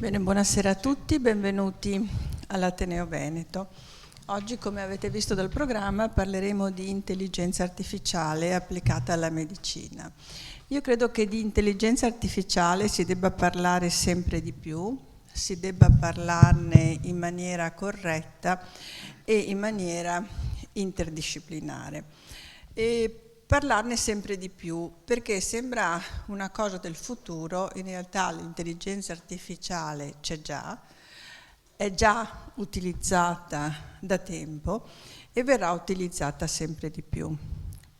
Bene, buonasera a tutti, benvenuti all'Ateneo Veneto. Oggi, come avete visto dal programma, parleremo di intelligenza artificiale applicata alla medicina. Io credo che di intelligenza artificiale si debba parlare sempre di più, si debba parlarne in maniera corretta e in maniera interdisciplinare. E parlarne sempre di più, perché sembra una cosa del futuro, in realtà l'intelligenza artificiale c'è già, è già utilizzata da tempo e verrà utilizzata sempre di più.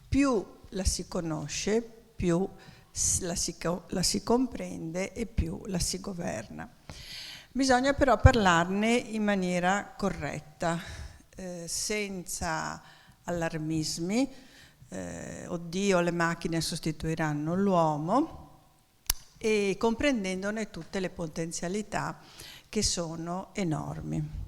Più la si conosce, più la si comprende e più la si governa. Bisogna però parlarne in maniera corretta, senza allarmismi. Oddio, le macchine sostituiranno l'uomo, e comprendendone tutte le potenzialità che sono enormi.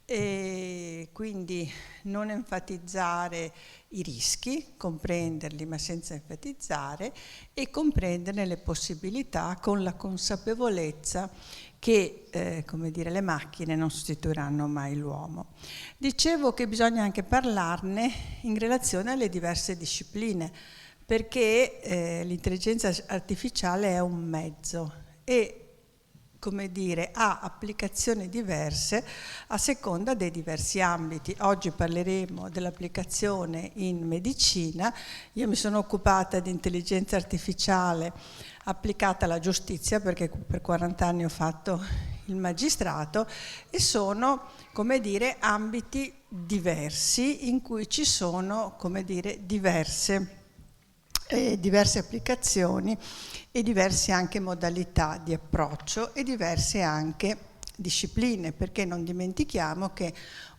E quindi non enfatizzare i rischi, comprenderli ma senza enfatizzare, e comprenderne le possibilità con la consapevolezza che le macchine non sostituiranno mai l'uomo. Dicevo che bisogna anche parlarne in relazione alle diverse discipline, perché l'intelligenza artificiale è un mezzo e ha applicazioni diverse a seconda dei diversi ambiti. Oggi parleremo dell'applicazione in medicina. Io mi sono occupata di intelligenza artificiale applicata alla giustizia, perché per 40 anni ho fatto il magistrato, e sono, ambiti diversi in cui ci sono, diverse applicazioni e diverse anche modalità di approccio e diverse anche discipline, perché non dimentichiamo che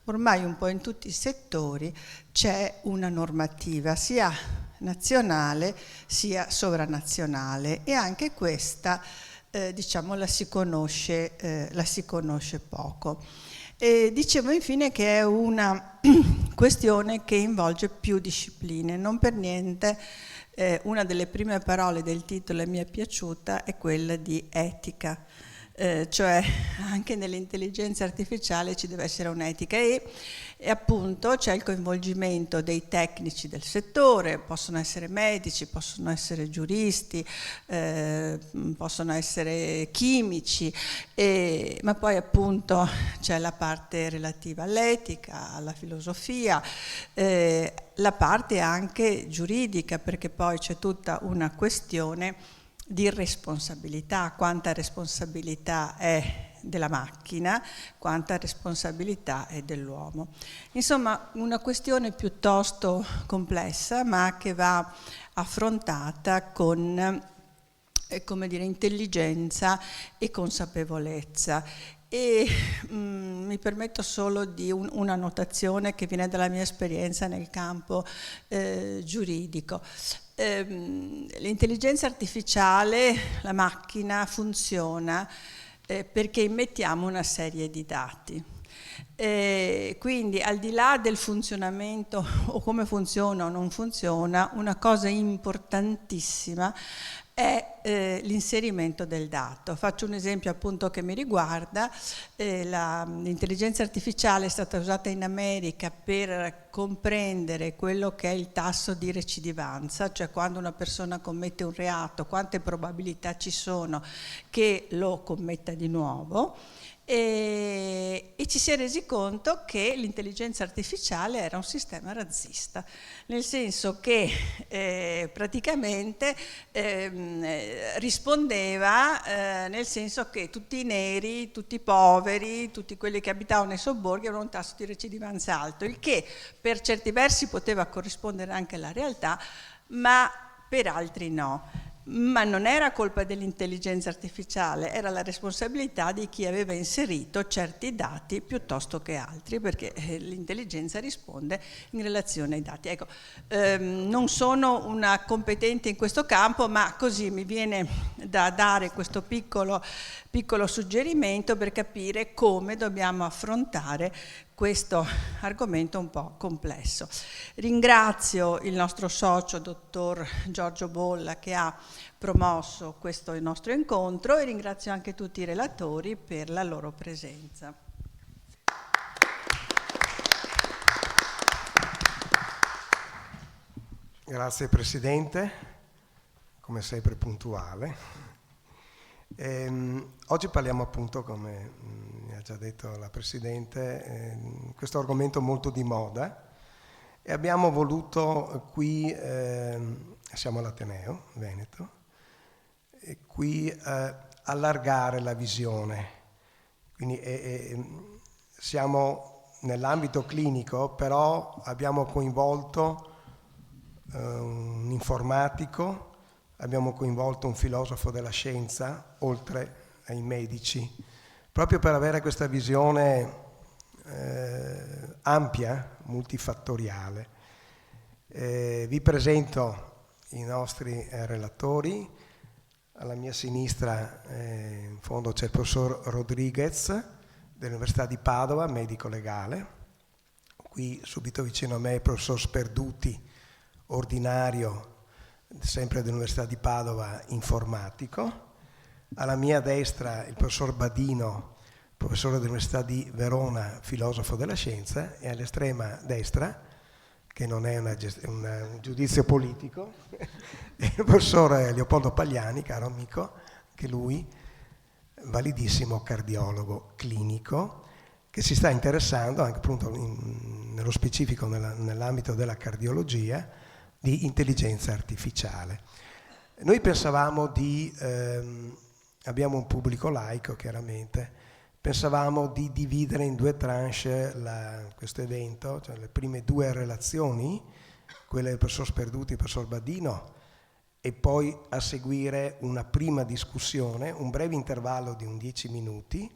ormai un po' in tutti i settori c'è una normativa, sia nazionale sia sovranazionale, e anche questa la si conosce poco. E dicevo infine che è una questione che involge più discipline. Non per niente una delle prime parole del titolo mi è piaciuta, è quella di etica. Cioè anche nell'intelligenza artificiale ci deve essere un'etica e appunto c'è il coinvolgimento dei tecnici del settore, possono essere medici, possono essere giuristi, possono essere chimici, ma poi appunto c'è la parte relativa all'etica, alla filosofia, la parte anche giuridica, perché poi c'è tutta una questione di responsabilità, quanta responsabilità è della macchina, quanta responsabilità è dell'uomo. Insomma, una questione piuttosto complessa, ma che va affrontata con intelligenza e consapevolezza. E mi permetto solo di una notazione che viene dalla mia esperienza nel campo giuridico. L'intelligenza artificiale, la macchina, funziona perché immettiamo una serie di dati. Quindi al di là del funzionamento o come funziona o non funziona, una cosa importantissima è l'inserimento del dato. Faccio un esempio appunto che mi riguarda. L'intelligenza artificiale è stata usata in America per comprendere quello che è il tasso di recidivanza, cioè quando una persona commette un reato, quante probabilità ci sono che lo commetta di nuovo. E ci si è resi conto che l'intelligenza artificiale era un sistema razzista, nel senso che praticamente rispondeva nel senso che tutti i neri, tutti i poveri, tutti quelli che abitavano nei sobborghi avevano un tasso di recidivanza alto, il che per certi versi poteva corrispondere anche alla realtà, ma per altri no. Ma non era colpa dell'intelligenza artificiale, era la responsabilità di chi aveva inserito certi dati piuttosto che altri, perché l'intelligenza risponde in relazione ai dati. Ecco, non sono una competente in questo campo, ma così mi viene da dare questo piccolo suggerimento per capire come dobbiamo affrontare questo argomento un po' complesso. Ringrazio il nostro socio, dottor Giorgio Bolla, che ha promosso questo nostro incontro, e ringrazio anche tutti i relatori per la loro presenza. Grazie Presidente, come sempre puntuale. Oggi parliamo appunto, come mi ha già detto la Presidente, questo argomento molto di moda, e abbiamo voluto qui, siamo all'Ateneo Veneto, e qui allargare la visione. Quindi siamo nell'ambito clinico, però abbiamo coinvolto un informatico, abbiamo coinvolto un filosofo della scienza, oltre ai medici, proprio per avere questa visione ampia, multifattoriale. Vi presento i nostri relatori. Alla mia sinistra in fondo c'è il professor Rodriguez dell'Università di Padova, medico legale. Qui subito vicino a me il professor Sperduti, ordinario sempre dell'Università di Padova, informatico. Alla mia destra il professor Badino, professore dell'Università di Verona, filosofo della scienza, e all'estrema destra, che non è un giudizio politico, è il professor Leopoldo Pagliani, caro amico, che lui, validissimo cardiologo clinico, che si sta interessando anche appunto nello specifico nell'ambito della cardiologia, di intelligenza artificiale. Noi pensavamo abbiamo un pubblico laico chiaramente, pensavamo di dividere in due tranche questo evento, cioè le prime due relazioni, quelle del professor Sperduti e del professor Badino, e poi a seguire una prima discussione, un breve intervallo di 10 minuti,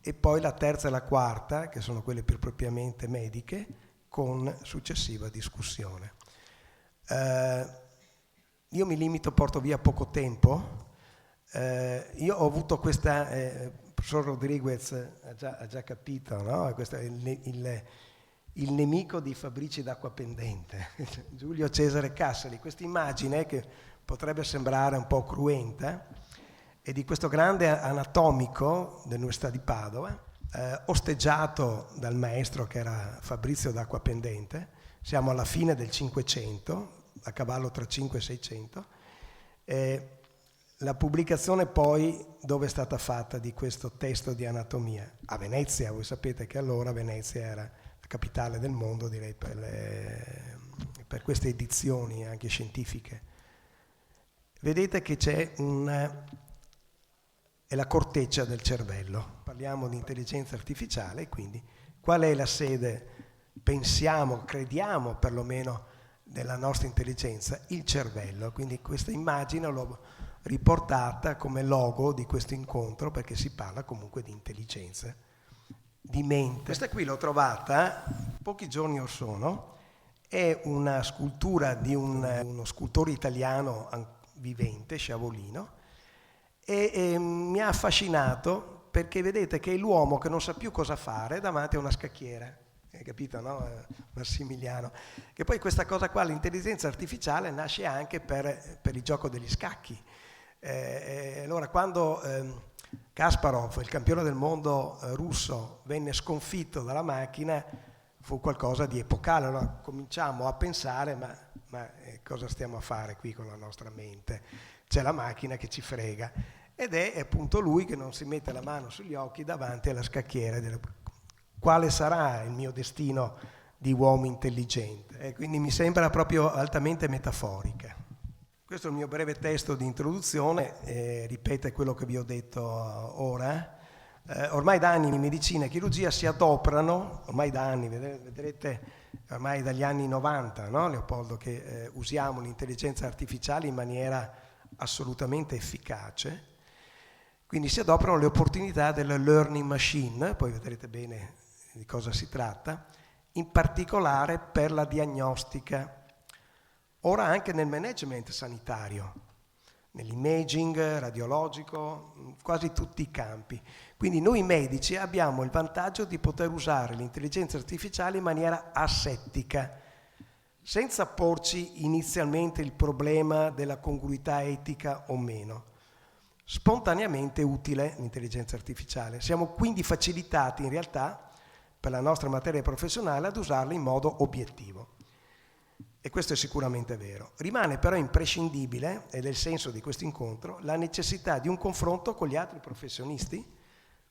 e poi la terza e la quarta, che sono quelle più propriamente mediche, con successiva discussione. Io mi limito, porto via poco tempo. Io ho avuto questa, il professor Rodriguez ha già capito, no? Questo è il nemico di Fabrici d'Acqua Pendente, Giulio Cesare Cassari. Questa immagine, che potrebbe sembrare un po' cruenta, è di questo grande anatomico dell'Università di Padova, osteggiato dal maestro che era Fabrizio d'Acqua Pendente. Siamo alla fine del 500, a cavallo tra 5 e 600. La pubblicazione poi dove è stata fatta di questo testo di anatomia? A Venezia. Voi sapete che allora Venezia era la capitale del mondo, direi, per queste edizioni anche scientifiche. Vedete che c'è è la corteccia del cervello. Parliamo di intelligenza artificiale, quindi qual è la sede? Pensiamo, crediamo perlomeno, della nostra intelligenza, il cervello. Quindi questa immagine l'ho riportata come logo di questo incontro, perché si parla comunque di intelligenza, di mente. Questa qui l'ho trovata pochi giorni or sono, è una scultura di uno scultore italiano vivente, Sciavolino, e mi ha affascinato perché vedete che è l'uomo che non sa più cosa fare davanti a una scacchiera. Capito, no? Massimiliano, che poi questa cosa qua, l'intelligenza artificiale, nasce anche per il gioco degli scacchi. Allora quando Kasparov, il campione del mondo russo, venne sconfitto dalla macchina, fu qualcosa di epocale. Allora cominciamo a pensare, ma cosa stiamo a fare qui con la nostra mente? C'è la macchina che ci frega, ed è appunto lui che non si mette la mano sugli occhi davanti alla scacchiera quale sarà il mio destino di uomo intelligente. Quindi mi sembra proprio altamente metaforica. Questo è il mio breve testo di introduzione, ripete quello che vi ho detto ora. Ormai da anni in medicina e chirurgia si adoperano, ormai da anni, vedrete ormai dagli anni 90, no, Leopoldo, che usiamo l'intelligenza artificiale in maniera assolutamente efficace. Quindi si adoperano le opportunità della learning machine, poi vedrete bene di cosa si tratta, in particolare per la diagnostica, ora anche nel management sanitario. nell'imaging radiologico, quasi tutti i campi. Quindi noi medici abbiamo il vantaggio di poter usare l'intelligenza artificiale in maniera asettica, senza porci inizialmente il problema della congruità etica o meno. Spontaneamente utile l'intelligenza artificiale. Siamo quindi facilitati in realtà per la nostra materia professionale ad usarla in modo obiettivo. E questo è sicuramente vero. Rimane però imprescindibile, ed è il senso di questo incontro, la necessità di un confronto con gli altri professionisti,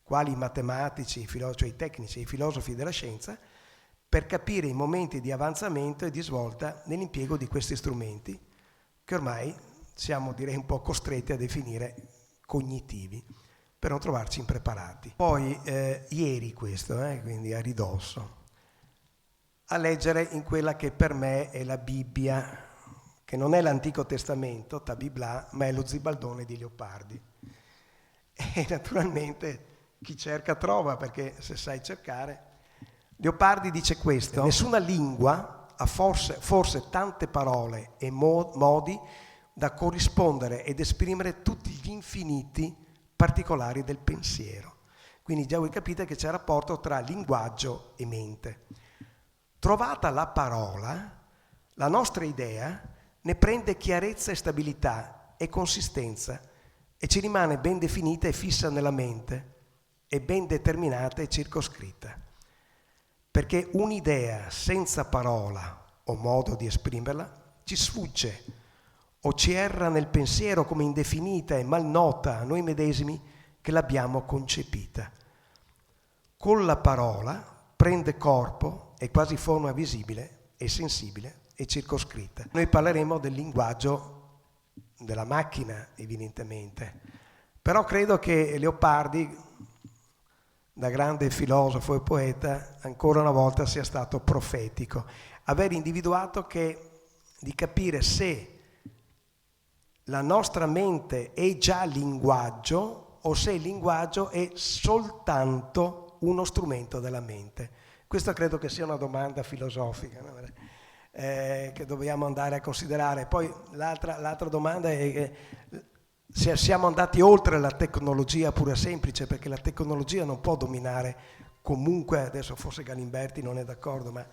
quali i matematici, cioè i tecnici e i filosofi della scienza, per capire i momenti di avanzamento e di svolta nell'impiego di questi strumenti, che ormai siamo, direi, un po' costretti a definire cognitivi, per non trovarci impreparati. Poi, ieri questo, quindi a ridosso, a leggere in quella che per me è la Bibbia, che non è l'Antico Testamento, Tabibla, ma è lo Zibaldone di Leopardi. E naturalmente chi cerca trova, perché se sai cercare. Leopardi dice questo: nessuna lingua ha forse tante parole e modi da corrispondere ed esprimere tutti gli infiniti particolari del pensiero. Quindi già voi capite che c'è rapporto tra linguaggio e mente. Trovata la parola, la nostra idea ne prende chiarezza e stabilità e consistenza e ci rimane ben definita e fissa nella mente e ben determinata e circoscritta. Perché un'idea senza parola o modo di esprimerla ci sfugge o ci erra nel pensiero come indefinita e mal nota a noi medesimi che l'abbiamo concepita. Con la parola prende corpo e quasi forma visibile e sensibile e circoscritta. Noi parleremo del linguaggio della macchina, evidentemente, però credo che Leopardi, da grande filosofo e poeta, ancora una volta sia stato profetico, aver individuato di capire se la nostra mente è già linguaggio o se il linguaggio è soltanto uno strumento della mente. Questa credo che sia una domanda filosofica, no? Che dobbiamo andare a considerare. Poi l'altra domanda è che se siamo andati oltre la tecnologia pura semplice, perché la tecnologia non può dominare comunque, adesso forse Galimberti non è d'accordo, ma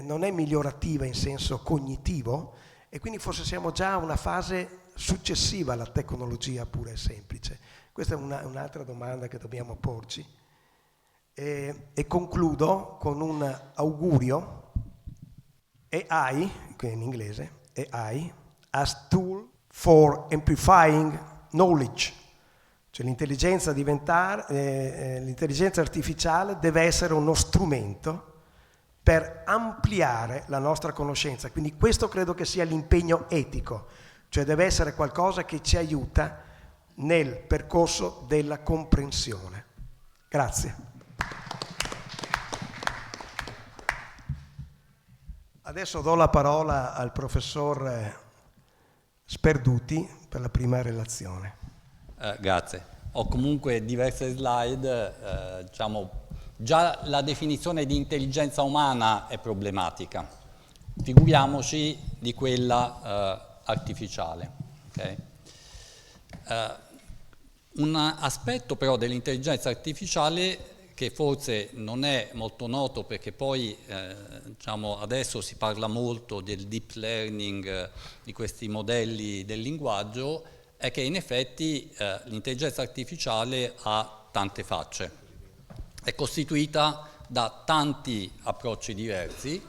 non è migliorativa in senso cognitivo, e quindi forse siamo già a una fase successiva alla tecnologia pura e semplice. Questa è un'altra domanda che dobbiamo porci. E concludo con un augurio. AI, che è in inglese, AI, as tool for amplifying knowledge, cioè l'intelligenza artificiale deve essere uno strumento per ampliare la nostra conoscenza. Quindi questo credo che sia l'impegno etico, cioè deve essere qualcosa che ci aiuta nel percorso della comprensione. Grazie. Adesso do la parola al professor Sperduti per la prima relazione. Grazie. Ho comunque diverse slide, diciamo, già la definizione di intelligenza umana è problematica, figuriamoci di quella artificiale. Okay? Un aspetto però dell'intelligenza artificiale che forse non è molto noto, perché poi diciamo, adesso si parla molto del deep learning, di questi modelli del linguaggio, è che in effetti l'intelligenza artificiale ha tante facce, è costituita da tanti approcci diversi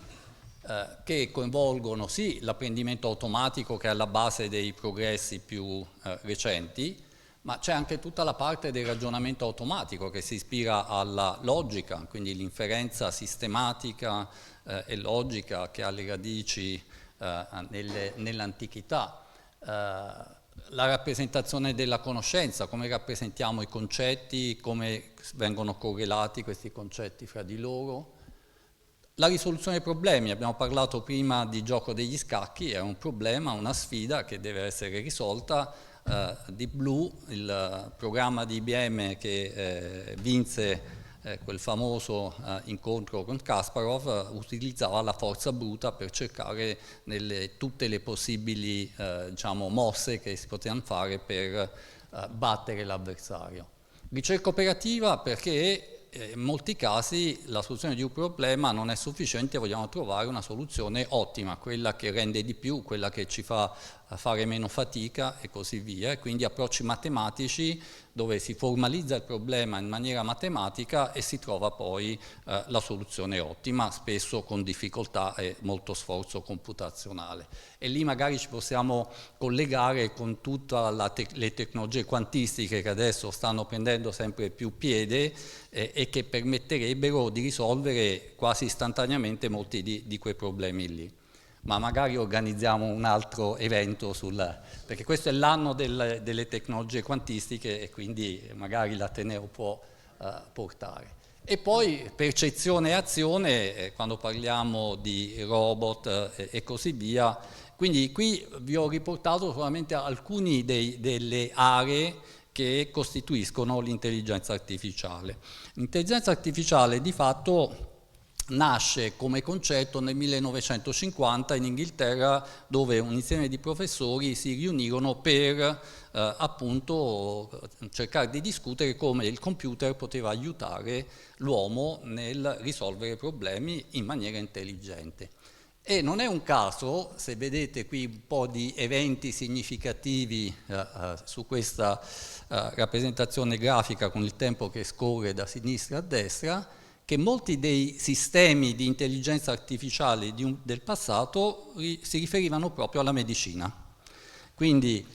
che coinvolgono sì l'apprendimento automatico, che è alla base dei progressi più recenti, ma c'è anche tutta la parte del ragionamento automatico che si ispira alla logica, quindi l'inferenza sistematica e logica che ha le radici nell'antichità, la rappresentazione della conoscenza, come rappresentiamo i concetti, come vengono correlati questi concetti fra di loro. La risoluzione dei problemi, abbiamo parlato prima di gioco degli scacchi, è un problema, una sfida che deve essere risolta. Deep Blue, il programma di IBM che vinse quel famoso incontro con Kasparov, utilizzava la forza bruta per cercare tutte le possibili diciamo, mosse che si potevano fare per battere l'avversario. Ricerca operativa perché in molti casi la soluzione di un problema non è sufficiente, vogliamo trovare una soluzione ottima, quella che rende di più, quella che ci fa fare meno fatica e così via. E quindi approcci matematici dove si formalizza il problema in maniera matematica e si trova poi la soluzione ottima, spesso con difficoltà e molto sforzo computazionale. E lì magari ci possiamo collegare con tutte le tecnologie quantistiche che adesso stanno prendendo sempre più piede e che permetterebbero di risolvere quasi istantaneamente molti di quei problemi lì. Ma magari organizziamo un altro evento perché questo è l'anno delle tecnologie quantistiche e quindi magari l'Ateneo può portare. E poi percezione e azione, quando parliamo di robot e così via. Quindi qui vi ho riportato solamente alcune delle aree che costituiscono l'intelligenza artificiale. L'intelligenza artificiale di fatto nasce come concetto nel 1950 in Inghilterra, dove un insieme di professori si riunirono per appunto cercare di discutere come il computer poteva aiutare l'uomo nel risolvere problemi in maniera intelligente. E non è un caso, se vedete qui un po' di eventi significativi su questa rappresentazione grafica con il tempo che scorre da sinistra a destra, che molti dei sistemi di intelligenza artificiale del passato si riferivano proprio alla medicina. Quindi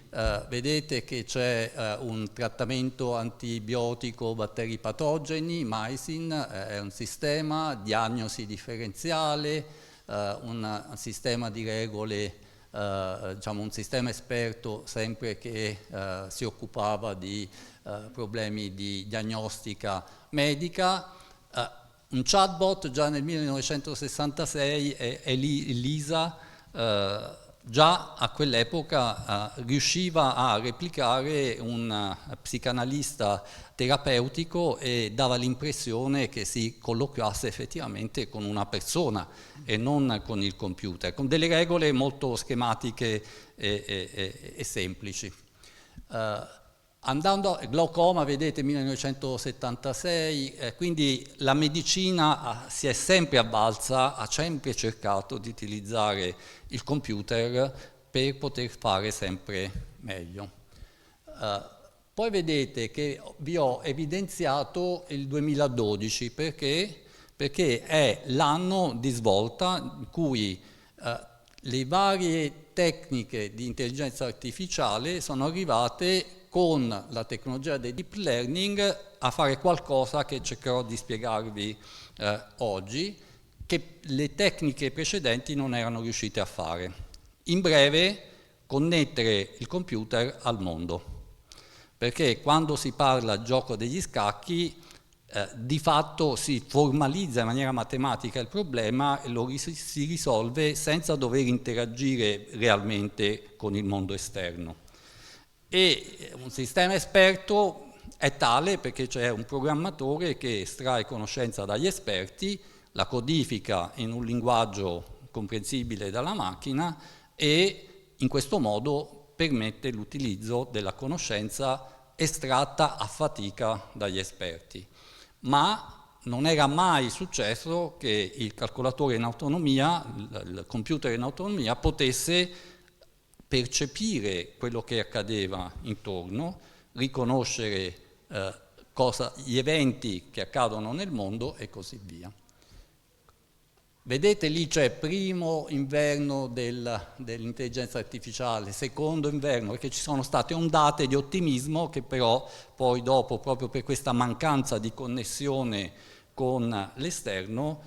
vedete che c'è un trattamento antibiotico batteri patogeni, MySIN, è un sistema, diagnosi differenziale, un sistema di regole, diciamo un sistema esperto sempre che si occupava di problemi di diagnostica medica, un chatbot già nel 1966 e Lisa già a quell'epoca riusciva a replicare un psicanalista terapeutico e dava l'impressione che si colloquiasse effettivamente con una persona e non con il computer, con delle regole molto schematiche e semplici. Andando a glaucoma, vedete 1976, quindi la medicina si è sempre avvalsa, ha sempre cercato di utilizzare il computer per poter fare sempre meglio. Poi vedete che vi ho evidenziato il 2012 perché è l'anno di svolta in cui le varie tecniche di intelligenza artificiale sono arrivate con la tecnologia del deep learning a fare qualcosa che cercherò di spiegarvi oggi, che le tecniche precedenti non erano riuscite a fare. In breve, connettere il computer al mondo. Perché quando si parla gioco degli scacchi, di fatto si formalizza in maniera matematica il problema e lo si risolve senza dover interagire realmente con il mondo esterno. E un sistema esperto è tale perché c'è un programmatore che estrae conoscenza dagli esperti, la codifica in un linguaggio comprensibile dalla macchina e in questo modo permette l'utilizzo della conoscenza estratta a fatica dagli esperti. Ma non era mai successo che il calcolatore in autonomia, il computer in autonomia, potesse percepire quello che accadeva intorno, riconoscere gli eventi che accadono nel mondo e così via. Vedete lì c'è primo inverno dell'intelligenza artificiale, secondo inverno, perché ci sono state ondate di ottimismo che però poi dopo, proprio per questa mancanza di connessione con l'esterno,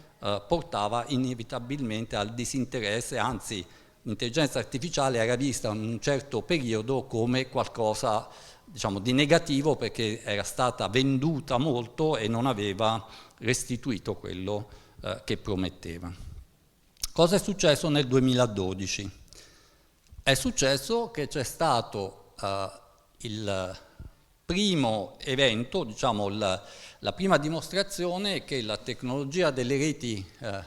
portava inevitabilmente al disinteresse, anzi l'intelligenza artificiale era vista in un certo periodo come qualcosa, diciamo, di negativo perché era stata venduta molto e non aveva restituito quello che prometteva. Cosa è successo nel 2012? È successo che c'è stato il primo evento, diciamo la prima dimostrazione è che la tecnologia delle reti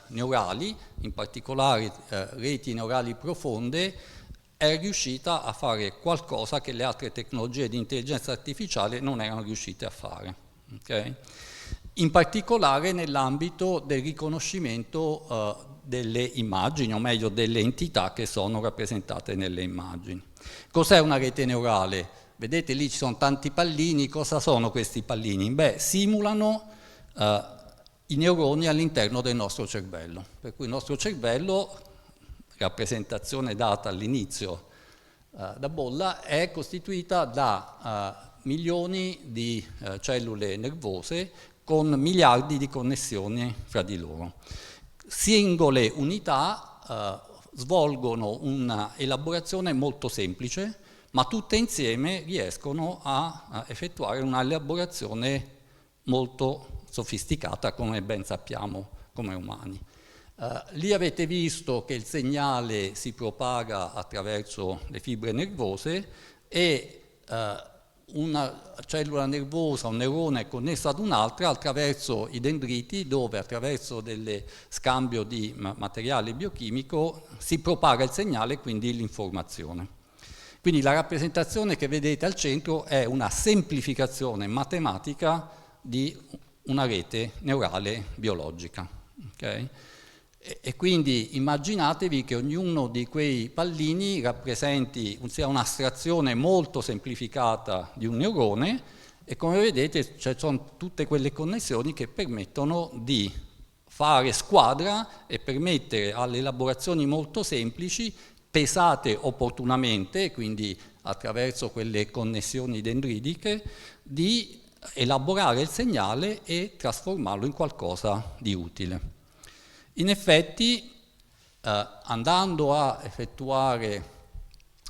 neurali, in particolare reti neurali profonde, è riuscita a fare qualcosa che le altre tecnologie di intelligenza artificiale non erano riuscite a fare. Okay? In particolare nell'ambito del riconoscimento delle immagini, o meglio delle entità che sono rappresentate nelle immagini. Cos'è una rete neurale? Vedete lì ci sono tanti pallini, cosa sono questi pallini? Beh, simulano i neuroni all'interno del nostro cervello, per cui il nostro cervello, rappresentazione data all'inizio da Bolla, è costituita da milioni di cellule nervose con miliardi di connessioni fra di loro. Singole unità svolgono una elaborazione molto semplice, ma tutte insieme riescono a effettuare una elaborazione molto sofisticata, come ben sappiamo come umani. Lì avete visto che il segnale si propaga attraverso le fibre nervose e una cellula nervosa, un neurone è connesso ad un'altra attraverso i dendriti, dove attraverso dello scambio di materiale biochimico si propaga il segnale, quindi l'informazione. Quindi la rappresentazione che vedete al centro è una semplificazione matematica di una rete neurale biologica. Okay? E quindi immaginatevi che ognuno di quei pallini rappresenti sia un'astrazione molto semplificata di un neurone e come vedete ci sono tutte quelle connessioni che permettono di fare squadra e permettere alle elaborazioni molto semplici, pesate opportunamente, quindi attraverso quelle connessioni dendritiche, di elaborare il segnale e trasformarlo in qualcosa di utile. In effetti, andando a effettuare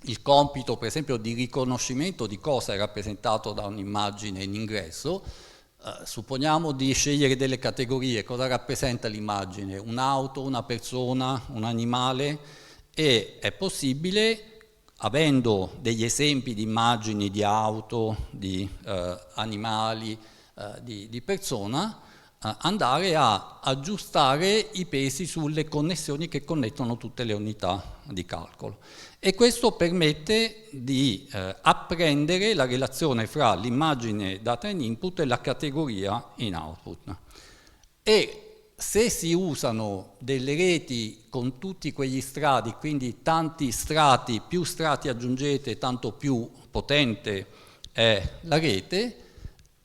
il compito, per esempio, di riconoscimento di cosa è rappresentato da un'immagine in ingresso, supponiamo di scegliere delle categorie, cosa rappresenta l'immagine, un'auto, una persona, un animale, e è possibile, avendo degli esempi di immagini di auto, di animali, di persona, andare a aggiustare i pesi sulle connessioni che connettono tutte le unità di calcolo. E questo permette di apprendere la relazione fra l'immagine data in input e la categoria in output. E se si usano delle reti con tutti quegli strati, quindi tanti strati, più strati aggiungete, tanto più potente è la rete,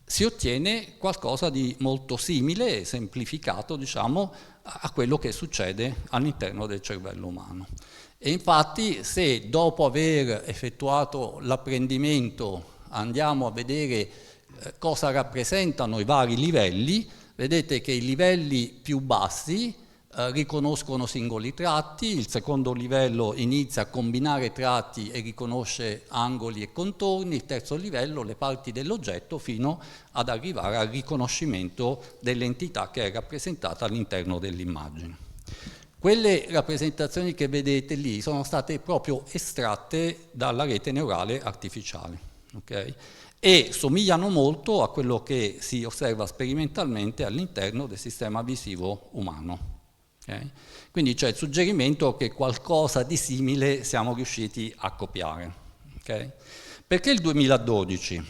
si ottiene qualcosa di molto simile e semplificato, diciamo, a quello che succede all'interno del cervello umano. E infatti, se dopo aver effettuato l'apprendimento andiamo a vedere cosa rappresentano i vari livelli, vedete che i livelli più bassi riconoscono singoli tratti, il secondo livello inizia a combinare tratti e riconosce angoli e contorni, il terzo livello le parti dell'oggetto fino ad arrivare al riconoscimento dell'entità che è rappresentata all'interno dell'immagine. Quelle rappresentazioni che vedete lì sono state proprio estratte dalla rete neurale artificiale, okay? E somigliano molto a quello che si osserva sperimentalmente all'interno del sistema visivo umano. Okay? Quindi c'è il suggerimento che qualcosa di simile siamo riusciti a copiare. Okay? Perché il 2012?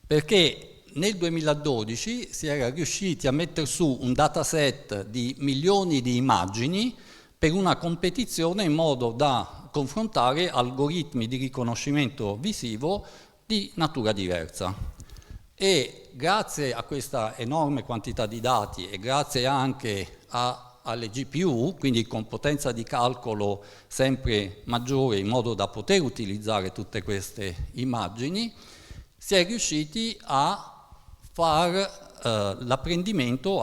Perché nel 2012 si era riusciti a mettere su un dataset di milioni di immagini per una competizione in modo da confrontare algoritmi di riconoscimento visivo di natura diversa. E grazie a questa enorme quantità di dati e grazie anche alle GPU, quindi con potenza di calcolo sempre maggiore in modo da poter utilizzare tutte queste immagini, si è riusciti a fare l'apprendimento,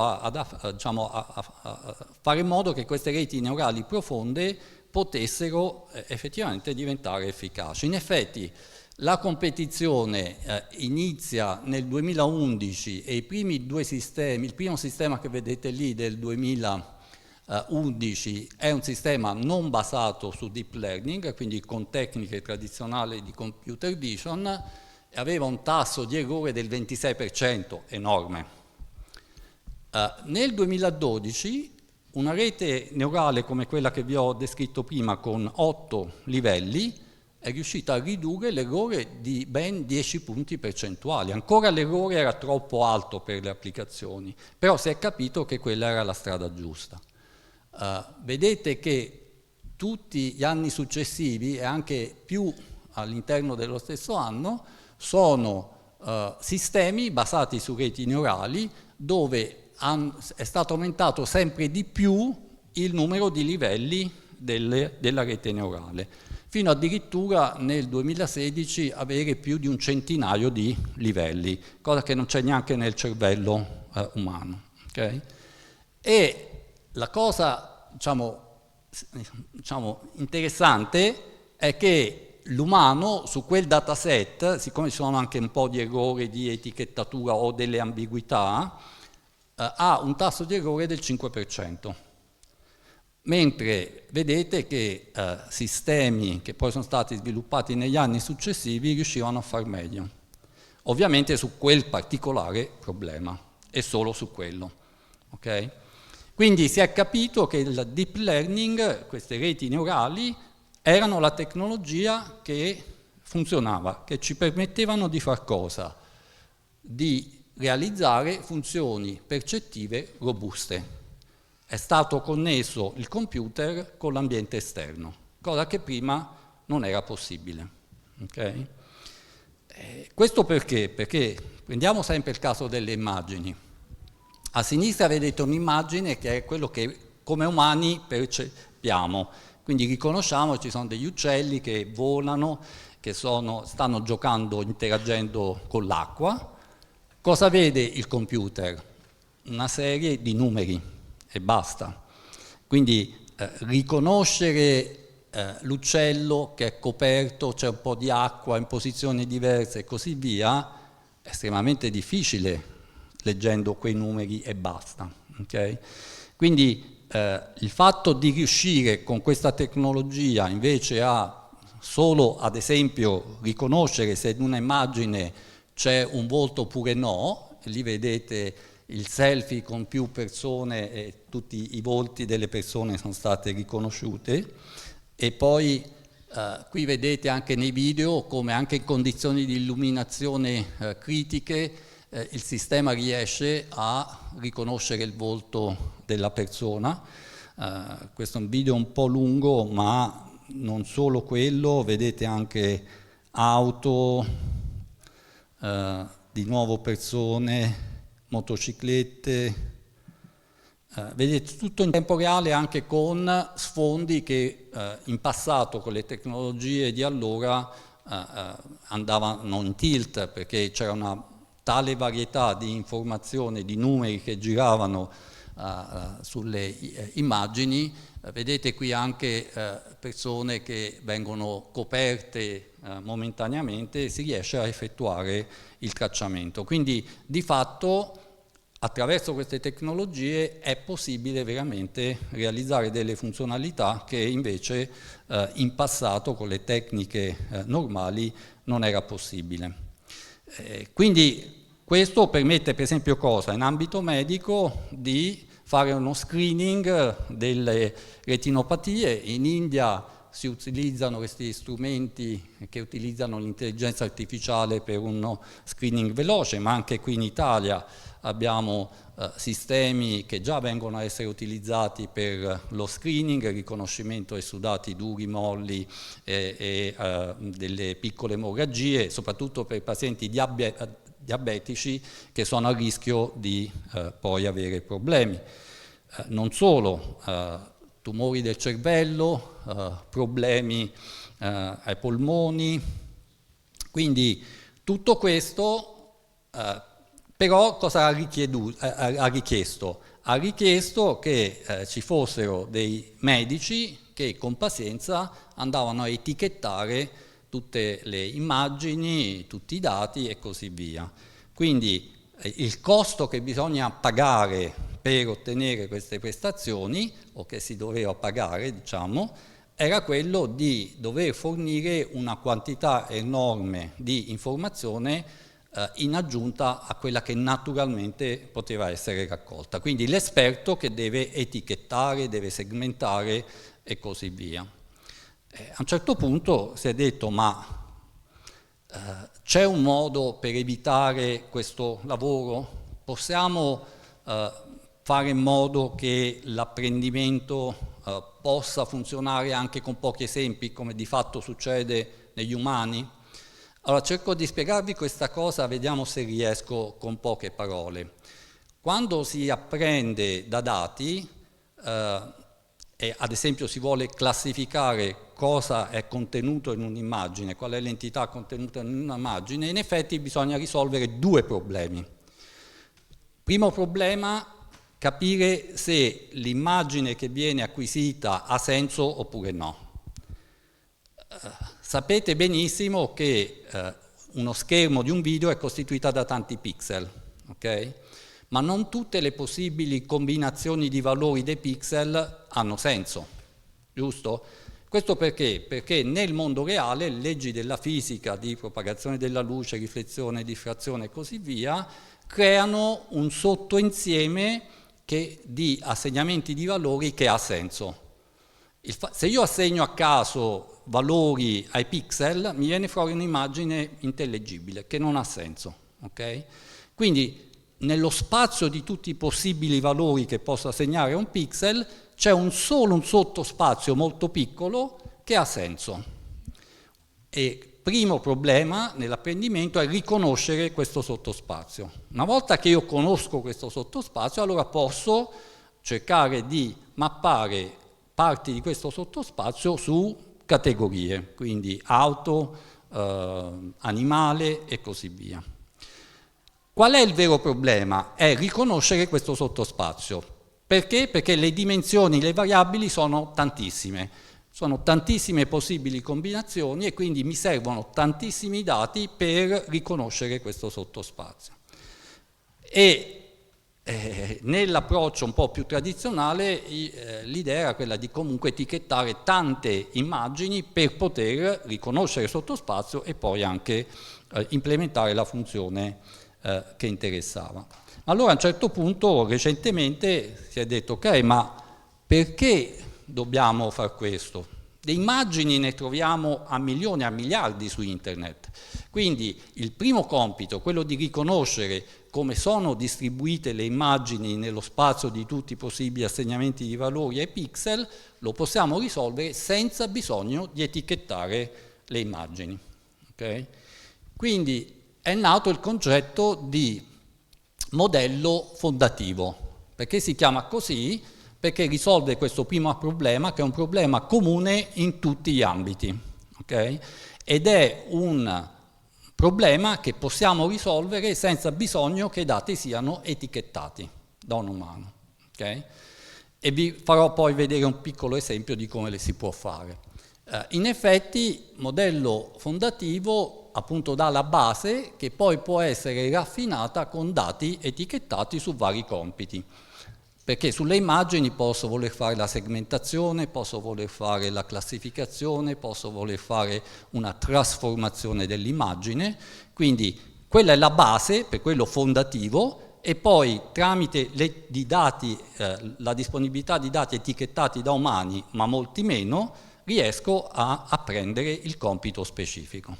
diciamo, a fare in modo che queste reti neurali profonde potessero effettivamente diventare efficaci. In effetti la competizione inizia nel 2011 e i primi due sistemi, il primo sistema che vedete lì del 2011 è un sistema non basato su deep learning, quindi con tecniche tradizionali di computer vision, e aveva un tasso di errore del 26%, enorme. Nel 2012 una rete neurale come quella che vi ho descritto prima, con 8 livelli, è riuscita a ridurre l'errore di ben 10 punti percentuali. Ancora l'errore era troppo alto per le applicazioni, però si è capito che quella era la strada giusta. Vedete che tutti gli anni successivi, e anche più all'interno dello stesso anno, sono sistemi basati su reti neurali dove è stato aumentato sempre di più il numero di livelli della rete neurale, fino addirittura nel 2016 avere più di un centinaio di livelli, cosa che non c'è neanche nel cervello umano. Okay? E la cosa, diciamo, interessante è che l'umano su quel dataset, siccome ci sono anche un po' di errori di etichettatura o delle ambiguità, ha un tasso di errore del 5%, mentre vedete che sistemi che poi sono stati sviluppati negli anni successivi riuscivano a far meglio, ovviamente su quel particolare problema e solo su quello. Okay? Quindi si è capito che il deep learning, queste reti neurali, erano la tecnologia che funzionava, che ci permettevano di far cosa? Di realizzare funzioni percettive robuste. È stato connesso il computer con l'ambiente esterno, cosa che prima non era possibile. Okay? Questo perché? Perché prendiamo sempre il caso delle immagini. A sinistra vedete un'immagine che è quello che come umani percepiamo, quindi riconosciamo che ci sono degli uccelli che volano, che stanno giocando, interagendo con l'acqua. Cosa vede il computer? Una serie di numeri e basta. Quindi riconoscere l'uccello che è coperto, c'è un po' di acqua in posizioni diverse e così via, è estremamente difficile leggendo quei numeri e basta. Okay? Quindi il fatto di riuscire con questa tecnologia invece a solo, ad esempio, riconoscere se in una immagine c'è un volto oppure no, lì vedete il selfie con più persone e tutti i volti delle persone sono state riconosciute, e poi qui vedete anche nei video come anche in condizioni di illuminazione critiche il sistema riesce a riconoscere il volto della persona. Questo è un video un po' lungo, ma non solo quello, vedete anche auto, di nuovo persone, motociclette, vedete tutto in tempo reale anche con sfondi che in passato con le tecnologie di allora andavano in tilt, perché c'era una tale varietà di informazioni, di numeri che giravano sulle immagini. Vedete qui anche persone che vengono coperte momentaneamente e si riesce a effettuare il tracciamento. Quindi di fatto attraverso queste tecnologie è possibile veramente realizzare delle funzionalità che invece in passato con le tecniche normali non era possibile. Quindi questo permette per esempio cosa? In ambito medico di fare uno screening delle retinopatie. In India si utilizzano questi strumenti che utilizzano l'intelligenza artificiale per uno screening veloce, ma anche qui in Italia abbiamo sistemi che già vengono a essere utilizzati per lo screening, il riconoscimento su dati duri, molli e delle piccole emorragie, soprattutto per pazienti diabetici che sono a rischio di poi avere problemi. Non solo, tumori del cervello, problemi ai polmoni, quindi tutto questo però cosa ha richiesto? Ha richiesto che ci fossero dei medici che con pazienza andavano a etichettare tutte le immagini, tutti i dati e così via. Quindi il costo che bisogna pagare per ottenere queste prestazioni, o che si doveva pagare, diciamo, era quello di dover fornire una quantità enorme di informazione in aggiunta a quella che naturalmente poteva essere raccolta. Quindi l'esperto che deve etichettare, deve segmentare e così via. A un certo punto si è detto, ma c'è un modo per evitare questo lavoro? Possiamo fare in modo che l'apprendimento possa funzionare anche con pochi esempi, come di fatto succede negli umani? Allora cerco di spiegarvi questa cosa, vediamo se riesco con poche parole. Quando si apprende da dati, e ad esempio si vuole classificare cosa è contenuto in un'immagine, qual è l'entità contenuta in un'immagine, in effetti bisogna risolvere due problemi. Primo problema, capire se l'immagine che viene acquisita ha senso oppure no. Sapete benissimo che uno schermo di un video è costituito da tanti pixel, ok? Ma non tutte le possibili combinazioni di valori dei pixel hanno senso, giusto? Questo perché? Perché nel mondo reale le leggi della fisica di propagazione della luce, riflessione, diffrazione e così via creano un sottoinsieme di assegnamenti di valori che ha senso. Se io assegno a caso valori ai pixel, mi viene fuori un'immagine intellegibile, che non ha senso, ok? Quindi nello spazio di tutti i possibili valori che posso assegnare a un pixel, c'è solo un sottospazio molto piccolo che ha senso. E primo problema nell'apprendimento è riconoscere questo sottospazio. Una volta che io conosco questo sottospazio, allora posso cercare di mappare parti di questo sottospazio su categorie, quindi auto, animale e così via. Qual è il vero problema? È riconoscere questo sottospazio. Perché? Perché le dimensioni, le variabili sono tantissime possibili combinazioni e quindi mi servono tantissimi dati per riconoscere questo sottospazio. E nell'approccio un po' più tradizionale l'idea era quella di comunque etichettare tante immagini per poter riconoscere il sottospazio e poi anche implementare la funzione che interessava. Allora a un certo punto recentemente si è detto ok, ma perché dobbiamo fare questo? Le immagini ne troviamo a milioni, a miliardi su internet, quindi il primo compito, quello di riconoscere come sono distribuite le immagini nello spazio di tutti i possibili assegnamenti di valori ai pixel, lo possiamo risolvere senza bisogno di etichettare le immagini. Okay? Quindi è nato il concetto di modello fondativo. Perché si chiama così? Perché risolve questo primo problema, che è un problema comune in tutti gli ambiti. Okay? Ed è un problema che possiamo risolvere senza bisogno che i dati siano etichettati da un umano. Okay? E vi farò poi vedere un piccolo esempio di come le si può fare. In effetti, modello fondativo appunto dà la base che poi può essere raffinata con dati etichettati su vari compiti. Perché sulle immagini posso voler fare la segmentazione, posso voler fare la classificazione, posso voler fare una trasformazione dell'immagine, quindi quella è la base per quello fondativo e poi tramite la disponibilità di dati etichettati da umani, ma molti meno, riesco a apprendere il compito specifico.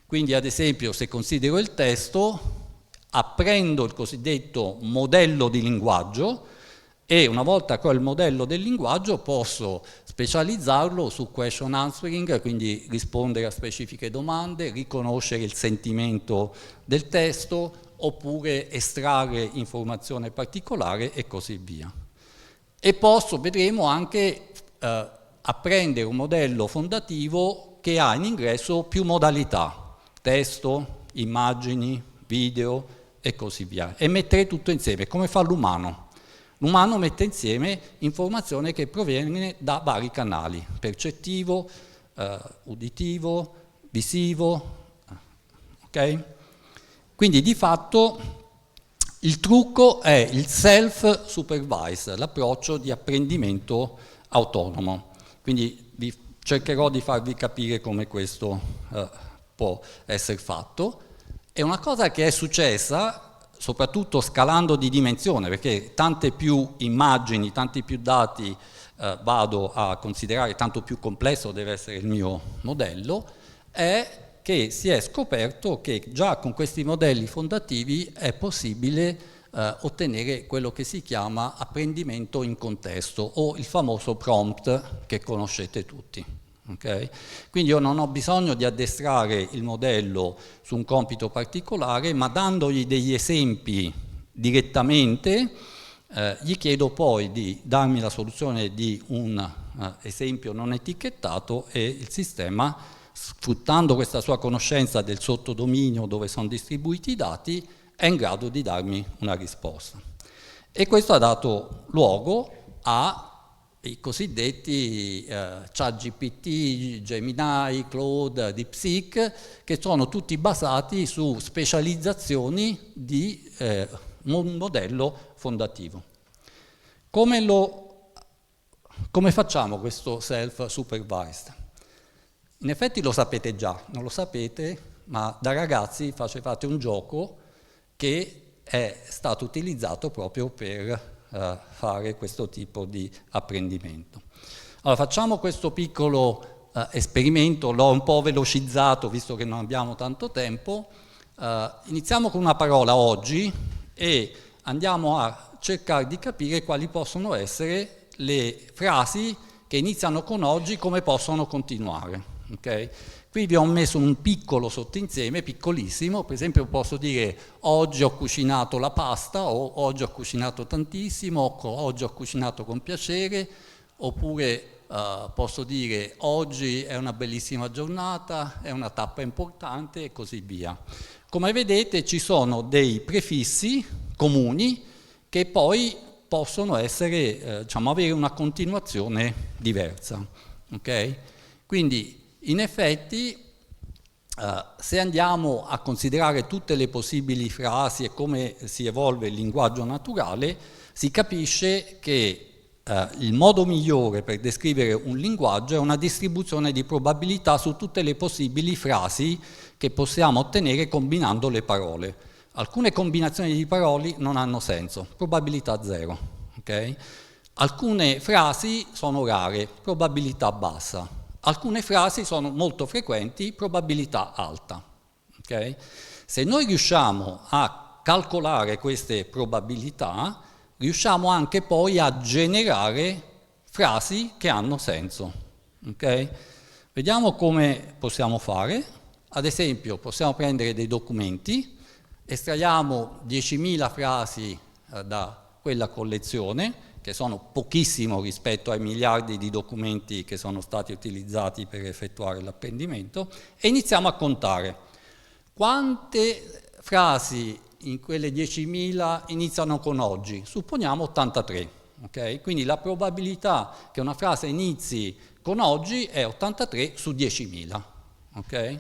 Quindi ad esempio se considero il testo, apprendo il cosiddetto modello di linguaggio e una volta che ho il modello del linguaggio posso specializzarlo su question answering, quindi rispondere a specifiche domande, riconoscere il sentimento del testo oppure estrarre informazione particolare e così via. E posso, vedremo, anche apprendere un modello fondativo che ha in ingresso più modalità, testo, immagini, video e così via, e mettere tutto insieme, come fa l'umano. L'umano mette insieme informazione che proviene da vari canali, percettivo, uditivo, visivo, ok? Quindi di fatto il trucco è il self-supervised, l'approccio di apprendimento autonomo. Quindi vi cercherò di farvi capire come questo può essere fatto. È una cosa che è successa soprattutto scalando di dimensione, perché tante più immagini, tanti più dati vado a considerare, tanto più complesso deve essere il mio modello, è che si è scoperto che già con questi modelli fondativi è possibile ottenere quello che si chiama apprendimento in contesto o il famoso prompt che conoscete tutti. Okay? Quindi io non ho bisogno di addestrare il modello su un compito particolare, ma dandogli degli esempi direttamente gli chiedo poi di darmi la soluzione di un esempio non etichettato e il sistema, sfruttando questa sua conoscenza del sottodominio dove sono distribuiti i dati, è in grado di darmi una risposta. E questo ha dato luogo ai cosiddetti ChatGPT, Gemini, Claude, DeepSeek, che sono tutti basati su specializzazioni di un modello fondativo. Come facciamo questo self-supervised? In effetti lo sapete già, non lo sapete, ma da ragazzi facevate un gioco che è stato utilizzato proprio per fare questo tipo di apprendimento. Allora facciamo questo piccolo esperimento, l'ho un po' velocizzato visto che non abbiamo tanto tempo. Iniziamo con una parola oggi e andiamo a cercare di capire quali possono essere le frasi che iniziano con oggi, come possono continuare. Okay? Qui vi ho messo un piccolo sottoinsieme, piccolissimo, per esempio posso dire oggi ho cucinato la pasta, o oggi ho cucinato tantissimo, o oggi ho cucinato con piacere, oppure posso dire oggi è una bellissima giornata, è una tappa importante e così via. Come vedete ci sono dei prefissi comuni che poi possono essere, avere una continuazione diversa. Okay? Quindi in effetti, se andiamo a considerare tutte le possibili frasi e come si evolve il linguaggio naturale, si capisce che il modo migliore per descrivere un linguaggio è una distribuzione di probabilità su tutte le possibili frasi che possiamo ottenere combinando le parole. Alcune combinazioni di parole non hanno senso, probabilità 0. Okay? Alcune frasi sono rare, probabilità bassa. Alcune frasi sono molto frequenti, probabilità alta. Okay? Se noi riusciamo a calcolare queste probabilità, riusciamo anche poi a generare frasi che hanno senso. Okay? Vediamo come possiamo fare. Ad esempio, possiamo prendere dei documenti, estraiamo 10.000 frasi da quella collezione, che sono pochissimo rispetto ai miliardi di documenti che sono stati utilizzati per effettuare l'apprendimento, e iniziamo a contare. Quante frasi in quelle 10.000 iniziano con oggi? Supponiamo 83. Okay? Quindi la probabilità che una frase inizi con oggi è 83 su 10.000. Okay?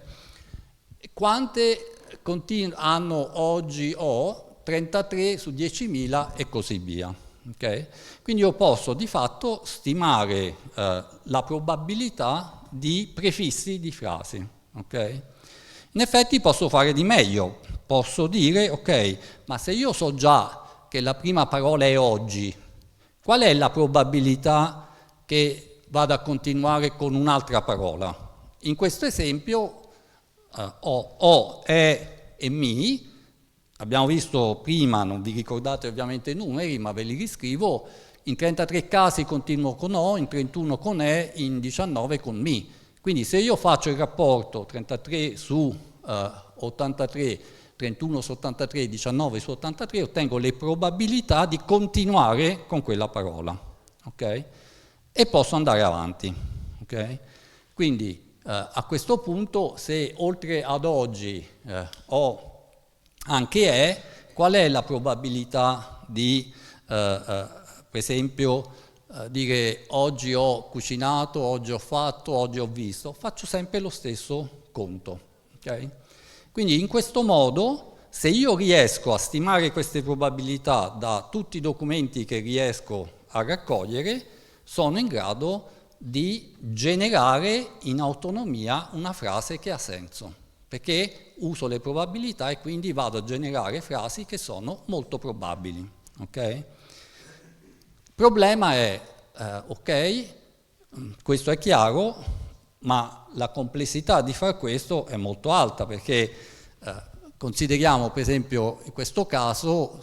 Quante hanno oggi o? 33 su 10.000 e così via. Okay? Quindi io posso di fatto stimare la probabilità di prefissi di frasi. Okay? In effetti posso fare di meglio, posso dire, ok, ma se io so già che la prima parola è oggi, qual è la probabilità che vada a continuare con un'altra parola? In questo esempio ho, è e mi. Abbiamo visto prima, non vi ricordate ovviamente i numeri, ma ve li riscrivo, in 33 casi continuo con O, in 31 con E, in 19 con mi. Quindi se io faccio il rapporto 33 su 83, 31 su 83, 19 su 83, ottengo le probabilità di continuare con quella parola. Okay? E posso andare avanti. Okay? Quindi a questo punto, se oltre ad oggi ho anche è, qual è la probabilità di, per esempio, dire oggi ho cucinato, oggi ho fatto, oggi ho visto? Faccio sempre lo stesso conto. Okay? Quindi in questo modo, se io riesco a stimare queste probabilità da tutti i documenti che riesco a raccogliere, sono in grado di generare in autonomia una frase che ha senso, perché uso le probabilità e quindi vado a generare frasi che sono molto probabili. Okay? Il problema è, ok, questo è chiaro, ma la complessità di far questo è molto alta, perché consideriamo per esempio in questo caso,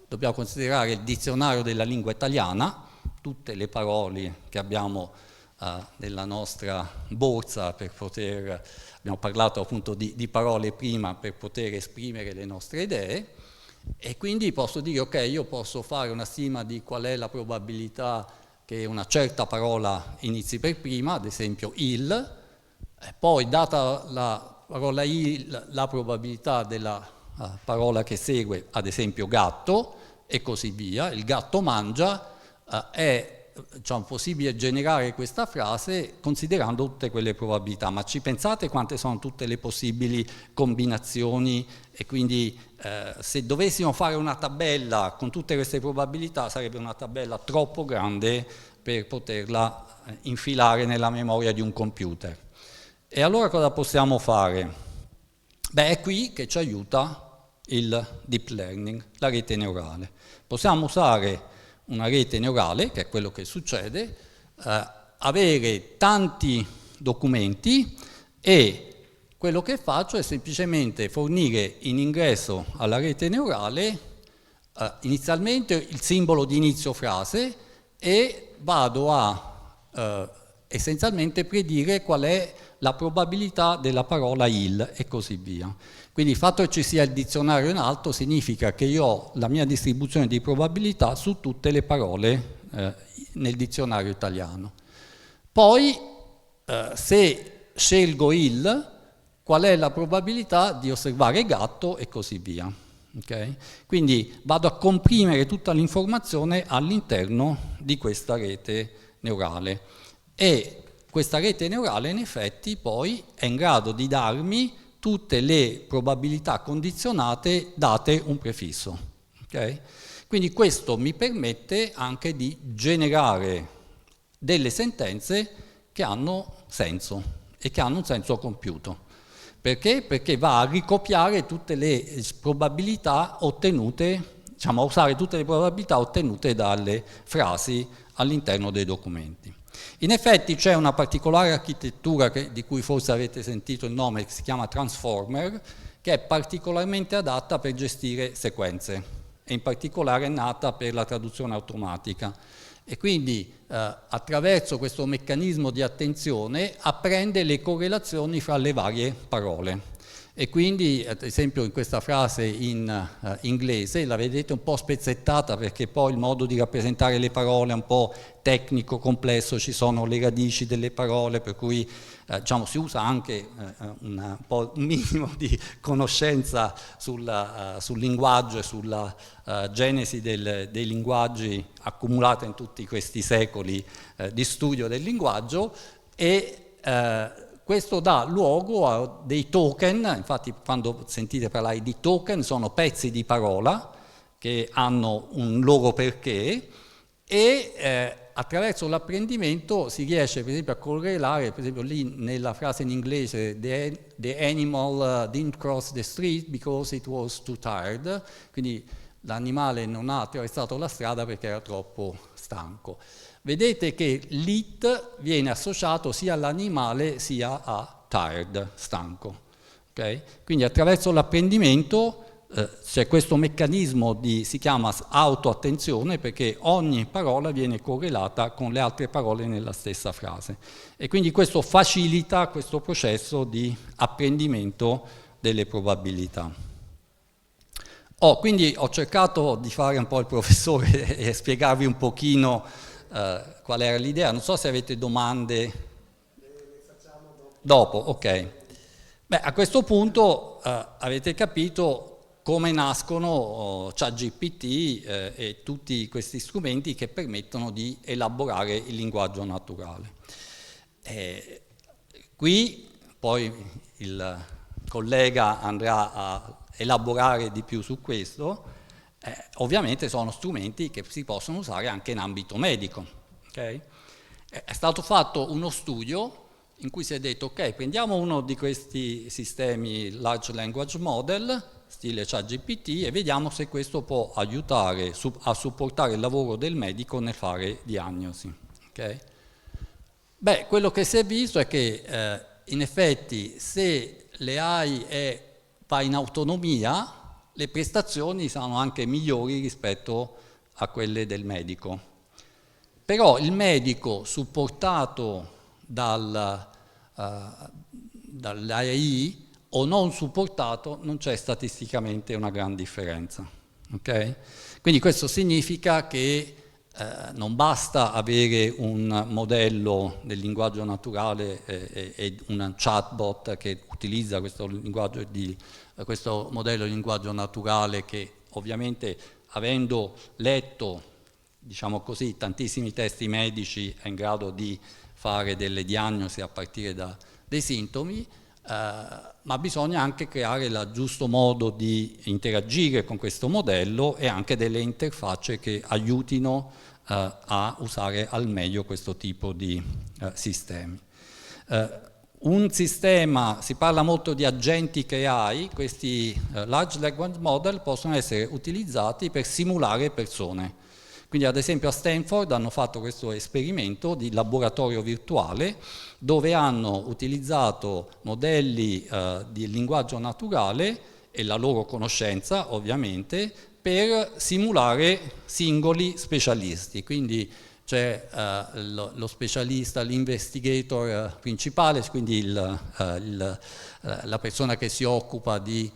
dobbiamo considerare il dizionario della lingua italiana, tutte le parole che abbiamo nella nostra borsa per poter, abbiamo parlato appunto di parole prima per poter esprimere le nostre idee, e quindi posso dire ok, io posso fare una stima di qual è la probabilità che una certa parola inizi per prima, ad esempio il, e poi data la parola il, la probabilità della parola che segue, ad esempio gatto, e così via, il gatto mangia, è possibile generare questa frase considerando tutte quelle probabilità, ma ci pensate quante sono tutte le possibili combinazioni, e quindi se dovessimo fare una tabella con tutte queste probabilità sarebbe una tabella troppo grande per poterla infilare nella memoria di un computer. E allora cosa possiamo fare? Beh, è qui che ci aiuta il deep learning, la rete neurale. Possiamo usare una rete neurale, che è quello che succede, avere tanti documenti, e quello che faccio è semplicemente fornire in ingresso alla rete neurale inizialmente il simbolo di inizio frase, e vado a essenzialmente predire qual è la probabilità della parola il, e così via. Quindi il fatto che ci sia il dizionario in alto significa che io ho la mia distribuzione di probabilità su tutte le parole nel dizionario italiano. Poi, se scelgo il, qual è la probabilità di osservare gatto, e così via. Okay? Quindi vado a comprimere tutta l'informazione all'interno di questa rete neurale, e questa rete neurale in effetti poi è in grado di darmi tutte le probabilità condizionate date un prefisso. Okay? Quindi questo mi permette anche di generare delle sentenze che hanno senso e che hanno un senso compiuto. Perché? Perché va a ricopiare tutte le probabilità ottenute, diciamo a usare tutte le probabilità ottenute dalle frasi all'interno dei documenti. In effetti c'è una particolare architettura di cui forse avete sentito il nome, che si chiama Transformer, che è particolarmente adatta per gestire sequenze, e in particolare è nata per la traduzione automatica. E quindi attraverso questo meccanismo di attenzione apprende le correlazioni fra le varie parole. E quindi, ad esempio, in questa frase in inglese, la vedete un po' spezzettata perché poi il modo di rappresentare le parole è un po' tecnico, complesso, ci sono le radici delle parole, per cui diciamo, si usa anche un minimo di conoscenza sul linguaggio e sulla genesi dei linguaggi accumulata in tutti questi secoli di studio del linguaggio, e questo dà luogo a dei token. Infatti quando sentite parlare di token sono pezzi di parola che hanno un loro perché, e attraverso l'apprendimento si riesce per esempio a correlare, per esempio lì nella frase in inglese the animal didn't cross the street because it was too tired, quindi l'animale non ha attraversato la strada perché era troppo stanco. Vedete che l'it viene associato sia all'animale sia a tired, stanco. Okay? Quindi attraverso l'apprendimento c'è questo meccanismo si chiama autoattenzione, perché ogni parola viene correlata con le altre parole nella stessa frase. E quindi questo facilita questo processo di apprendimento delle probabilità. Quindi ho cercato di fare un po' il professore e spiegarvi un pochino qual era l'idea. Non so se avete domande. Le facciamo dopo. Ok. Beh, a questo punto avete capito come nascono ChatGPT e tutti questi strumenti che permettono di elaborare il linguaggio naturale. Qui poi il collega andrà a elaborare di più su questo. Ovviamente sono strumenti che si possono usare anche in ambito medico. Okay? È stato fatto uno studio in cui si è detto, ok, prendiamo uno di questi sistemi large language model, stile ChatGPT, e vediamo se questo può aiutare a supportare il lavoro del medico nel fare diagnosi. Okay? Beh, quello che si è visto è che in effetti se l'AI va in autonomia, le prestazioni sono anche migliori rispetto a quelle del medico. Però il medico supportato dall'AI o non supportato non c'è statisticamente una gran differenza. Okay? Quindi questo significa che non basta avere un modello del linguaggio naturale e un chatbot che utilizza questo modello di linguaggio naturale che ovviamente avendo letto, diciamo così, tantissimi testi medici è in grado di fare delle diagnosi a partire da dei sintomi, ma bisogna anche creare il giusto modo di interagire con questo modello e anche delle interfacce che aiutino a usare al meglio questo tipo di sistemi. Un sistema, si parla molto di agentic AI, questi large language model possono essere utilizzati per simulare persone. Quindi ad esempio a Stanford hanno fatto questo esperimento di laboratorio virtuale dove hanno utilizzato modelli di linguaggio naturale e la loro conoscenza ovviamente per simulare singoli specialisti. Quindi c'è lo specialista, l'investigator principale, quindi la persona che si occupa di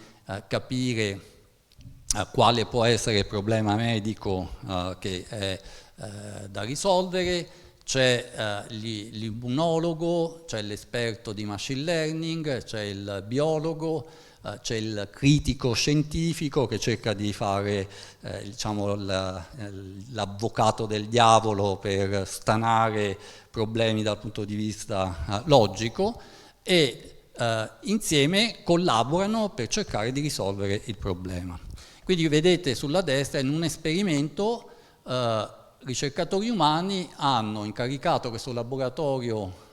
capire quale può essere il problema medico che è da risolvere, c'è l'immunologo, c'è l'esperto di machine learning, c'è il biologo, c'è il critico scientifico che cerca di fare diciamo, l'avvocato del diavolo per stanare problemi dal punto di vista logico e insieme collaborano per cercare di risolvere il problema. Quindi vedete sulla destra in un esperimento ricercatori umani hanno incaricato questo laboratorio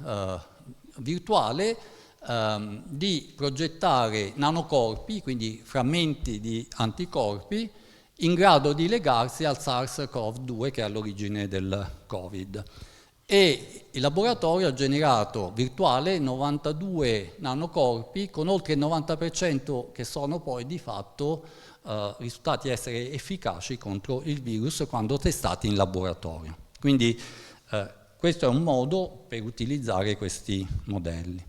virtuale di progettare nanocorpi, quindi frammenti di anticorpi, in grado di legarsi al SARS-CoV-2 che è all'origine del Covid. E il laboratorio ha generato virtuale 92 nanocorpi con oltre il 90% che sono poi di fatto risultati essere efficaci contro il virus quando testati in laboratorio. Quindi questo è un modo per utilizzare questi modelli.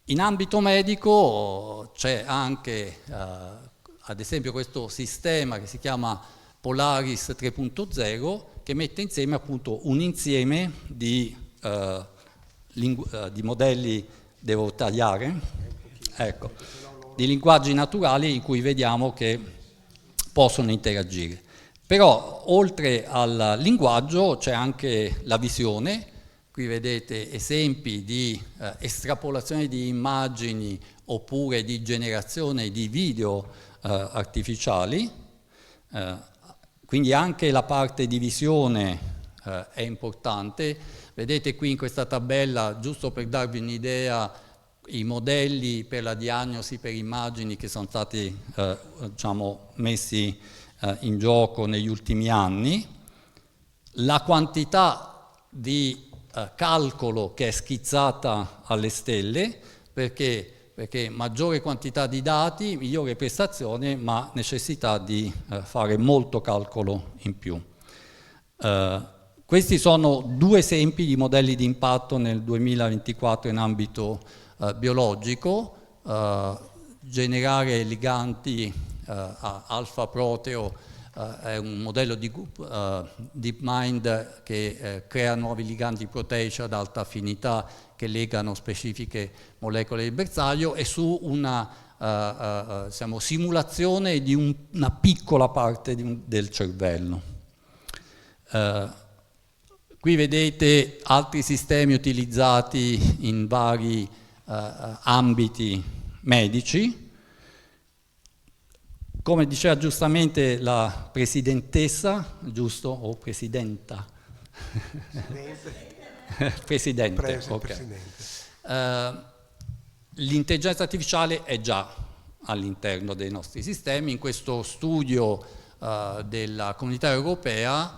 In ambito medico c'è anche, ad esempio, questo sistema che si chiama Polaris 3.0 che mette insieme appunto un insieme di modelli, devo tagliare? Ecco, di linguaggi naturali in cui vediamo che possono interagire. Però oltre al linguaggio c'è anche la visione. Qui vedete esempi di estrapolazione di immagini oppure di generazione di video artificiali, quindi anche la parte di visione è importante. Vedete qui in questa tabella, giusto per darvi un'idea, i modelli per la diagnosi per immagini che sono stati diciamo, messi in gioco negli ultimi anni, la quantità di calcolo che è schizzata alle stelle, perché maggiore quantità di dati, migliore prestazione, ma necessità di fare molto calcolo in più. Questi sono due esempi di modelli di impatto nel 2024 in ambito biologico, generare ligandi alfa-proteo è un modello di DeepMind che crea nuovi ligandi proteici ad alta affinità che legano specifiche molecole di bersaglio e su una simulazione di una piccola parte del cervello. Qui vedete altri sistemi utilizzati in vari ambiti medici. Come diceva giustamente la presidentessa, giusto? O presidenta, Presidente. Okay. Presidente. L'intelligenza artificiale è già all'interno dei nostri sistemi. In questo studio della Comunità Europea,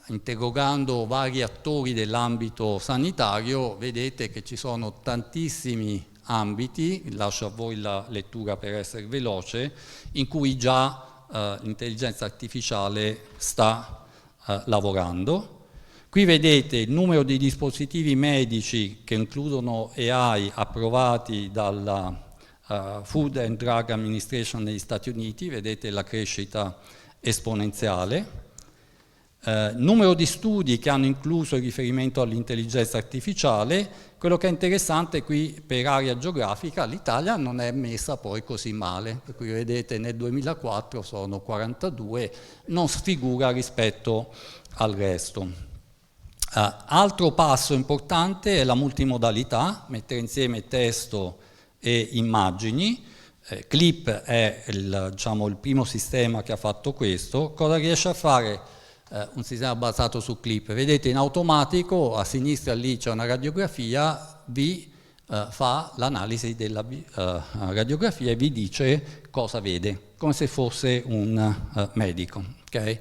interrogando vari attori dell'ambito sanitario, vedete che ci sono tantissimi ambiti, lascio a voi la lettura per essere veloce, in cui già l'intelligenza artificiale sta lavorando. Qui vedete il numero di dispositivi medici che includono AI approvati dalla Food and Drug Administration negli Stati Uniti, vedete la crescita esponenziale. Numero di studi che hanno incluso il riferimento all'intelligenza artificiale. Quello che è interessante qui per area geografica, l'Italia non è messa poi così male, per cui vedete nel 2004 sono 42, non sfigura rispetto al resto. Altro passo importante è la multimodalità, mettere insieme testo e immagini. Clip è il primo sistema che ha fatto questo. Cosa riesce a fare un sistema basato su clip? Vedete in automatico, a sinistra lì c'è una radiografia, vi fa l'analisi della radiografia e vi dice cosa vede, come se fosse un medico. Okay?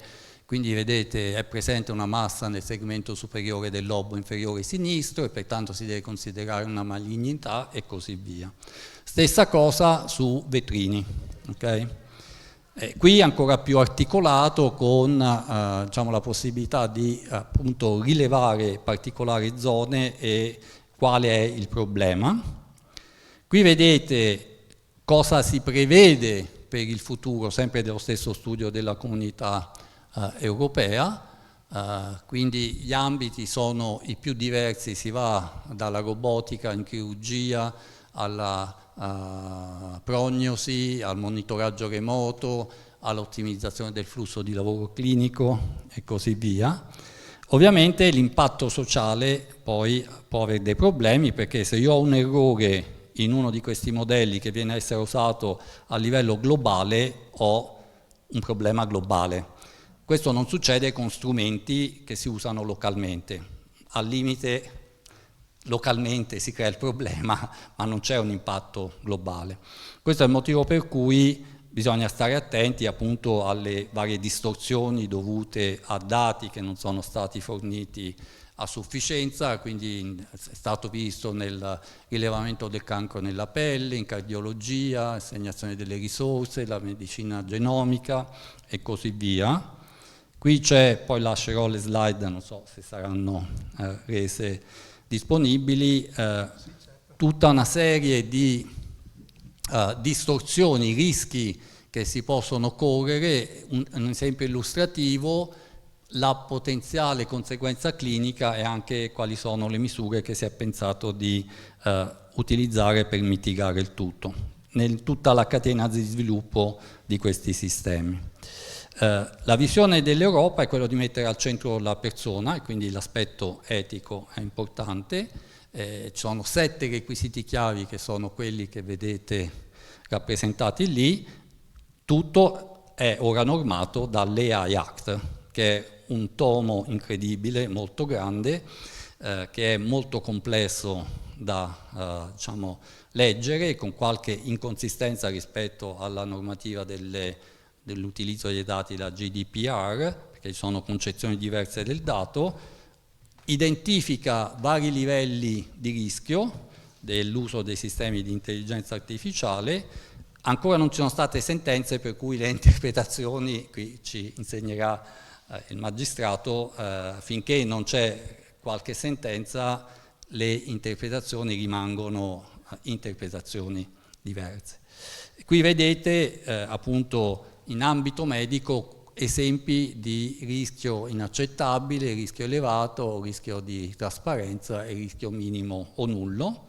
Quindi vedete è presente una massa nel segmento superiore del lobo inferiore sinistro e pertanto si deve considerare una malignità e così via. Stessa cosa su vetrini. Okay? Qui ancora più articolato con la possibilità di appunto rilevare particolari zone e quale è il problema. Qui vedete cosa si prevede per il futuro, sempre dello stesso studio della Comunità Europea, quindi gli ambiti sono i più diversi, si va dalla robotica in chirurgia alla prognosi, al monitoraggio remoto, all'ottimizzazione del flusso di lavoro clinico e così via. Ovviamente l'impatto sociale poi può avere dei problemi, perché se io ho un errore in uno di questi modelli che viene a essere usato a livello globale, ho un problema globale. Questo non succede con strumenti che si usano localmente. Al limite localmente si crea il problema, ma non c'è un impatto globale. Questo è il motivo per cui bisogna stare attenti appunto alle varie distorsioni dovute a dati che non sono stati forniti a sufficienza, quindi è stato visto nel rilevamento del cancro nella pelle, in cardiologia, assegnazione delle risorse, la medicina genomica e così via. Qui c'è, poi lascerò le slide, non so se saranno rese disponibili, tutta una serie di distorsioni, rischi che si possono correre. Un esempio illustrativo, la potenziale conseguenza clinica e anche quali sono le misure che si è pensato di utilizzare per mitigare il tutto, tutta la catena di sviluppo di questi sistemi. La visione dell'Europa è quella di mettere al centro la persona e quindi l'aspetto etico è importante. Ci sono 7 requisiti chiavi che sono quelli che vedete rappresentati lì. Tutto è ora normato dall'AI Act, che è un tomo incredibile, molto grande, che è molto complesso da leggere, con qualche inconsistenza rispetto alla normativa dell'utilizzo dei dati da GDPR, perché ci sono concezioni diverse del dato, identifica vari livelli di rischio dell'uso dei sistemi di intelligenza artificiale. Ancora non ci sono state sentenze, per cui le interpretazioni, qui ci insegnerà il magistrato, finché non c'è qualche sentenza le interpretazioni rimangono interpretazioni diverse. Qui vedete appunto in ambito medico esempi di rischio inaccettabile, rischio elevato, rischio di trasparenza e rischio minimo o nullo.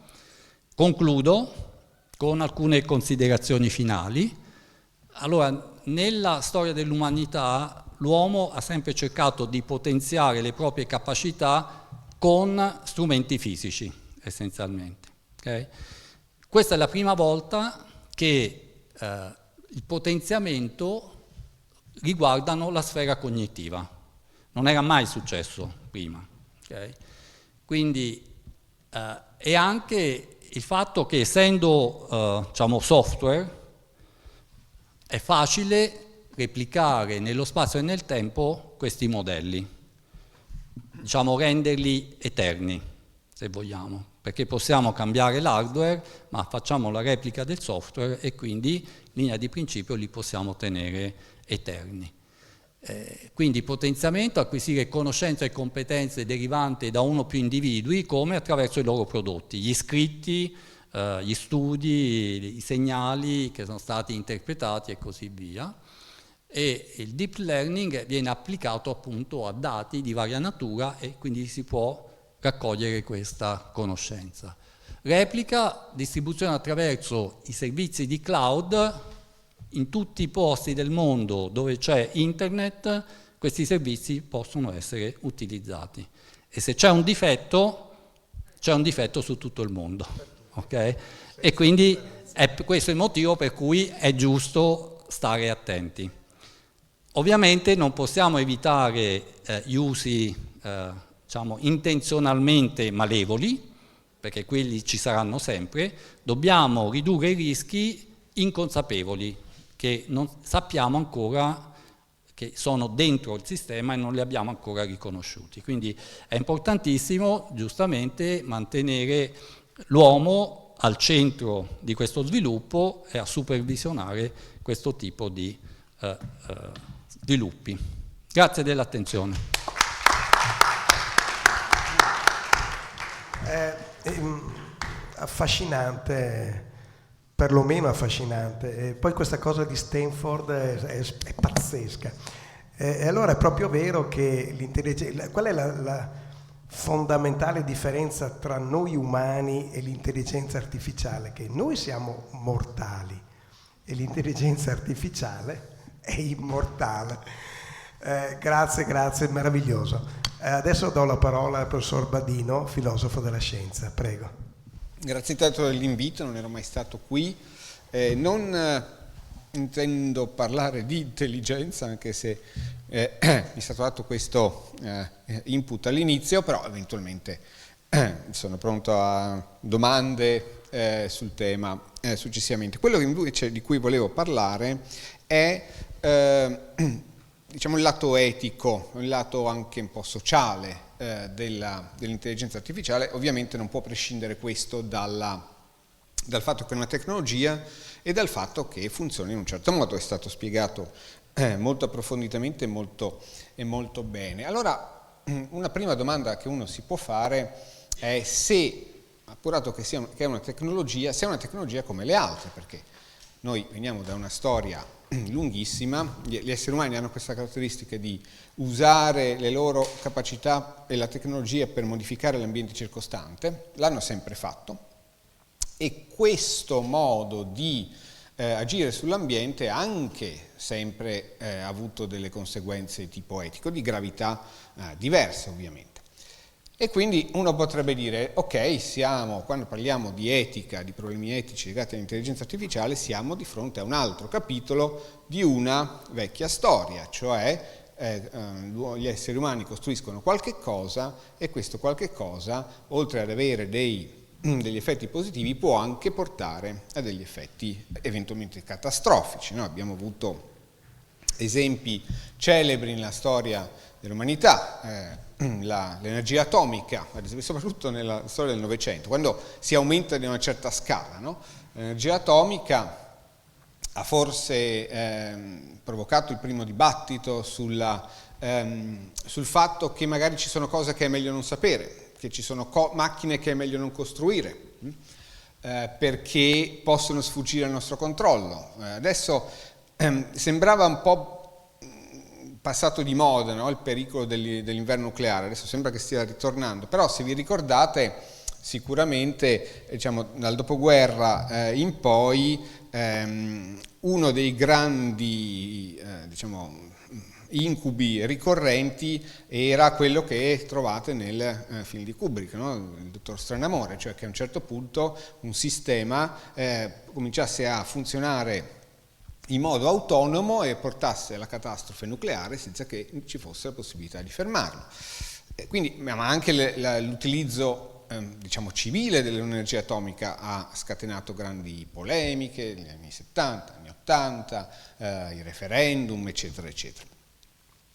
Concludo con alcune considerazioni finali. Allora, nella storia dell'umanità l'uomo ha sempre cercato di potenziare le proprie capacità con strumenti fisici, essenzialmente. Okay? Questa è la prima volta che il potenziamento riguardano la sfera cognitiva. Non era mai successo prima. Okay? Quindi e anche il fatto che essendo diciamo software è facile replicare nello spazio e nel tempo questi modelli, diciamo renderli eterni, se vogliamo, perché possiamo cambiare l'hardware, ma facciamo la replica del software e quindi in linea di principio li possiamo tenere eterni. Quindi potenziamento, acquisire conoscenze e competenze derivanti da uno o più individui, come attraverso i loro prodotti, gli scritti, gli studi, i segnali che sono stati interpretati e così via. E il deep learning viene applicato appunto a dati di varia natura e quindi si può raccogliere questa conoscenza. Replica, distribuzione attraverso i servizi di cloud. In tutti i posti del mondo dove c'è internet, questi servizi possono essere utilizzati. E se c'è un difetto su tutto il mondo. Okay? E quindi questo è il motivo per cui è giusto stare attenti. Ovviamente non possiamo evitare gli usi diciamo, intenzionalmente malevoli, perché quelli ci saranno sempre, dobbiamo ridurre i rischi inconsapevoli, che non sappiamo ancora che sono dentro il sistema e non li abbiamo ancora riconosciuti. Quindi è importantissimo, giustamente, mantenere l'uomo al centro di questo sviluppo e a supervisionare questo tipo di sviluppi. Grazie dell'attenzione. Affascinante, perlomeno affascinante. E poi questa cosa di Stanford è pazzesca. E allora è proprio vero che l'intelligenza... Qual è la fondamentale differenza tra noi umani e l'intelligenza artificiale? Che noi siamo mortali e l'intelligenza artificiale è immortale. Grazie, meraviglioso. Adesso do la parola al professor Badino, filosofo della scienza. Prego. Grazie tanto dell'invito, non ero mai stato qui. Non intendo parlare di intelligenza, anche se mi è stato dato questo input all'inizio, però eventualmente sono pronto a domande sul tema successivamente. Quello invece di cui volevo parlare è diciamo il lato etico, il lato anche un po' sociale dell'intelligenza artificiale. Ovviamente non può prescindere questo dal fatto che è una tecnologia e dal fatto che funziona in un certo modo, è stato spiegato molto approfonditamente e molto bene. Allora, una prima domanda che uno si può fare è se, appurato che è una tecnologia, se è una tecnologia come le altre, perché noi veniamo da una storia lunghissima, gli esseri umani hanno questa caratteristica di usare le loro capacità e la tecnologia per modificare l'ambiente circostante, l'hanno sempre fatto, e questo modo di agire sull'ambiente ha anche sempre avuto delle conseguenze di tipo etico, di gravità diverse ovviamente. E quindi uno potrebbe dire, ok, quando parliamo di etica, di problemi etici legati all'intelligenza artificiale, siamo di fronte a un altro capitolo di una vecchia storia, cioè gli esseri umani costruiscono qualche cosa e questo qualche cosa, oltre ad avere degli effetti positivi, può anche portare a degli effetti eventualmente catastrofici. Noi abbiamo avuto esempi celebri nella storia dell'umanità, l'energia atomica, ad esempio, soprattutto nella storia del Novecento, quando si aumenta di una certa scala, no? L'energia atomica ha forse provocato il primo dibattito sul fatto che magari ci sono cose che è meglio non sapere, che ci sono macchine che è meglio non costruire, perché possono sfuggire al nostro controllo. Adesso sembrava un po' passato di moda, no? Il pericolo dell'inverno nucleare, adesso sembra che stia ritornando, però se vi ricordate sicuramente diciamo, dal dopoguerra in poi uno dei grandi diciamo, incubi ricorrenti era quello che trovate nel film di Kubrick, no? Il Dottor Stranamore, cioè che a un certo punto un sistema cominciasse a funzionare in modo autonomo e portasse alla catastrofe nucleare senza che ci fosse la possibilità di fermarlo. ma anche l'utilizzo diciamo civile dell'energia atomica ha scatenato grandi polemiche negli anni 70, anni 80, i referendum, eccetera, eccetera.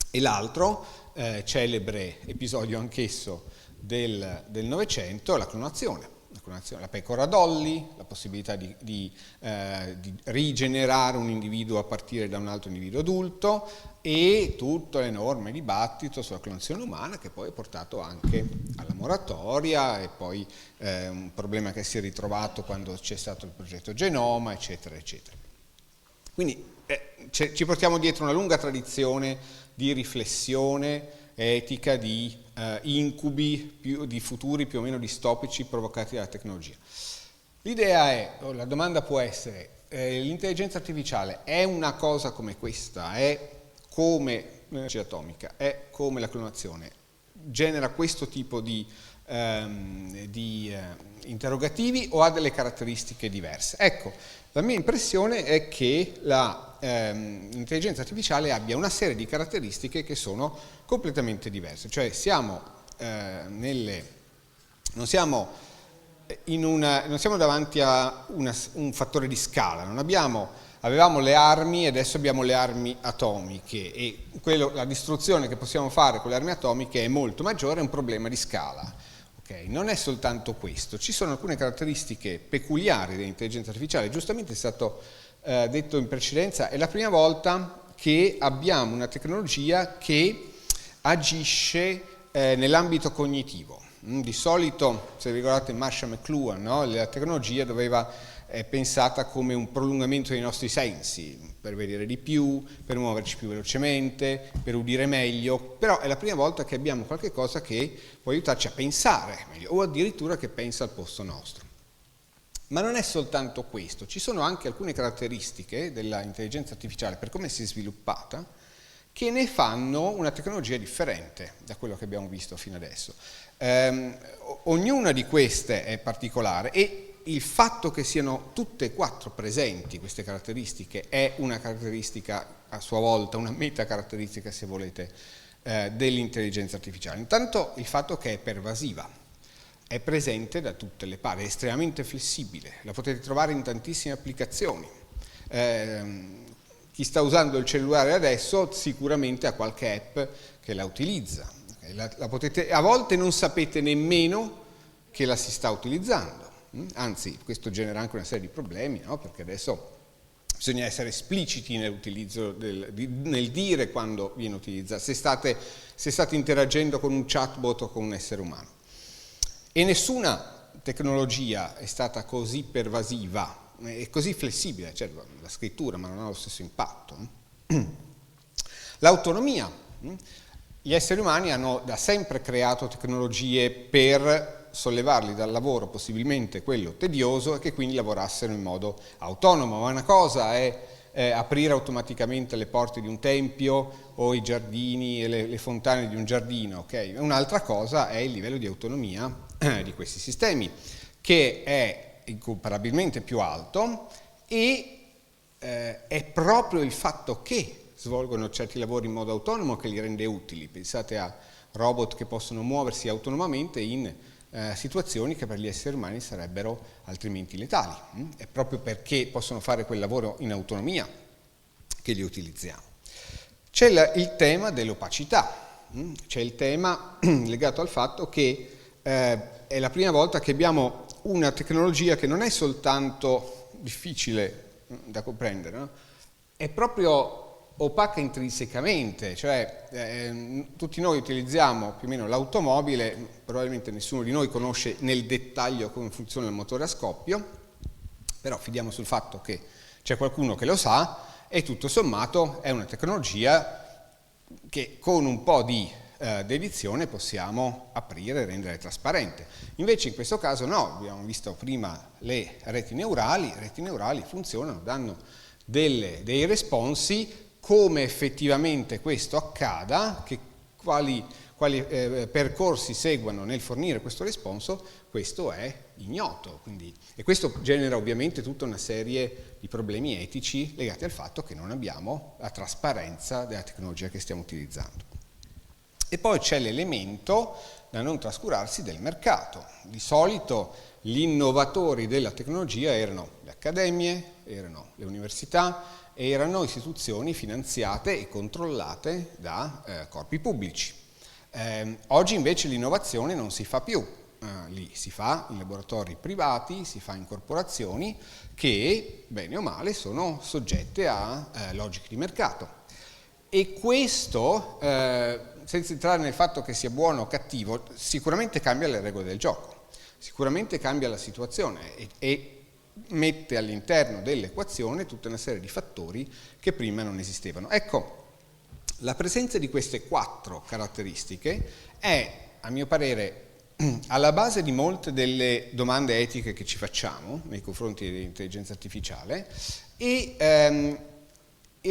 E l'altro celebre episodio anch'esso del Novecento, la clonazione, la pecora Dolly, la possibilità di rigenerare un individuo a partire da un altro individuo adulto, e tutto l'enorme dibattito sulla clonazione umana, che poi ha portato anche alla moratoria, e poi un problema che si è ritrovato quando c'è stato il progetto Genoma, eccetera, eccetera. Quindi ci portiamo dietro una lunga tradizione di riflessione etica, di incubi, di futuri più o meno distopici provocati dalla tecnologia. L'idea è, o la domanda può essere, l'intelligenza artificiale è una cosa come questa, è come l'energia atomica, è come la clonazione, genera questo tipo di interrogativi, o ha delle caratteristiche diverse? Ecco, la mia impressione è che l'intelligenza artificiale abbia una serie di caratteristiche che sono completamente diverse, cioè non siamo davanti a un fattore di scala, avevamo le armi e adesso abbiamo le armi atomiche, e la distruzione che possiamo fare con le armi atomiche è molto maggiore, è un problema di scala. Okay? Non è soltanto questo, ci sono alcune caratteristiche peculiari dell'intelligenza artificiale. Giustamente è stato detto in precedenza, è la prima volta che abbiamo una tecnologia che agisce nell'ambito cognitivo. Di solito, se vi ricordate Marshall McLuhan, no? La tecnologia è pensata come un prolungamento dei nostri sensi, per vedere di più, per muoverci più velocemente, per udire meglio, però è la prima volta che abbiamo qualche cosa che può aiutarci a pensare meglio, o addirittura che pensa al posto nostro. Ma non è soltanto questo, ci sono anche alcune caratteristiche dell'intelligenza artificiale, per come si è sviluppata, che ne fanno una tecnologia differente da quello che abbiamo visto fino adesso. Ognuna di queste è particolare, e il fatto che siano tutte e quattro presenti queste caratteristiche è una caratteristica a sua volta, una metacaratteristica, se volete, dell'intelligenza artificiale. Intanto il fatto che è pervasiva, è presente da tutte le parti, è estremamente flessibile, la potete trovare in tantissime applicazioni. Chi sta usando il cellulare adesso sicuramente ha qualche app che la utilizza. A volte non sapete nemmeno che la si sta utilizzando. Anzi, questo genera anche una serie di problemi, no? Perché adesso bisogna essere espliciti nell'utilizzo, nel dire quando viene utilizzato, se state interagendo con un chatbot o con un essere umano. E nessuna tecnologia è stata così pervasiva e così flessibile, cioè la scrittura, ma non ha lo stesso impatto. L'autonomia. Gli esseri umani hanno da sempre creato tecnologie per sollevarli dal lavoro, possibilmente quello tedioso, e che quindi lavorassero in modo autonomo. Ma una cosa è aprire automaticamente le porte di un tempio o i giardini e le fontane di un giardino, okay? Un'altra cosa è il livello di autonomia di questi sistemi, che è incomparabilmente più alto, e è proprio il fatto che svolgono certi lavori in modo autonomo che li rende utili. Pensate a robot che possono muoversi autonomamente in situazioni che per gli esseri umani sarebbero altrimenti letali. È proprio perché possono fare quel lavoro in autonomia che li utilizziamo. C'è il tema dell'opacità, c'è il tema legato al fatto che è la prima volta che abbiamo una tecnologia che non è soltanto difficile da comprendere, no? È proprio opaca intrinsecamente, cioè tutti noi utilizziamo più o meno l'automobile, probabilmente nessuno di noi conosce nel dettaglio come funziona il motore a scoppio, però fidiamo sul fatto che c'è qualcuno che lo sa, e tutto sommato è una tecnologia che con un po' di dedizione possiamo aprire e rendere trasparente. Invece in questo caso no, abbiamo visto prima le reti neurali funzionano, danno dei responsi. Come effettivamente questo accada, quali percorsi seguano nel fornire questo responso, questo è ignoto. E questo genera ovviamente tutta una serie di problemi etici legati al fatto che non abbiamo la trasparenza della tecnologia che stiamo utilizzando. E poi c'è l'elemento da non trascurarsi del mercato. Di solito gli innovatori della tecnologia erano le accademie, erano le università, erano istituzioni finanziate e controllate da corpi pubblici. Oggi invece l'innovazione non si fa più, lì si fa in laboratori privati, si fa in corporazioni che, bene o male, sono soggette a logiche di mercato. E questo, senza entrare nel fatto che sia buono o cattivo, sicuramente cambia le regole del gioco, sicuramente cambia la situazione e mette all'interno dell'equazione tutta una serie di fattori che prima non esistevano. Ecco, la presenza di queste 4 caratteristiche è, a mio parere, alla base di molte delle domande etiche che ci facciamo nei confronti dell'intelligenza artificiale e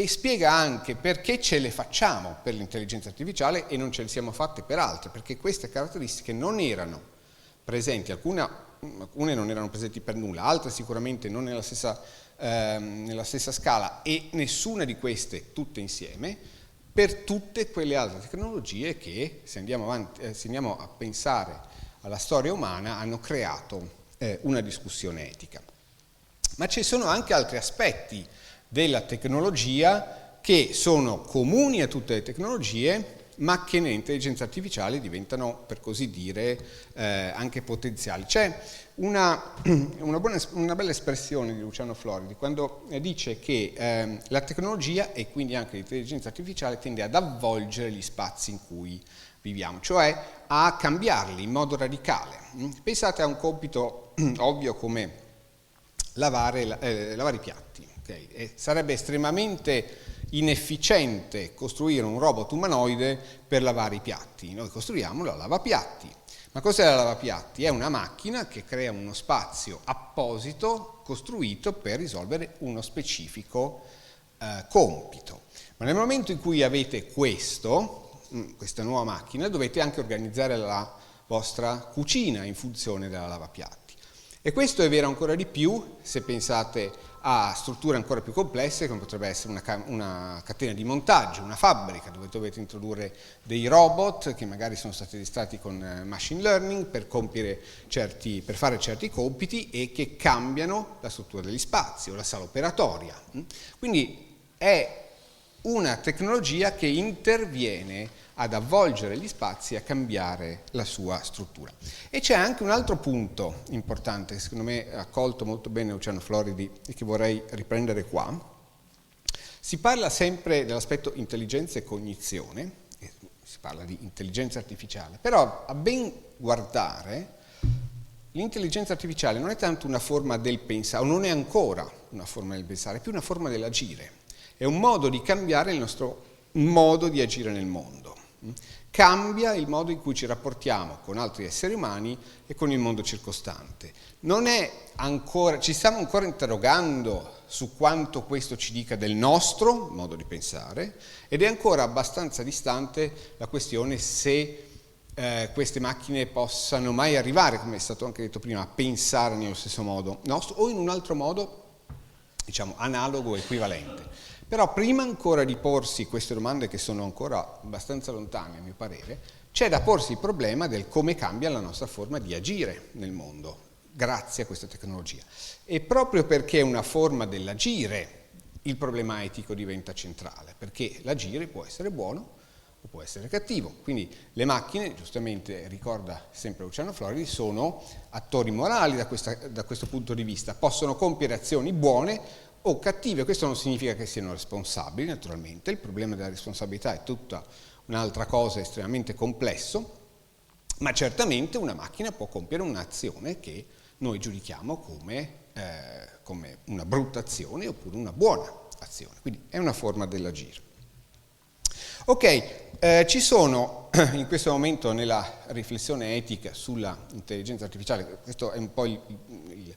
spiega anche perché ce le facciamo per l'intelligenza artificiale e non ce le siamo fatte per altre, perché queste caratteristiche non erano presenti, alcune non erano presenti per nulla, altre sicuramente non nella stessa scala e nessuna di queste tutte insieme per tutte quelle altre tecnologie che, se andiamo a pensare alla storia umana, hanno creato una discussione etica. Ma ci sono anche altri aspetti della tecnologia che sono comuni a tutte le tecnologie, ma che nell'intelligenza artificiale diventano, per così dire, anche potenziali. C'è una bella espressione di Luciano Floridi quando dice che la tecnologia e quindi anche l'intelligenza artificiale tende ad avvolgere gli spazi in cui viviamo, cioè a cambiarli in modo radicale. Pensate a un compito ovvio come lavare i piatti. Okay? E sarebbe estremamente inefficiente costruire un robot umanoide per lavare i piatti. Noi costruiamo la lavapiatti. Ma cos'è la lavapiatti? È una macchina che crea uno spazio apposito costruito per risolvere uno specifico compito. Ma nel momento in cui avete questa nuova macchina, dovete anche organizzare la vostra cucina in funzione della lavapiatti. E questo è vero ancora di più se pensate a strutture ancora più complesse, come potrebbe essere una catena di montaggio, una fabbrica, dove dovete introdurre dei robot che magari sono stati addestrati con machine learning per fare certi compiti e che cambiano la struttura degli spazi o la sala operatoria. Quindi è una tecnologia che interviene ad avvolgere gli spazi e a cambiare la sua struttura. E c'è anche un altro punto importante che secondo me ha colto molto bene Luciano Floridi e che vorrei riprendere qua. Si parla sempre dell'aspetto intelligenza e cognizione, si parla di intelligenza artificiale, però a ben guardare l'intelligenza artificiale non è tanto una forma del pensare, o non è ancora una forma del pensare, è più una forma dell'agire. È un modo di cambiare il nostro modo di agire nel mondo. Cambia il modo in cui ci rapportiamo con altri esseri umani e con il mondo circostante. Ci stiamo ancora interrogando su quanto questo ci dica del nostro modo di pensare ed è ancora abbastanza distante la questione se queste macchine possano mai arrivare, come è stato anche detto prima, a pensare nello stesso modo nostro o in un altro modo, diciamo, analogo o equivalente. Però prima ancora di porsi queste domande che sono ancora abbastanza lontane a mio parere, c'è da porsi il problema del come cambia la nostra forma di agire nel mondo grazie a questa tecnologia. E proprio perché è una forma dell'agire il problema etico diventa centrale, perché l'agire può essere buono o può essere cattivo. Quindi le macchine, giustamente ricorda sempre Luciano Floridi, sono attori morali da questo punto di vista, possono compiere azioni buone o cattive. Questo non significa che siano responsabili, naturalmente, il problema della responsabilità è tutta un'altra cosa, estremamente complesso, ma certamente una macchina può compiere un'azione che noi giudichiamo come una brutta azione oppure una buona azione, quindi è una forma dell'agire. Ok, ci sono in questo momento nella riflessione etica sulla intelligenza artificiale, questo è un po' il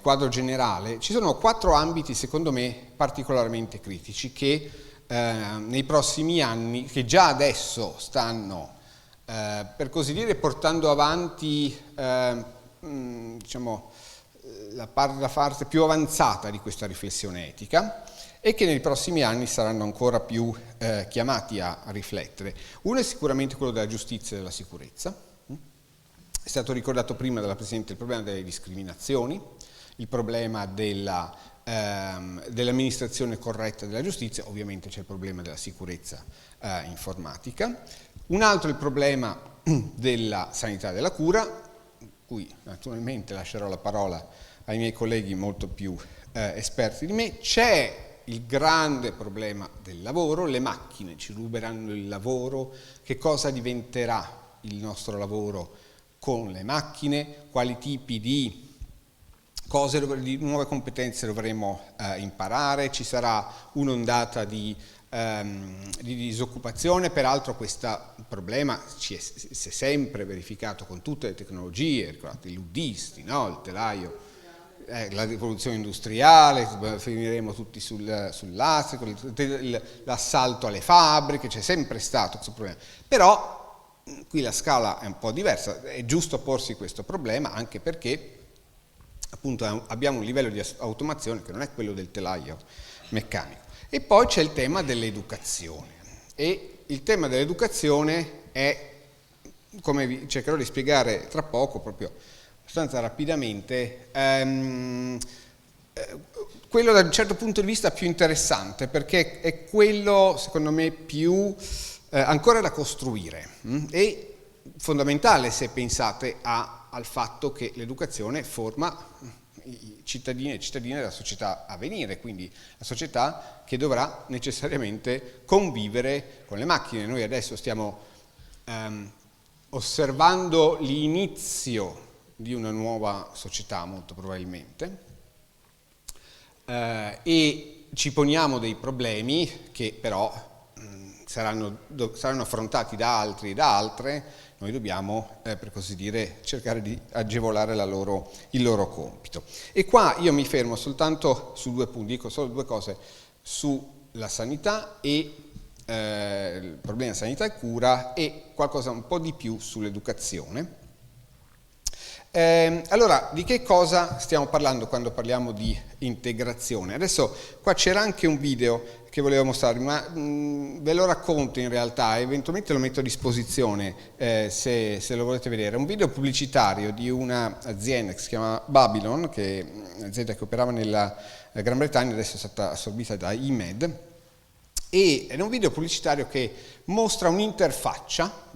quadro generale, ci sono 4 ambiti secondo me particolarmente critici che nei prossimi anni, che già adesso stanno per così dire portando avanti la parte più avanzata di questa riflessione etica e che nei prossimi anni saranno ancora più chiamati a riflettere. Uno è sicuramente quello della giustizia e della sicurezza. È stato ricordato prima dalla Presidente il problema delle discriminazioni, il problema dell'amministrazione corretta della giustizia, ovviamente c'è il problema della sicurezza informatica. Un altro è il problema della sanità e della cura, cui naturalmente lascerò la parola ai miei colleghi molto più esperti di me. C'è il grande problema del lavoro, le macchine ci ruberanno il lavoro, che cosa diventerà il nostro lavoro con le macchine, quali tipi di di nuove competenze dovremo imparare, ci sarà un'ondata di disoccupazione. Peraltro questo problema si è sempre verificato con tutte le tecnologie, ricordate i luddisti, no? Il telaio, la rivoluzione industriale, finiremo tutti sul lastrico, l'assalto alle fabbriche, c'è sempre stato questo problema. Però qui la scala è un po' diversa, è giusto porsi questo problema anche perché appunto abbiamo un livello di automazione che non è quello del telaio meccanico. E poi c'è il tema dell'educazione, e il tema dell'educazione è, come vi cercherò di spiegare tra poco, proprio abbastanza rapidamente, quello da un certo punto di vista più interessante, perché è quello secondo me più ancora da costruire, e fondamentale se pensate al fatto che l'educazione forma i cittadini e cittadine della società a venire, quindi la società che dovrà necessariamente convivere con le macchine. Noi adesso stiamo osservando l'inizio di una nuova società, molto probabilmente, e ci poniamo dei problemi che però saranno affrontati da altri e da altre. Noi dobbiamo, per così dire, cercare di agevolare il loro compito. E qua io mi fermo soltanto su 2 punti, dico solo 2 cose sulla sanità e il problema sanità e cura, e qualcosa un po' di più sull'educazione. Allora, di che cosa stiamo parlando quando parliamo di integrazione? Adesso qua c'era anche un video che volevo mostrarvi, ma ve lo racconto in realtà, eventualmente lo metto a disposizione se lo volete vedere. È un video pubblicitario di un'azienda che si chiama Babylon, che è un'azienda che operava nella Gran Bretagna, adesso è stata assorbita da IMED, e è un video pubblicitario che mostra un'interfaccia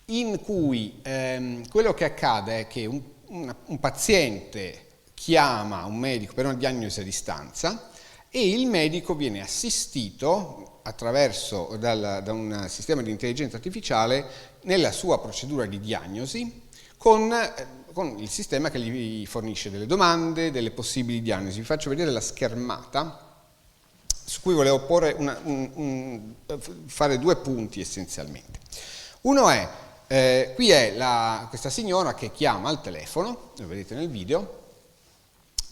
in cui quello che accade è che un paziente chiama un medico per una diagnosi a distanza, e il medico viene assistito attraverso da un sistema di intelligenza artificiale nella sua procedura di diagnosi con il sistema che gli fornisce delle domande, delle possibili diagnosi. Vi faccio vedere la schermata su cui volevo fare 2 punti essenzialmente. Uno è, qui è questa signora che chiama al telefono, lo vedete nel video,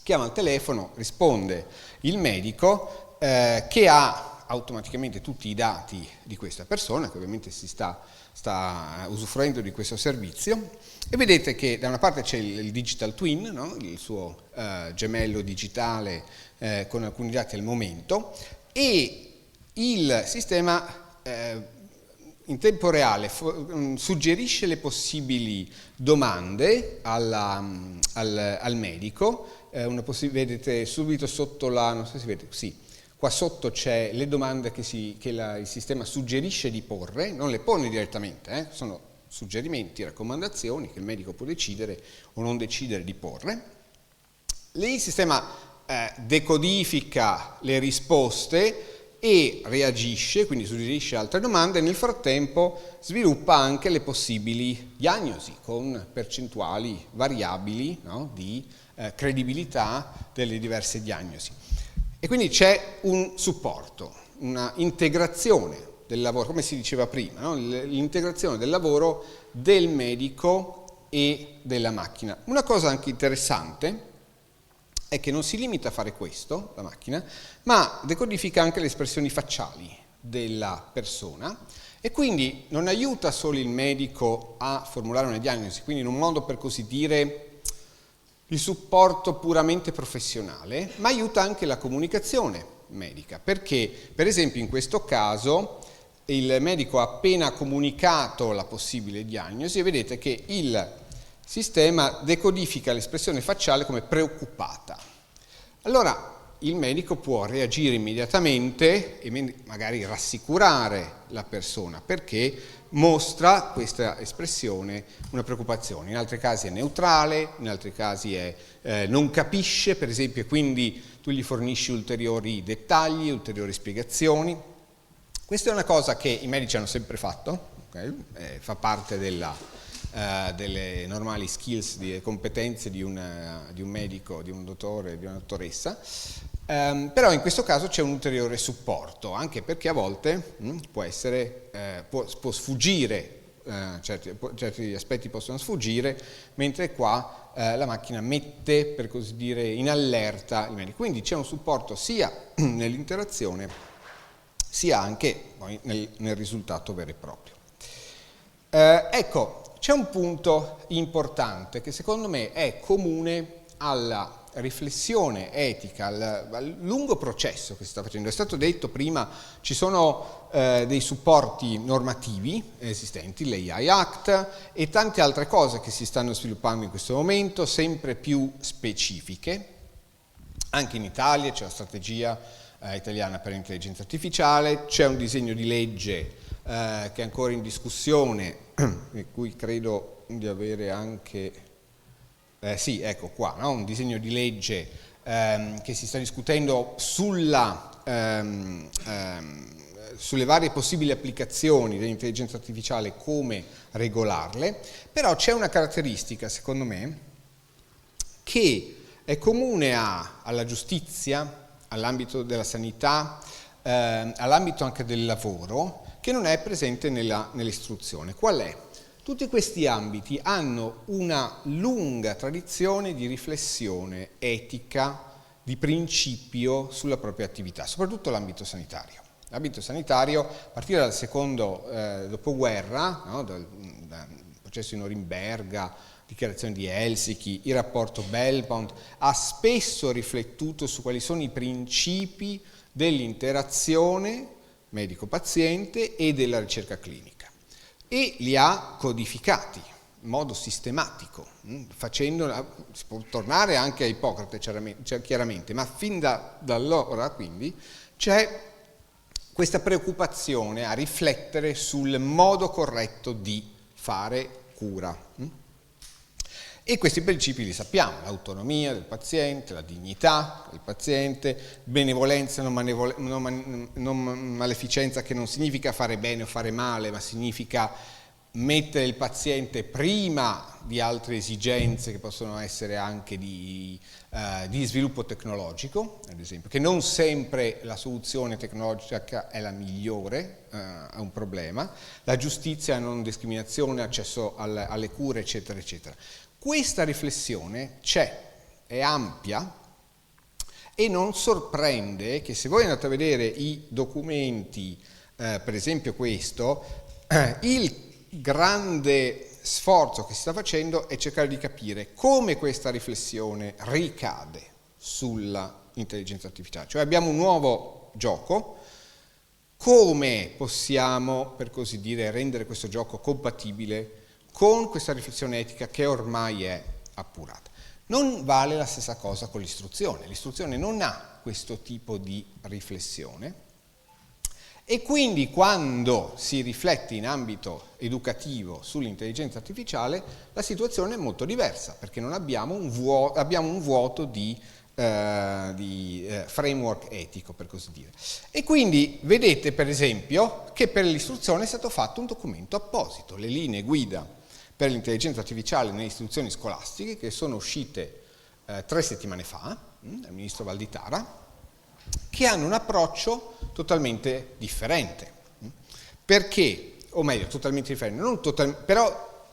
chiama al telefono, risponde il medico che ha automaticamente tutti i dati di questa persona, che ovviamente si sta usufruendo di questo servizio, e vedete che da una parte c'è il digital twin, no? Il suo gemello digitale con alcuni dati al momento, e il sistema in tempo reale suggerisce le possibili domande al medico. Vedete subito sotto non so se vedete, sì, qua sotto c'è le domande che il sistema suggerisce di porre, non le pone direttamente, sono suggerimenti, raccomandazioni che il medico può decidere o non decidere di porre. Lì il sistema decodifica le risposte e reagisce, quindi suggerisce altre domande, e nel frattempo sviluppa anche le possibili diagnosi con percentuali variabili, no? Di credibilità delle diverse diagnosi. E quindi c'è un supporto, una integrazione del lavoro, come si diceva prima, no? L'integrazione del lavoro del medico e della macchina. Una cosa anche interessante è che non si limita a fare questo, la macchina, ma decodifica anche le espressioni facciali della persona, e quindi non aiuta solo il medico a formulare una diagnosi, quindi in un modo per così dire di supporto puramente professionale, ma aiuta anche la comunicazione medica, perché per esempio in questo caso il medico ha appena comunicato la possibile diagnosi e vedete che il sistema decodifica l'espressione facciale come preoccupata. Allora il medico può reagire immediatamente e magari rassicurare la persona perché mostra questa espressione una preoccupazione. In altri casi è neutrale, in altri casi non capisce, per esempio, e quindi tu gli fornisci ulteriori dettagli, ulteriori spiegazioni. Questa è una cosa che i medici hanno sempre fatto, okay? Fa parte delle normali skills, di competenze di un medico, di un dottore, di una dottoressa, però in questo caso c'è un ulteriore supporto, anche perché a volte può sfuggire, certi aspetti possono sfuggire, mentre qua la macchina mette, per così dire, in allerta il medico. Quindi c'è un supporto sia nell'interazione sia anche poi nel risultato vero e proprio. Ecco, c'è un punto importante che secondo me è comune alla riflessione etica, al lungo processo che si sta facendo. È stato detto prima, ci sono dei supporti normativi esistenti, l'AI Act e tante altre cose che si stanno sviluppando in questo momento, sempre più specifiche. Anche in Italia c'è la strategia italiana per l'intelligenza artificiale, c'è un disegno di legge che è ancora in discussione, di cui credo di avere anche, sì, ecco qua, no? Un disegno di legge che si sta discutendo sulle varie possibili applicazioni dell'intelligenza artificiale, come regolarle, però c'è una caratteristica, secondo me, che è comune alla giustizia, all'ambito della sanità, all'ambito anche del lavoro, che non è presente nell'istruzione. Qual è? Tutti questi ambiti hanno una lunga tradizione di riflessione etica, di principio sulla propria attività, soprattutto l'ambito sanitario. L'ambito sanitario, a partire dal secondo dopoguerra, no, dal processo di Norimberga, dichiarazione di Helsinki, il rapporto Bellpoint, ha spesso riflettuto su quali sono i principi dell'interazione medico-paziente e della ricerca clinica e li ha codificati in modo sistematico, si può tornare anche a Ippocrate chiaramente, ma fin da allora quindi c'è questa preoccupazione a riflettere sul modo corretto di fare cura. E questi principi li sappiamo: l'autonomia del paziente, la dignità del paziente, benevolenza, non maleficenza, che non significa fare bene o fare male, ma significa mettere il paziente prima di altre esigenze che possono essere anche di sviluppo tecnologico, ad esempio, che non sempre la soluzione tecnologica è la migliore a un problema, la giustizia, non discriminazione, accesso alle cure, eccetera, eccetera. Questa riflessione c'è, è ampia e non sorprende che, se voi andate a vedere i documenti, per esempio questo, il grande sforzo che si sta facendo è cercare di capire come questa riflessione ricade sulla intelligenza artificiale. Cioè abbiamo un nuovo gioco, come possiamo, per così dire, rendere questo gioco compatibile con questa riflessione etica che ormai è appurata. Non vale la stessa cosa con l'istruzione. L'istruzione non ha questo tipo di riflessione e quindi quando si riflette in ambito educativo sull'intelligenza artificiale la situazione è molto diversa, perché non abbiamo un vuoto di framework etico, per così dire. E quindi vedete, per esempio, che per l'istruzione è stato fatto un documento apposito, le linee guida per l'intelligenza artificiale nelle istituzioni scolastiche, che sono uscite 3 settimane fa dal ministro Valditara, che hanno un approccio totalmente differente. Perché? O meglio, totalmente differente, però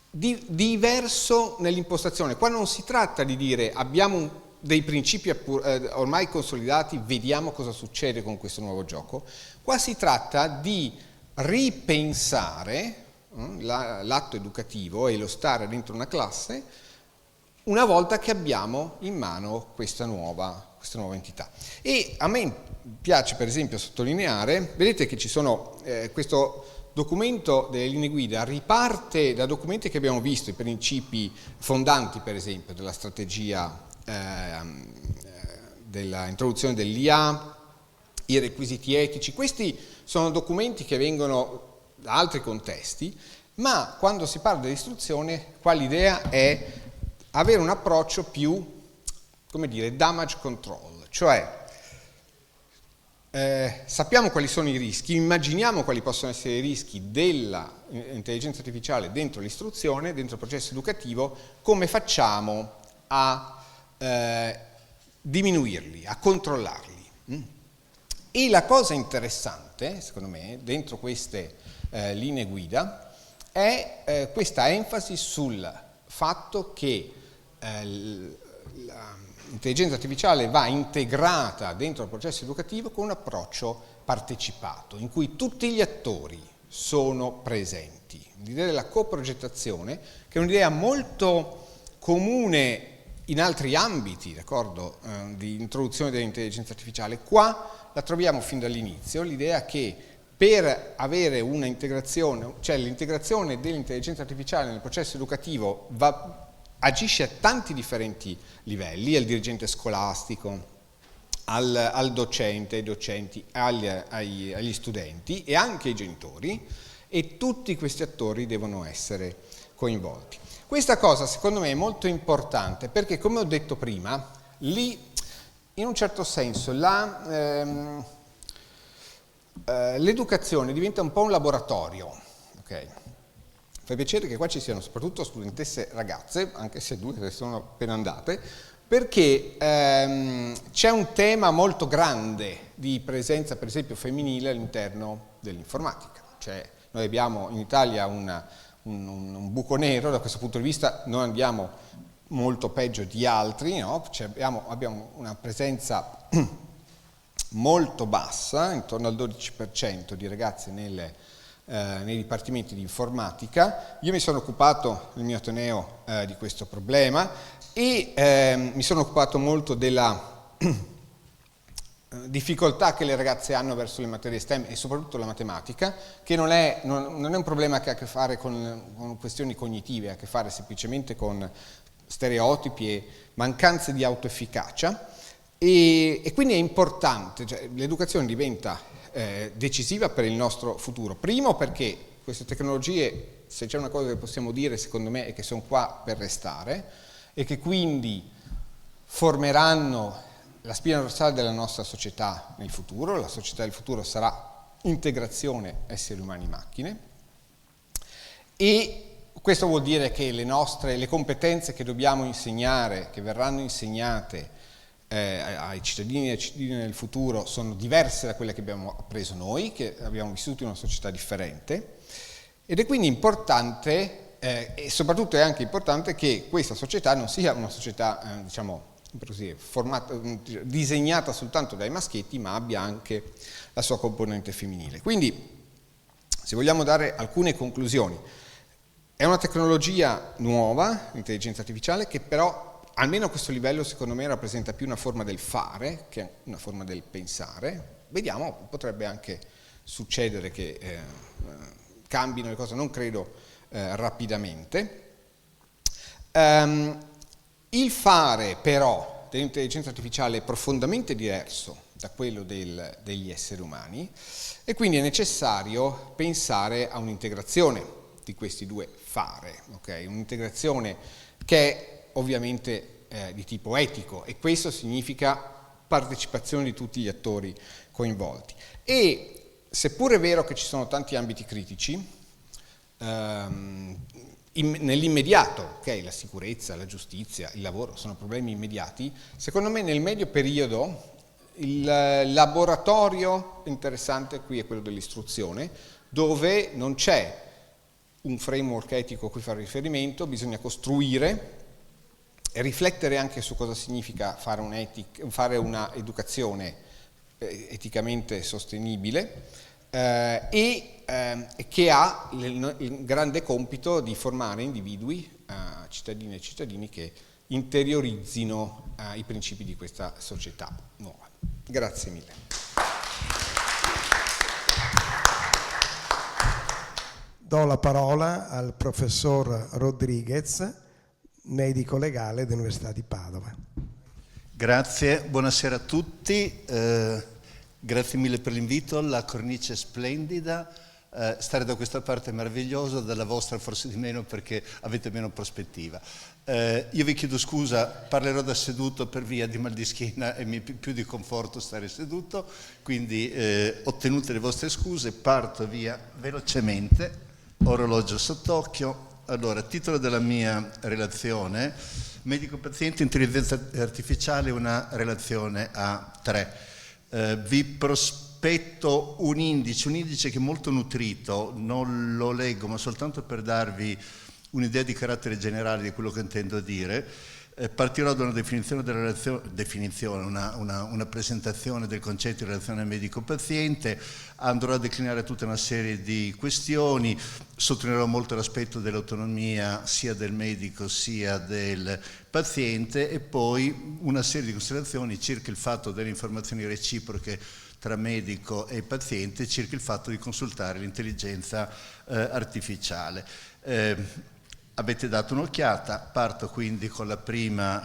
diverso nell'impostazione. Qua non si tratta di dire abbiamo dei principi ormai consolidati, vediamo cosa succede con questo nuovo gioco. Qua si tratta di ripensare l'atto educativo e lo stare dentro una classe una volta che abbiamo in mano questa nuova entità. E a me piace per esempio sottolineare, vedete che ci sono questo documento delle linee guida riparte da documenti che abbiamo visto, i principi fondanti per esempio della strategia dell'introduzione dell'IA, i requisiti etici. Questi sono documenti che vengono da altri contesti, ma quando si parla dell'istruzione qua l'idea è avere un approccio più, come dire, damage control, cioè sappiamo quali sono i rischi, immaginiamo quali possono essere i rischi dell'intelligenza artificiale dentro l'istruzione, dentro il processo educativo, come facciamo a diminuirli, a controllarli. E la cosa interessante, secondo me, dentro queste linee guida è questa enfasi sul fatto che l'intelligenza artificiale va integrata dentro il processo educativo con un approccio partecipato, in cui tutti gli attori sono presenti. L'idea della coprogettazione, che è un'idea molto comune in altri ambiti, d'accordo, di introduzione dell'intelligenza artificiale, qua la troviamo fin dall'inizio, l'idea che per avere una integrazione, cioè l'integrazione dell'intelligenza artificiale nel processo educativo agisce a tanti differenti livelli, al dirigente scolastico, al docente, ai docenti, agli studenti e anche ai genitori, e tutti questi attori devono essere coinvolti. Questa cosa secondo me è molto importante perché, come ho detto prima, lì in un certo senso l'educazione diventa un po' un laboratorio, ok? Fa piacere che qua ci siano soprattutto studentesse ragazze, anche se 2 che sono appena andate, perché c'è un tema molto grande di presenza, per esempio, femminile all'interno dell'informatica. Cioè, noi abbiamo in Italia un buco nero, da questo punto di vista noi andiamo molto peggio di altri, no? Cioè, abbiamo una presenza molto bassa, intorno al 12% di ragazze nei dipartimenti di informatica. Io mi sono occupato nel mio ateneo di questo problema e mi sono occupato molto della difficoltà che le ragazze hanno verso le materie STEM e soprattutto la matematica, che non è un problema che ha a che fare con questioni cognitive, ha a che fare semplicemente con stereotipi e mancanze di autoefficacia, e quindi è importante, cioè, l'educazione diventa decisiva per il nostro futuro. Primo perché queste tecnologie, se c'è una cosa che possiamo dire secondo me, è che sono qua per restare e che quindi formeranno la spina dorsale della nostra società nel futuro. La società del futuro sarà integrazione esseri umani-macchine, e questo vuol dire che le competenze che dobbiamo insegnare, che verranno insegnate ai cittadini e alle cittadine del futuro, sono diverse da quelle che abbiamo appreso noi, che abbiamo vissuto in una società differente, ed è quindi importante e soprattutto è anche importante che questa società non sia una società diciamo così, disegnata soltanto dai maschietti, ma abbia anche la sua componente femminile. Quindi, se vogliamo dare alcune conclusioni, è una tecnologia nuova, l'intelligenza artificiale, che però almeno a questo livello secondo me rappresenta più una forma del fare che una forma del pensare. Vediamo, potrebbe anche succedere che cambino le cose, non credo rapidamente. Il fare però dell'intelligenza artificiale è profondamente diverso da quello degli esseri umani, e quindi è necessario pensare a un'integrazione di questi due fare, okay? Un'integrazione che è ovviamente di tipo etico, e questo significa partecipazione di tutti gli attori coinvolti. E seppur è vero che ci sono tanti ambiti critici, nell'immediato, okay, la sicurezza, la giustizia, il lavoro sono problemi immediati, secondo me nel medio periodo il laboratorio interessante qui è quello dell'istruzione, dove non c'è un framework etico a cui fare riferimento, bisogna costruire e riflettere anche su cosa significa fare una educazione eticamente sostenibile, e che ha il grande compito di formare individui, cittadine e cittadini che interiorizzino i principi di questa società nuova. Grazie mille. Do la parola al professor Rodriguez, medico legale dell'Università di Padova. Grazie, buonasera a tutti, grazie mille per l'invito, la cornice è splendida, stare da questa parte è meraviglioso, dalla vostra forse di meno perché avete meno prospettiva. Io vi chiedo scusa, parlerò da seduto per via di mal di schiena e mi è più di conforto stare seduto, quindi ottenute le vostre scuse, parto via velocemente, orologio sott'occhio. Allora, titolo della mia relazione: medico-paziente, intelligenza artificiale, una relazione a tre. Vi prospetto un indice che è molto nutrito, non lo leggo ma soltanto per darvi un'idea di carattere generale di quello che intendo dire. Partirò da una definizione della relazione, una presentazione del concetto di relazione medico-paziente, andrò a declinare tutta una serie di questioni, sottolineerò molto l'aspetto dell'autonomia sia del medico sia del paziente e poi una serie di considerazioni circa il fatto delle informazioni reciproche tra medico e paziente, circa il fatto di consultare l'intelligenza artificiale. Avete dato un'occhiata, parto quindi con la primo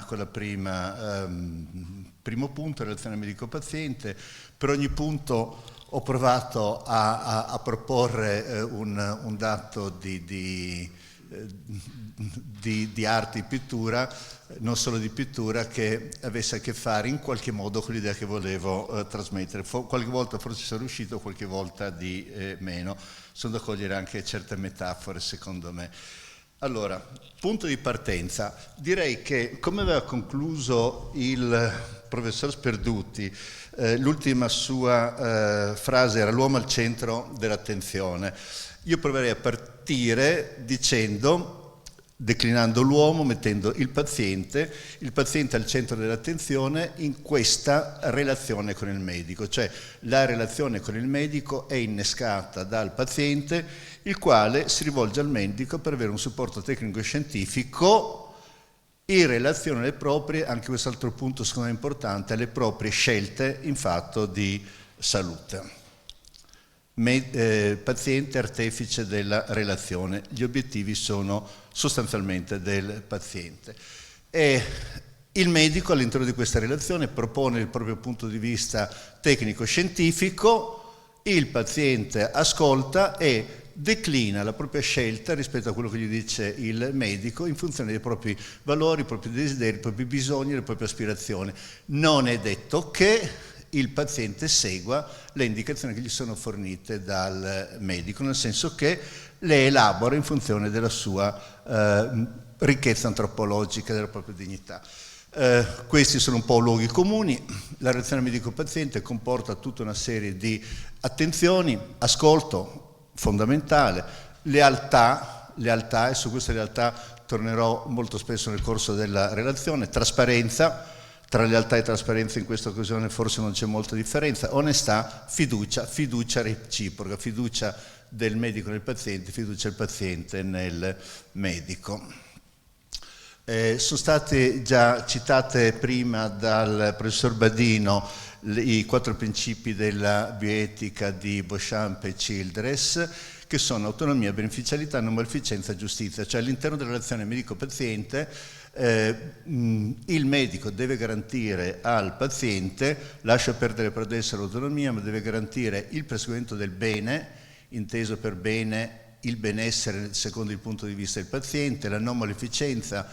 punto, relazione medico-paziente. Per ogni punto ho provato a proporre un dato di arte e pittura, non solo di pittura, che avesse a che fare in qualche modo con l'idea che volevo trasmettere. Qualche volta forse sono riuscito, qualche volta di meno. Sono da cogliere anche certe metafore, secondo me. Allora, punto di partenza. Direi che, come aveva concluso il professor Sperduti, l'ultima sua frase era l'uomo al centro dell'attenzione. Io proverei a partire dicendo, declinando l'uomo, mettendo il paziente al centro dell'attenzione in questa relazione con il medico, cioè la relazione con il medico è innescata dal paziente, il quale si rivolge al medico per avere un supporto tecnico e scientifico in relazione alle proprie, anche quest'altro punto secondo me importante, alle proprie scelte in fatto di salute. Paziente artefice della relazione, gli obiettivi sono sostanzialmente del paziente. E il medico all'interno di questa relazione propone il proprio punto di vista tecnico-scientifico, il paziente ascolta e declina la propria scelta rispetto a quello che gli dice il medico in funzione dei propri valori, i propri desideri, i propri bisogni, le proprie aspirazioni. Non è detto che il paziente segua le indicazioni che gli sono fornite dal medico, nel senso che le elabora in funzione della sua ricchezza antropologica, della propria dignità. Questi sono un po' luoghi comuni. La relazione medico-paziente comporta tutta una serie di attenzioni, ascolto fondamentale, lealtà, e su questa lealtà tornerò molto spesso nel corso della relazione, trasparenza. Tra lealtà e trasparenza in questa occasione forse non c'è molta differenza, onestà, fiducia reciproca, fiducia del medico nel paziente, fiducia del paziente nel medico. Sono state già citate prima dal professor Badino i 4 principi della bioetica di Beauchamp e Childress, che sono autonomia, beneficialità, non maleficenza, giustizia, cioè all'interno della relazione medico-paziente il medico deve garantire al paziente, lascia perdere per adesso l'autonomia, ma deve garantire il perseguimento del bene, inteso per bene il benessere secondo il punto di vista del paziente, la non maleficenza,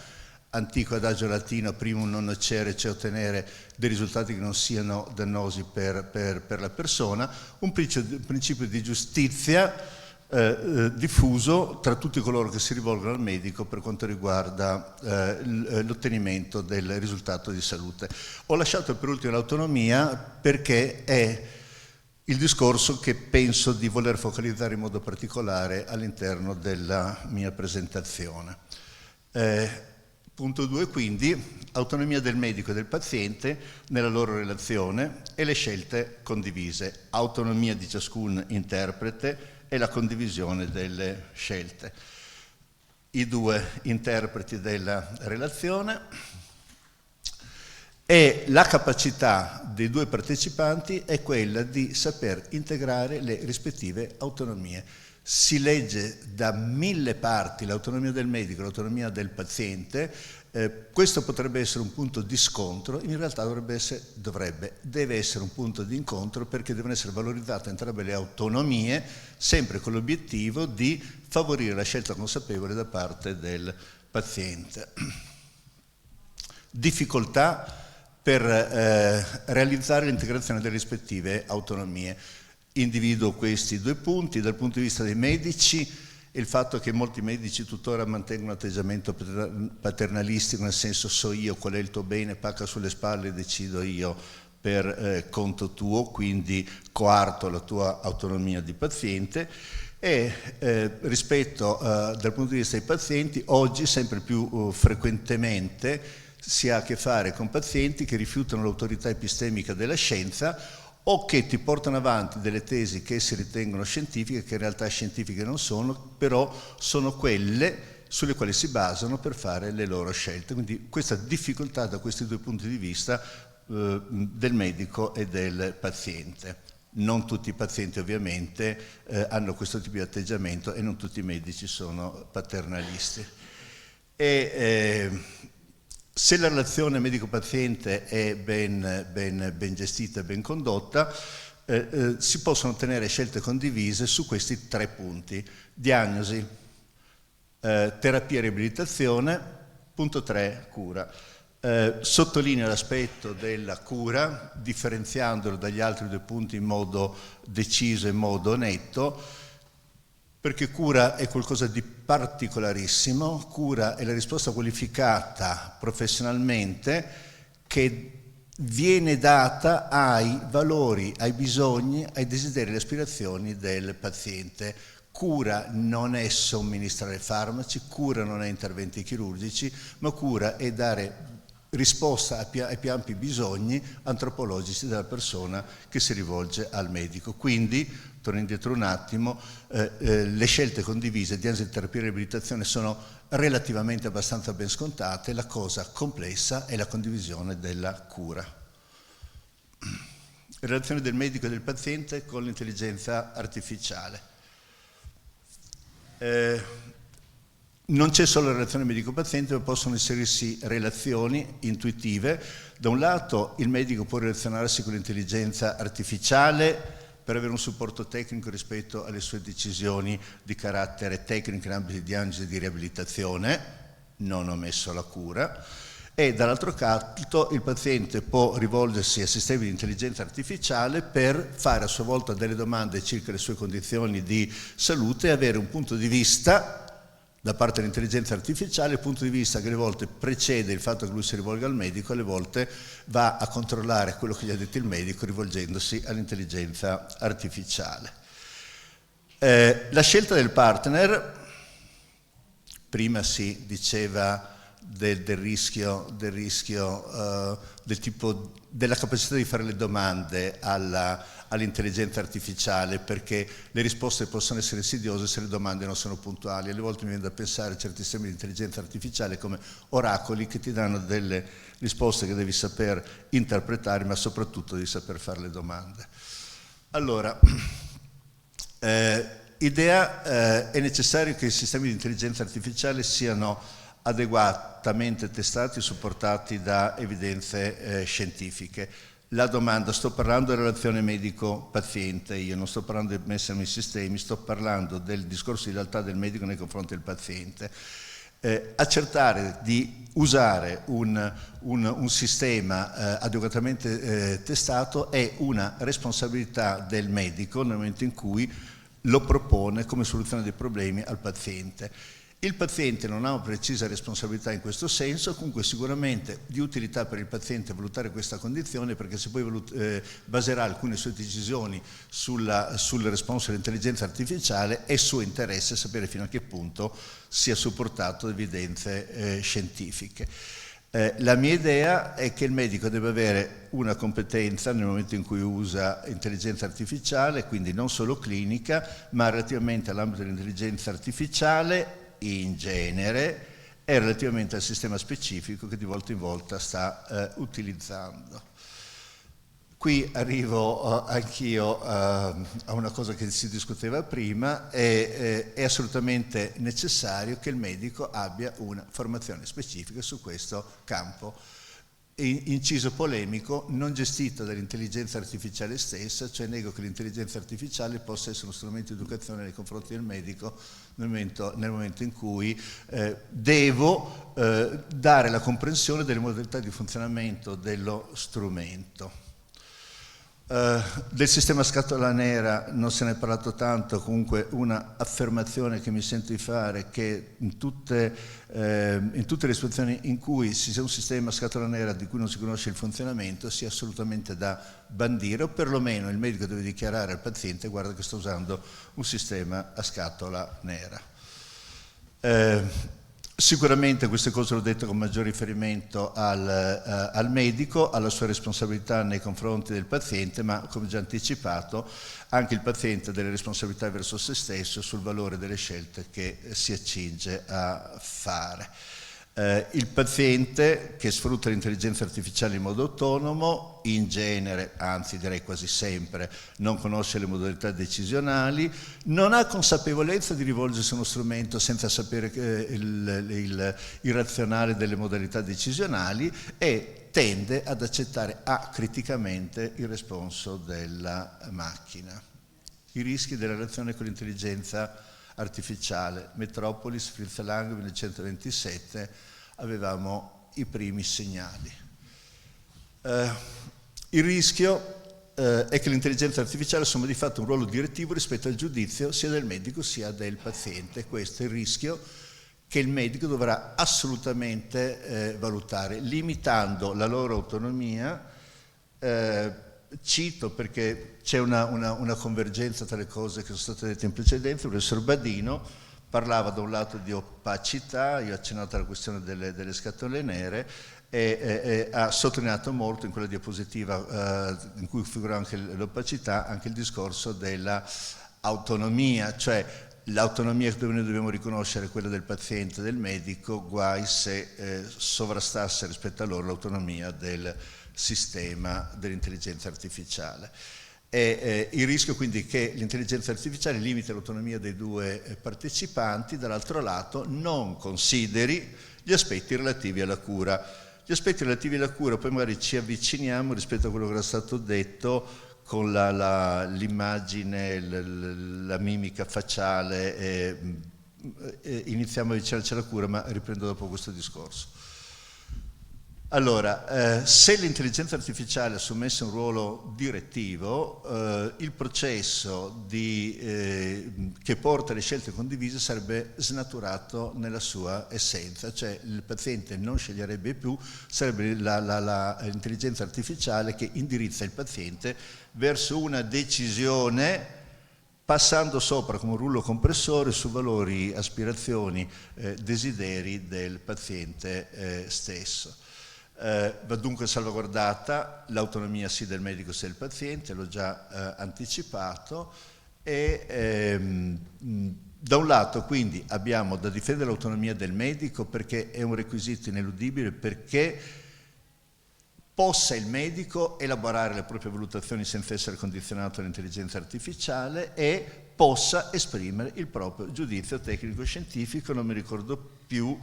antico adagio latino, primum non nocere, cioè ottenere dei risultati che non siano dannosi per la persona, un principio di giustizia diffuso tra tutti coloro che si rivolgono al medico per quanto riguarda l'ottenimento del risultato di salute. Ho lasciato per ultimo l'autonomia perché è il discorso che penso di voler focalizzare in modo particolare all'interno della mia presentazione. Punto 2, quindi, autonomia del medico e del paziente nella loro relazione e le scelte condivise, autonomia di ciascun interprete e la condivisione delle scelte. I 2 interpreti della relazione, E la capacità dei due partecipanti è quella di saper integrare le rispettive autonomie. Si legge da 1000 parti l'autonomia del medico, l'autonomia del paziente. Questo potrebbe essere un punto di scontro, in realtà deve essere un punto di incontro, perché devono essere valorizzate entrambe le autonomie, sempre con l'obiettivo di favorire la scelta consapevole da parte del paziente. Difficoltà per realizzare l'integrazione delle rispettive autonomie. Individuo questi due punti. Dal punto di vista dei medici, il fatto che molti medici tuttora mantengono un atteggiamento paternalistico, nel senso: so io qual è il tuo bene, pacca sulle spalle e decido io per conto tuo, quindi coarto la tua autonomia di paziente. E rispetto dal punto di vista dei pazienti, oggi sempre più frequentemente si ha a che fare con pazienti che rifiutano l'autorità epistemica della scienza, o che ti portano avanti delle tesi che si ritengono scientifiche, che in realtà scientifiche non sono, però sono quelle sulle quali si basano per fare le loro scelte. Quindi questa difficoltà da questi due punti di vista del medico e del paziente. Non tutti i pazienti ovviamente hanno questo tipo di atteggiamento, e non tutti i medici sono paternalisti. Se la relazione medico-paziente è ben gestita e ben condotta, si possono ottenere scelte condivise su questi 3 punti: diagnosi, terapia e riabilitazione, punto 3, cura. Sottolineo l'aspetto della cura, differenziandolo dagli altri 2 punti in modo deciso e in modo netto, perché cura è qualcosa di particolarissimo. Cura è la risposta qualificata professionalmente che viene data ai valori, ai bisogni, ai desideri e alle aspirazioni del paziente. Cura non è somministrare farmaci, cura non è interventi chirurgici, ma cura è dare risposta ai più ampi bisogni antropologici della persona che si rivolge al medico. Quindi, torno indietro un attimo, le scelte condivise, diagnosi, terapia e riabilitazione, sono relativamente abbastanza ben scontate. La cosa complessa è la condivisione della cura. Relazione del medico e del paziente con l'intelligenza artificiale. Non c'è solo la relazione medico-paziente, ma possono inserirsi relazioni intuitive. Da un lato il medico può relazionarsi con l'intelligenza artificiale per avere un supporto tecnico rispetto alle sue decisioni di carattere tecnico in ambito di diagnosi e di riabilitazione, non omesso la cura. E dall'altro canto il paziente può rivolgersi a sistemi di intelligenza artificiale per fare a sua volta delle domande circa le sue condizioni di salute e avere un punto di vista da parte dell'intelligenza artificiale, punto di vista che alle volte precede il fatto che lui si rivolga al medico, alle volte va a controllare quello che gli ha detto il medico rivolgendosi all'intelligenza artificiale. La scelta del partner, prima si diceva del rischio del tipo della capacità di fare le domande all'intelligenza artificiale, perché le risposte possono essere insidiose se le domande non sono puntuali. Alle volte mi viene da pensare a certi sistemi di intelligenza artificiale come oracoli che ti danno delle risposte che devi saper interpretare, ma soprattutto devi saper fare le domande. Allora, è necessario che i sistemi di intelligenza artificiale siano adeguatamente testati e supportati da evidenze scientifiche. La domanda: sto parlando della relazione medico-paziente, io non sto parlando di messa nei sistemi, sto parlando del discorso di lealtà del medico nei confronti del paziente. Accertare di usare un sistema adeguatamente testato è una responsabilità del medico nel momento in cui lo propone come soluzione dei problemi al paziente. Il paziente non ha una precisa responsabilità in questo senso, comunque sicuramente di utilità per il paziente valutare questa condizione, perché se poi baserà alcune sue decisioni sul responso dell'intelligenza artificiale, è suo interesse sapere fino a che punto sia supportato da evidenze scientifiche. La mia idea è che il medico deve avere una competenza nel momento in cui usa intelligenza artificiale, quindi non solo clinica, ma relativamente all'ambito dell'intelligenza artificiale in genere è relativamente al sistema specifico che di volta in volta sta utilizzando. Qui arrivo anch'io a una cosa che si discuteva prima, è assolutamente necessario che il medico abbia una formazione specifica su questo campo. Inciso polemico, non gestita dall'intelligenza artificiale stessa, cioè nego che l'intelligenza artificiale possa essere uno strumento di educazione nei confronti del medico nel momento in cui devo dare la comprensione delle modalità di funzionamento dello strumento. Del sistema scatola nera non se ne è parlato tanto, comunque una affermazione che mi sento di fare, che in tutte le situazioni in cui ci sia un sistema scatola nera di cui non si conosce il funzionamento sia assolutamente da bandire, o perlomeno il medico deve dichiarare al paziente: guarda che sto usando un sistema a scatola nera. Sicuramente queste cose l'ho dette con maggior riferimento al medico, alla sua responsabilità nei confronti del paziente, ma come già anticipato anche il paziente ha delle responsabilità verso se stesso sul valore delle scelte che si accinge a fare. Il paziente che sfrutta l'intelligenza artificiale in modo autonomo, in genere, anzi direi quasi sempre, non conosce le modalità decisionali, non ha consapevolezza di rivolgersi a uno strumento senza sapere il razionale delle modalità decisionali e tende ad accettare acriticamente il responso della macchina. I rischi della relazione con l'intelligenza artificiale. Metropolis, Fritz Lang, 1927, avevamo i primi segnali. Il rischio è che l'intelligenza artificiale assuma di fatto un ruolo direttivo rispetto al giudizio sia del medico sia del paziente. Questo è il rischio che il medico dovrà assolutamente valutare, limitando la loro autonomia. Cito perché c'è una convergenza tra le cose che sono state dette in precedenza. Il professor Badino parlava da un lato di opacità, io ho accennato alla questione delle scatole nere e ha sottolineato molto in quella diapositiva in cui figura anche l'opacità, anche il discorso dell'autonomia, cioè l'autonomia che noi dobbiamo riconoscere è quella del paziente e del medico, guai se sovrastasse rispetto a loro l'autonomia del sistema dell'intelligenza artificiale. Il rischio quindi che l'intelligenza artificiale limiti l'autonomia dei due partecipanti, dall'altro lato non consideri gli aspetti relativi alla cura. Gli aspetti relativi alla cura, poi magari ci avviciniamo rispetto a quello che era stato detto con l'immagine, la mimica facciale, iniziamo a avvicinarci alla cura, ma riprendo dopo questo discorso. Allora, se l'intelligenza artificiale assumesse un ruolo direttivo, il processo che porta alle scelte condivise sarebbe snaturato nella sua essenza, cioè il paziente non sceglierebbe più, sarebbe l'intelligenza artificiale che indirizza il paziente verso una decisione, passando sopra come un rullo compressore su valori, aspirazioni, desideri del paziente stesso. Va dunque salvaguardata l'autonomia sia del medico sia del paziente, l'ho già anticipato, e da un lato quindi abbiamo da difendere l'autonomia del medico perché è un requisito ineludibile, perché possa il medico elaborare le proprie valutazioni senza essere condizionato dall'intelligenza artificiale e possa esprimere il proprio giudizio tecnico-scientifico. Non mi ricordo più,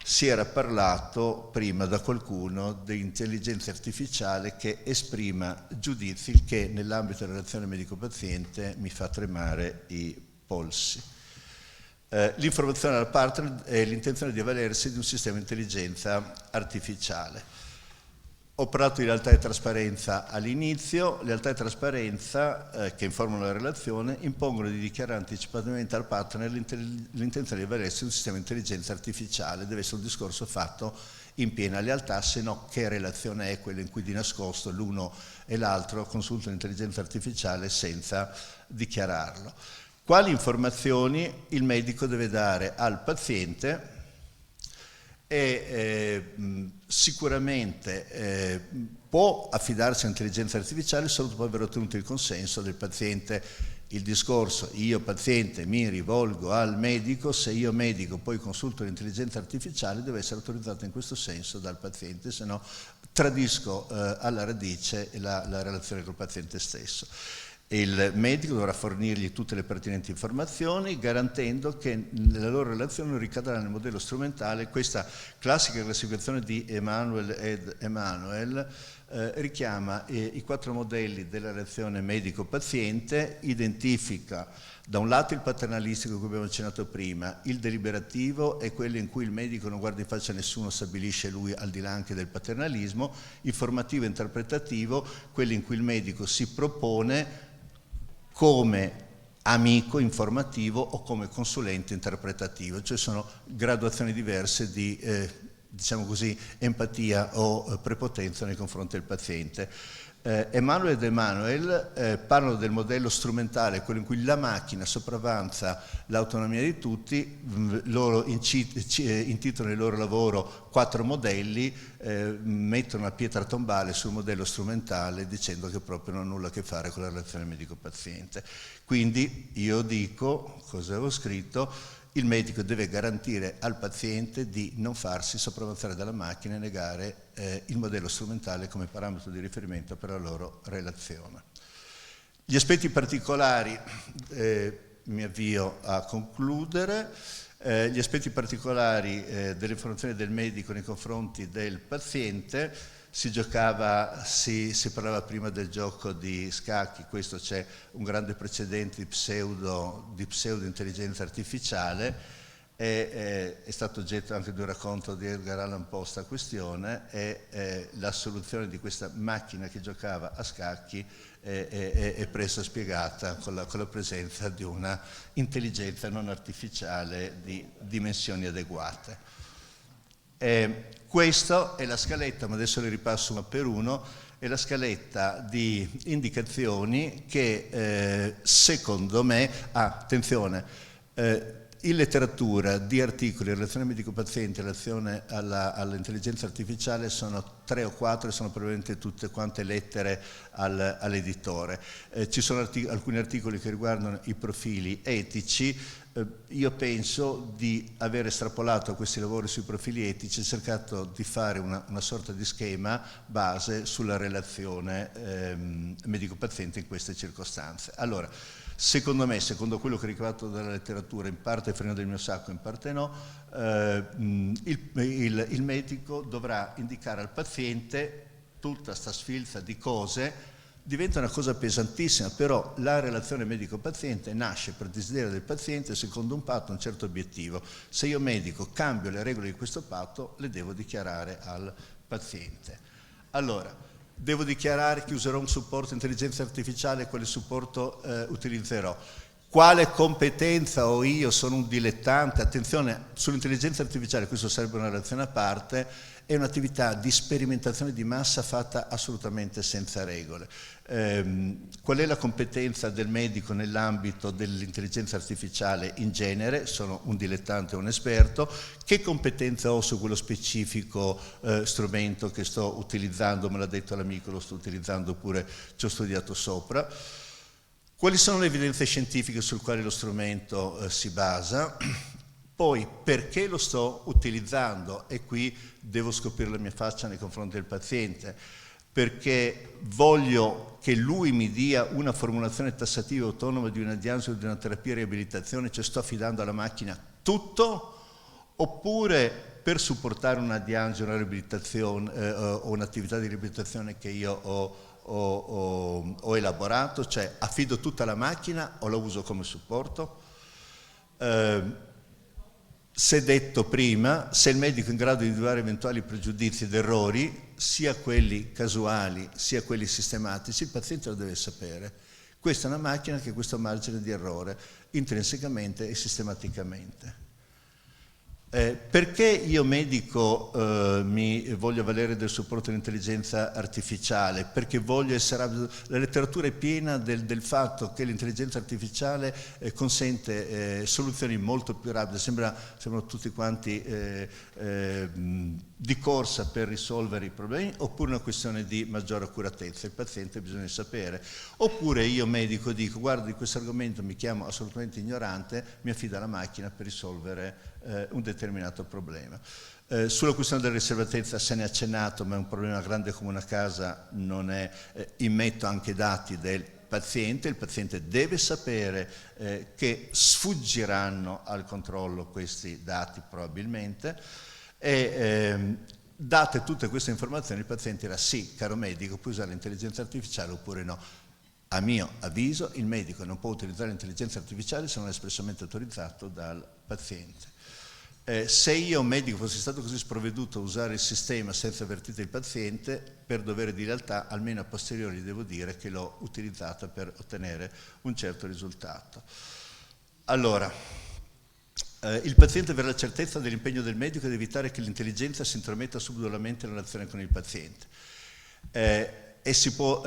si era parlato prima da qualcuno di intelligenza artificiale che esprima giudizi, il che nell'ambito della relazione medico-paziente mi fa tremare i polsi. L'informazione al partner è l'intenzione di avvalersi di un sistema di intelligenza artificiale. Ho parlato di lealtà e trasparenza all'inizio. Lealtà e trasparenza, che informano la relazione, impongono di dichiarare anticipatamente al partner l'intenzione di avvalersi di un sistema di intelligenza artificiale. Deve essere un discorso fatto in piena lealtà, se no che relazione è quella in cui di nascosto l'uno e l'altro consultano l'intelligenza artificiale senza dichiararlo. Quali informazioni il medico deve dare al paziente? Sicuramente può affidarsi all'intelligenza artificiale solo dopo aver ottenuto il consenso del paziente il discorso io paziente mi rivolgo al medico, se io medico poi consulto l'intelligenza artificiale deve essere autorizzata in questo senso dal paziente, se no tradisco alla radice la relazione col paziente stesso. Il medico dovrà fornirgli tutte le pertinenti informazioni garantendo che la loro relazione non ricadrà nel modello strumentale. Questa classica classificazione di Emanuel ed Emanuel richiama i 4 modelli della relazione medico-paziente, identifica da un lato il paternalistico che abbiamo accennato prima, il deliberativo è quello in cui il medico non guarda in faccia a nessuno, stabilisce lui al di là anche del paternalismo, il formativo e interpretativo, quello in cui il medico si propone come amico informativo o come consulente interpretativo, cioè sono graduazioni diverse di diciamo così, empatia o prepotenza nei confronti del paziente. Emanuel ed Emanuel parlano del modello strumentale, quello in cui la macchina sopravvanza l'autonomia di tutti, loro intitolano il loro lavoro 4 modelli, mettono una pietra tombale sul modello strumentale dicendo che proprio non ha nulla a che fare con la relazione medico-paziente. Quindi io dico, cosa avevo scritto, il medico deve garantire al paziente di non farsi sopravanzare dalla macchina e negare il modello strumentale come parametro di riferimento per la loro relazione. Gli aspetti particolari, mi avvio a concludere, gli aspetti particolari delle informazioni del medico nei confronti del paziente. Si parlava prima del gioco di scacchi, questo c'è un grande precedente di pseudo intelligenza artificiale, è stato oggetto anche di un racconto di Edgar Allan Poe questa questione, e la soluzione di questa macchina che giocava a scacchi è presto spiegata con la presenza di una intelligenza non artificiale di dimensioni adeguate. Questa è la scaletta, ma adesso le ripasso uno per uno, è la scaletta di indicazioni che secondo me, attenzione, in letteratura di articoli in relazione medico-paziente, in relazione all'intelligenza artificiale sono 3 o 4 e sono probabilmente tutte quante lettere all'editore. Ci sono alcuni articoli che riguardano i profili etici. Io penso di aver estrapolato a questi lavori sui profili etici e cercato di fare una sorta di schema base sulla relazione medico-paziente in queste circostanze. Allora, secondo me, secondo quello che ho ricavato dalla letteratura, in parte freno del mio sacco, in parte no, il medico dovrà indicare al paziente tutta sta sfilza di cose. Diventa una cosa pesantissima, però la relazione medico-paziente nasce per desiderio del paziente secondo un patto, un certo obiettivo. Se io medico cambio le regole di questo patto, le devo dichiarare al paziente. Allora, devo dichiarare che userò un supporto intelligenza artificiale, quale supporto utilizzerò. Quale competenza ho io? Sono un dilettante. Attenzione, sull'intelligenza artificiale, questo sarebbe una relazione a parte, è un'attività di sperimentazione di massa fatta assolutamente senza regole. Qual è la competenza del medico nell'ambito dell'intelligenza artificiale in genere? Sono un dilettante o un esperto. Che competenza ho su quello specifico strumento che sto utilizzando? Me l'ha detto l'amico, lo sto utilizzando oppure ci ho studiato sopra. Quali sono le evidenze scientifiche sul quale lo strumento si basa? Poi, perché lo sto utilizzando? E qui devo scoprire la mia faccia nei confronti del paziente, perché voglio che lui mi dia una formulazione tassativa autonoma di una diagnosi o di una terapia e riabilitazione, cioè sto affidando alla macchina tutto, oppure per supportare una diagnosi, una riabilitazione o un'attività di riabilitazione che io ho elaborato, cioè affido tutta alla macchina o la uso come supporto? Se detto prima, se il medico è in grado di individuare eventuali pregiudizi ed errori, sia quelli casuali sia quelli sistematici, il paziente lo deve sapere. Questa è una macchina che ha questo margine di errore intrinsecamente e sistematicamente. Perché io medico mi voglio avvalere del supporto dell'intelligenza artificiale? Perché voglio essere... La letteratura è piena del fatto che l'intelligenza artificiale consente soluzioni molto più rapide. Sembrano tutti quanti di corsa per risolvere i problemi, oppure una questione di maggiore accuratezza. Il paziente bisogna sapere. Oppure io medico dico: guarda, di questo argomento mi chiamo assolutamente ignorante, mi affido alla macchina per risolvere un determinato problema. Sulla questione della riservatezza se ne è accennato, ma è un problema grande come una casa, non è, immetto anche dati del paziente. Il paziente deve sapere che sfuggiranno al controllo questi dati probabilmente, e date tutte queste informazioni il paziente dirà: sì, caro medico, puoi usare l'intelligenza artificiale oppure no. A mio avviso il medico non può utilizzare l'intelligenza artificiale se non è espressamente autorizzato dal paziente. Se io medico fossi stato così sprovveduto a usare il sistema senza avvertire il paziente, per dovere di lealtà, almeno a posteriori devo dire che l'ho utilizzata per ottenere un certo risultato. Allora, il paziente avrà la certezza dell'impegno del medico ed evitare che l'intelligenza si intrometta subdolamente nella relazione con il paziente. E si può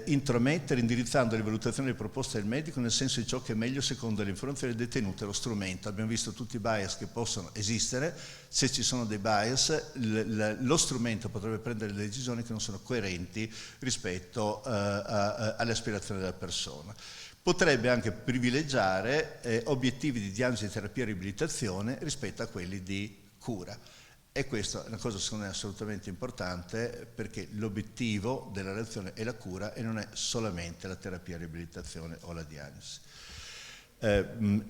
intromettere indirizzando le valutazioni e le proposte del medico nel senso di ciò che è meglio secondo le informazioni detenute allo strumento. Abbiamo visto tutti i bias che possono esistere. Se ci sono dei bias, lo strumento potrebbe prendere delle decisioni che non sono coerenti rispetto alle aspirazioni della persona. Potrebbe anche privilegiare obiettivi di diagnosi, terapia e riabilitazione rispetto a quelli di cura. E questa è una cosa secondo me assolutamente importante, perché l'obiettivo della relazione è la cura e non è solamente la terapia, la riabilitazione o la diagnosi.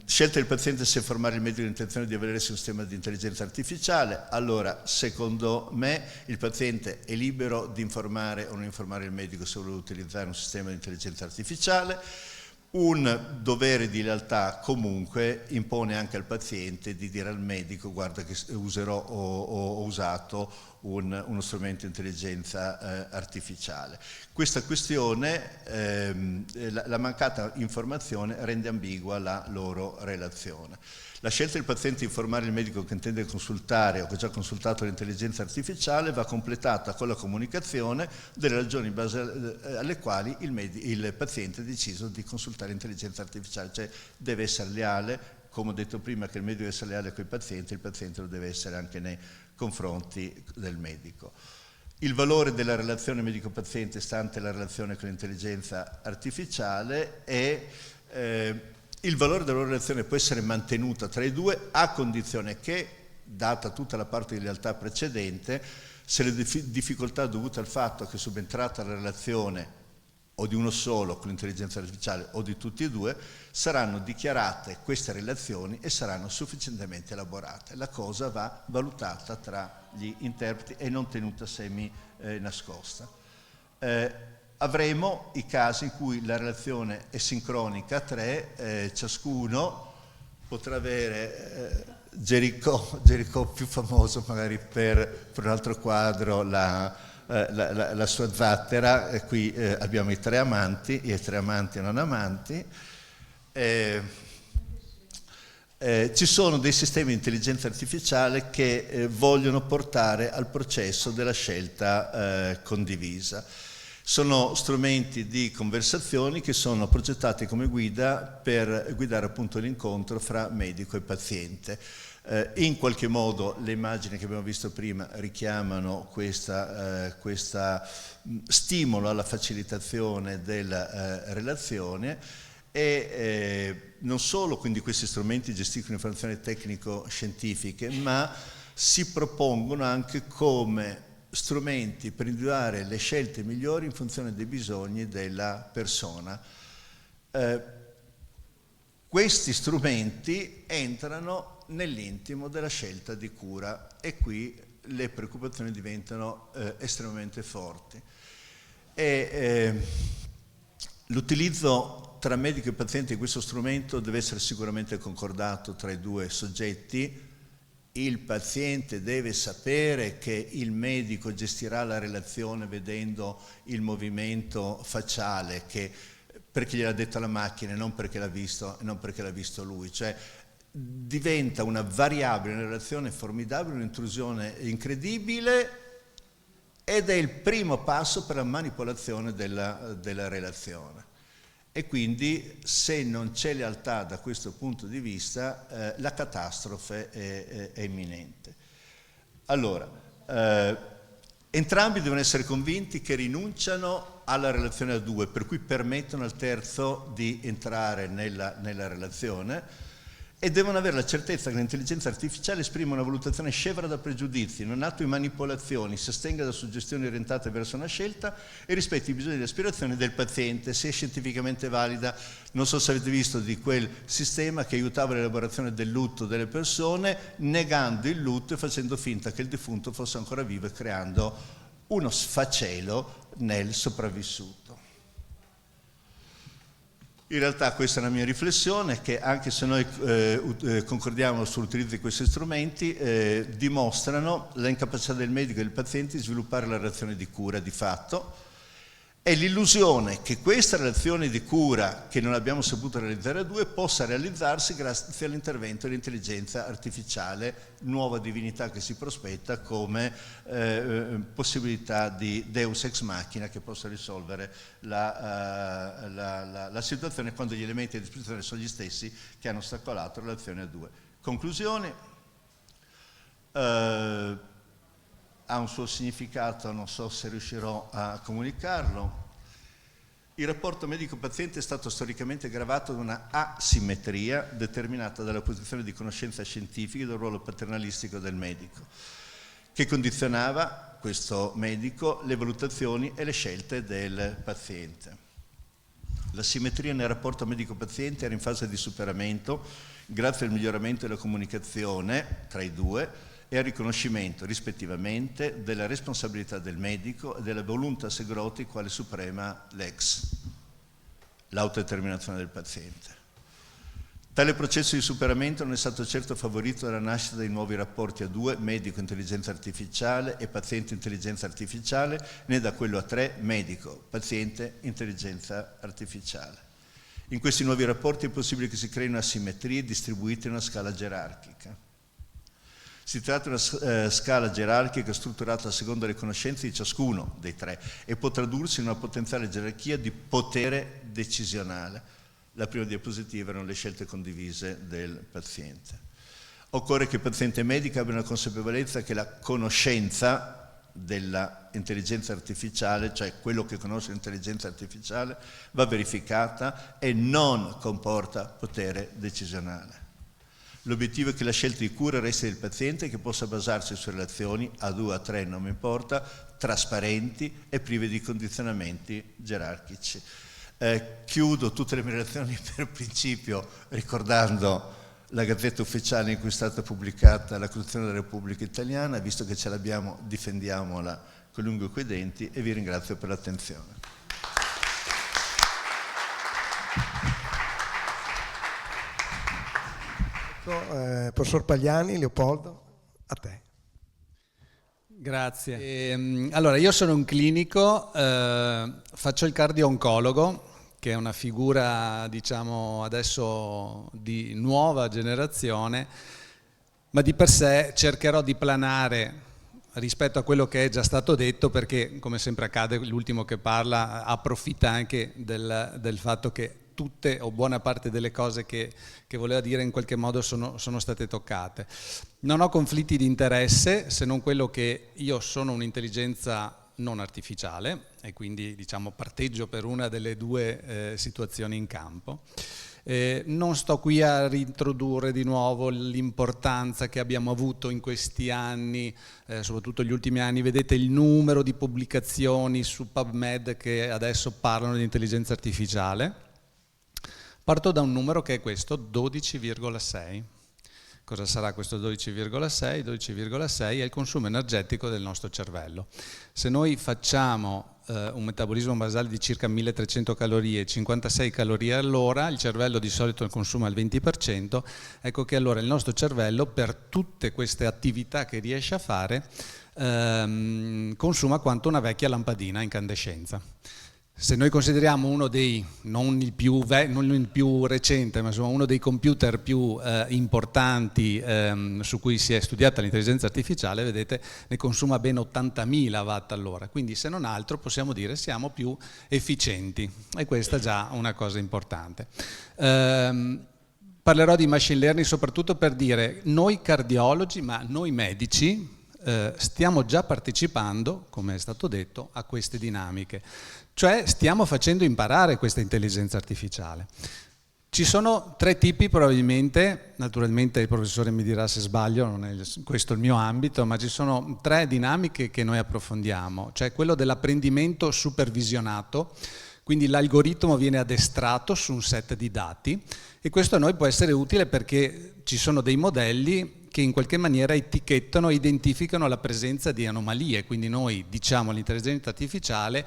Scelta del paziente se informare il medico l'intenzione di avere un sistema di intelligenza artificiale. Allora, secondo me, il paziente è libero di informare o non informare il medico se vuole utilizzare un sistema di intelligenza artificiale. Un dovere di lealtà comunque impone anche al paziente di dire al medico: guarda che userò o ho usato uno strumento di intelligenza artificiale. Questa questione, la mancata informazione rende ambigua la loro relazione. La scelta del paziente di informare il medico che intende consultare o che ha già consultato l'intelligenza artificiale va completata con la comunicazione delle ragioni in base alle quali il paziente ha deciso di consultare l'intelligenza artificiale, cioè deve essere leale, come ho detto prima che il medico deve essere leale con il paziente lo deve essere anche nei confronti del medico. Il valore della relazione medico-paziente stante la relazione con l'intelligenza artificiale è il valore della loro relazione può essere mantenuta tra i due a condizione che, data tutta la parte di lealtà precedente, se le difficoltà dovute al fatto che è subentrata la relazione o di uno solo con l'intelligenza artificiale o di tutti e due, saranno dichiarate queste relazioni e saranno sufficientemente elaborate. La cosa va valutata tra gli interpreti e non tenuta semi nascosta. Avremo i casi in cui la relazione è sincronica a tre, ciascuno potrà avere Gericault più famoso magari per un altro quadro, la sua zattera, e qui abbiamo i tre amanti e non amanti. Ci sono dei sistemi di intelligenza artificiale che vogliono portare al processo della scelta condivisa. Sono strumenti di conversazioni che sono progettati come guida per guidare appunto l'incontro fra medico e paziente. In qualche modo le immagini che abbiamo visto prima richiamano questa stimolo alla facilitazione della relazione e non solo quindi questi strumenti gestiscono informazioni tecnico-scientifiche, ma si propongono anche come strumenti per individuare le scelte migliori in funzione dei bisogni della persona. Questi strumenti entrano nell'intimo della scelta di cura e qui le preoccupazioni diventano estremamente forti. L'utilizzo tra medico e paziente di questo strumento deve essere sicuramente concordato tra i due soggetti. Il paziente deve sapere che il medico gestirà la relazione vedendo il movimento facciale, perché gliel'ha detto la macchina e non perché l'ha visto lui. Cioè diventa una variabile, una relazione formidabile, un'intrusione incredibile ed è il primo passo per la manipolazione della relazione. E quindi se non c'è lealtà da questo punto di vista, la catastrofe è imminente. Allora, Entrambi devono essere convinti che rinunciano alla relazione a due, per cui permettono al terzo di entrare nella relazione, e devono avere la certezza che l'intelligenza artificiale esprime una valutazione scevra da pregiudizi, non attui manipolazioni, si astenga da suggestioni orientate verso una scelta e rispetti i bisogni di aspirazione del paziente, se è scientificamente valida. Non so se avete visto di quel sistema che aiutava l'elaborazione del lutto delle persone, negando il lutto e facendo finta che il defunto fosse ancora vivo e creando uno sfacelo nel sopravvissuto. In realtà questa è la mia riflessione, che anche se noi concordiamo sull'utilizzo di questi strumenti, dimostrano l'incapacità del medico e del paziente di sviluppare la relazione di cura di fatto, e l'illusione che questa relazione di cura, che non abbiamo saputo realizzare a due, possa realizzarsi grazie all'intervento dell'intelligenza artificiale, nuova divinità che si prospetta come possibilità di deus ex machina che possa risolvere la situazione quando gli elementi a disposizione sono gli stessi che hanno ostacolato la relazione a due. Conclusione. Ha un suo significato, non so se riuscirò a comunicarlo. Il rapporto medico-paziente è stato storicamente gravato da una asimmetria determinata dalla posizione di conoscenza scientifica e dal ruolo paternalistico del medico, che condizionava, questo medico, le valutazioni e le scelte del paziente. La simmetria nel rapporto medico-paziente era in fase di superamento grazie al miglioramento della comunicazione tra i due e al riconoscimento, rispettivamente, della responsabilità del medico e della voluntas groti quale suprema lex, l'autodeterminazione del paziente. Tale processo di superamento non è stato certo favorito dalla nascita dei nuovi rapporti a due, medico-intelligenza artificiale e paziente-intelligenza artificiale, né da quello a tre, medico-paziente-intelligenza artificiale. In questi nuovi rapporti è possibile che si creino asimmetrie distribuite in una scala gerarchica. Si tratta di una scala gerarchica strutturata secondo le conoscenze di ciascuno dei tre e può tradursi in una potenziale gerarchia di potere decisionale. La prima diapositiva erano le scelte condivise del paziente. Occorre che il paziente medico abbia una consapevolezza che la conoscenza dell'intelligenza artificiale, cioè quello che conosce l'intelligenza artificiale, va verificata e non comporta potere decisionale. L'obiettivo è che la scelta di cura resti del paziente e che possa basarsi su relazioni, a due, a tre, non mi importa, trasparenti e prive di condizionamenti gerarchici. Chiudo tutte le mie relazioni per principio ricordando la Gazzetta Ufficiale in cui è stata pubblicata la Costituzione della Repubblica Italiana. Visto che ce l'abbiamo, difendiamola con lungo coi denti, e vi ringrazio per l'attenzione. Professor Pagliani, Leopoldo, a te. Grazie. Allora, io sono un clinico, faccio il cardio-oncologo, che è una figura, diciamo, adesso di nuova generazione, ma di per sé cercherò di planare rispetto a quello che è già stato detto, perché, come sempre accade, l'ultimo che parla approfitta anche del fatto che tutte o buona parte delle cose che voleva dire in qualche modo sono state toccate. Non ho conflitti di interesse, se non quello che io sono un'intelligenza non artificiale e quindi, diciamo, parteggio per una delle due situazioni in campo. Non sto qui a rintrodurre di nuovo l'importanza che abbiamo avuto in questi anni, soprattutto gli ultimi anni. Vedete il numero di pubblicazioni su PubMed che adesso parlano di intelligenza artificiale. Parto da un numero che è questo, 12,6. Cosa sarà questo 12,6? 12,6 è il consumo energetico del nostro cervello. Se noi facciamo un metabolismo basale di circa 1300 calorie, 56 calorie all'ora, il cervello di solito consuma il 20%, ecco che allora il nostro cervello, per tutte queste attività che riesce a fare, consuma quanto una vecchia lampadina a incandescenza. Se noi consideriamo uno dei, non il più recente, ma insomma uno dei computer più importanti su cui si è studiata l'intelligenza artificiale, vedete, ne consuma ben 80.000 watt all'ora, quindi se non altro possiamo dire siamo più efficienti, e questa è già una cosa importante. Parlerò di machine learning soprattutto per dire noi cardiologi, ma noi medici, stiamo già partecipando, come è stato detto, a queste dinamiche. Cioè stiamo facendo imparare questa intelligenza artificiale. Ci sono 3 tipi probabilmente, naturalmente il professore mi dirà se sbaglio, non è questo il mio ambito, ma ci sono 3 dinamiche che noi approfondiamo, cioè quello dell'apprendimento supervisionato, quindi l'algoritmo viene addestrato su un set di dati e questo a noi può essere utile perché ci sono dei modelli che in qualche maniera etichettano e identificano la presenza di anomalie, quindi noi diciamo all'intelligenza artificiale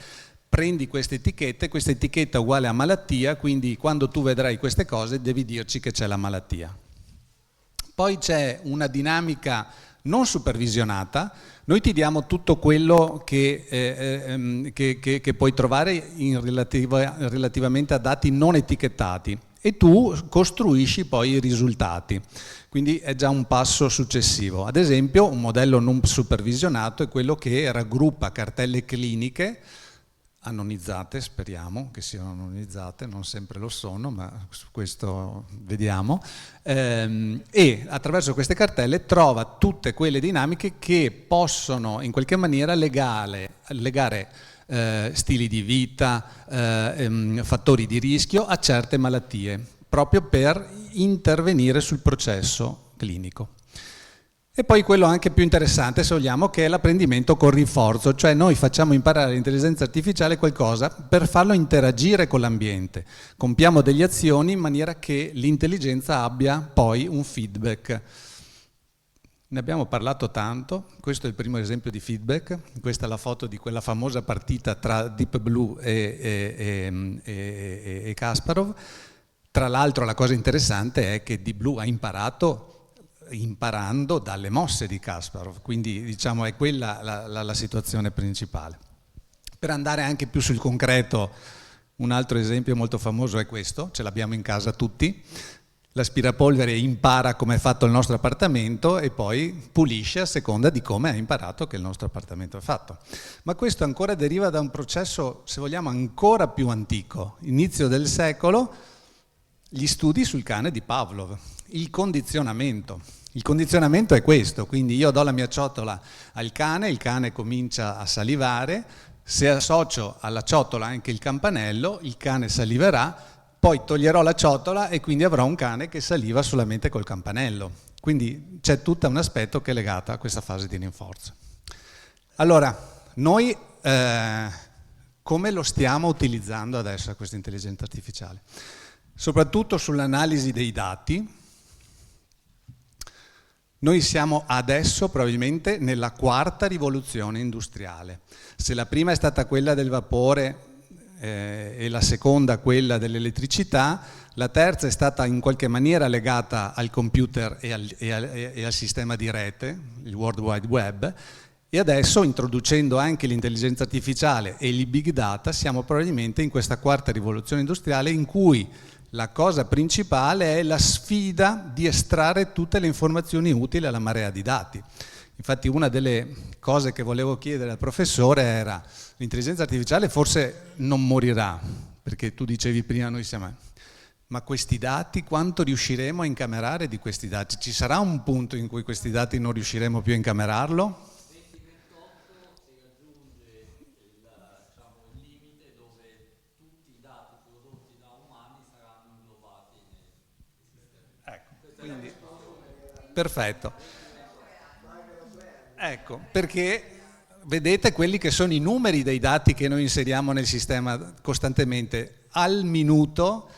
prendi questa etichetta uguale a malattia, quindi quando tu vedrai queste cose devi dirci che c'è la malattia. Poi c'è una dinamica non supervisionata, noi ti diamo tutto quello che puoi trovare relativamente a dati non etichettati e tu costruisci poi i risultati, quindi è già un passo successivo. Ad esempio un modello non supervisionato è quello che raggruppa cartelle cliniche anonimizzate, speriamo che siano anonimizzate, non sempre lo sono, ma su questo vediamo, e attraverso queste cartelle trova tutte quelle dinamiche che possono in qualche maniera legare stili di vita, fattori di rischio a certe malattie, proprio per intervenire sul processo clinico. E poi quello anche più interessante, se vogliamo, che è l'apprendimento con rinforzo, cioè noi facciamo imparare all'intelligenza artificiale qualcosa per farlo interagire con l'ambiente. Compiamo delle azioni in maniera che l'intelligenza abbia poi un feedback. Ne abbiamo parlato tanto, questo è il primo esempio di feedback, questa è la foto di quella famosa partita tra Deep Blue e Kasparov. Tra l'altro la cosa interessante è che Deep Blue ha imparando dalle mosse di Kasparov, quindi diciamo è quella la situazione principale. Per andare anche più sul concreto, un altro esempio molto famoso è questo, ce l'abbiamo in casa tutti, l'aspirapolvere impara come è fatto il nostro appartamento e poi pulisce a seconda di come ha imparato che il nostro appartamento è fatto. Ma questo ancora deriva da un processo, se vogliamo, ancora più antico, inizio del secolo, gli studi sul cane di Pavlov, il condizionamento. Il condizionamento è questo, quindi io do la mia ciotola al cane, il cane comincia a salivare, se associo alla ciotola anche il campanello, il cane saliverà, poi toglierò la ciotola e quindi avrò un cane che saliva solamente col campanello. Quindi c'è tutto un aspetto che è legato a questa fase di rinforzo. Allora, noi come lo stiamo utilizzando adesso questa intelligenza artificiale? Soprattutto sull'analisi dei dati. Noi siamo adesso probabilmente nella 4ª rivoluzione industriale. Se la prima è stata quella del vapore e la seconda quella dell'elettricità, la terza è stata in qualche maniera legata al computer e al sistema di rete, il World Wide Web, e adesso introducendo anche l'intelligenza artificiale e il big data siamo probabilmente in questa 4ª rivoluzione industriale in cui la cosa principale è la sfida di estrarre tutte le informazioni utili alla marea di dati. Infatti una delle cose che volevo chiedere al professore era: l'intelligenza artificiale forse non morirà, perché tu dicevi prima noi siamo... Ma questi dati, quanto riusciremo a incamerare di questi dati? Ci sarà un punto in cui questi dati non riusciremo più a incamerarlo? Quindi, perfetto. Ecco, perché vedete quelli che sono i numeri dei dati che noi inseriamo nel sistema costantemente. Al minuto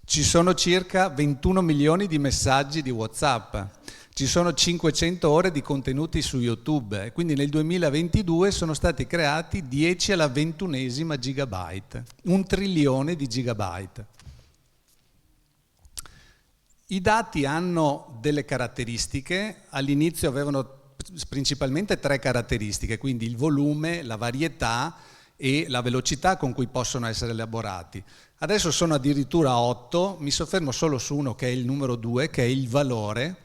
ci sono circa 21 milioni di messaggi di WhatsApp, ci sono 500 ore di contenuti su YouTube, quindi nel 2022 sono stati creati 10 alla 21esima gigabyte, 1 trilione di gigabyte. I dati hanno delle caratteristiche, all'inizio avevano principalmente 3 caratteristiche, quindi il volume, la varietà e la velocità con cui possono essere elaborati. Adesso sono addirittura 8, mi soffermo solo su uno che è il numero 2, che è il valore.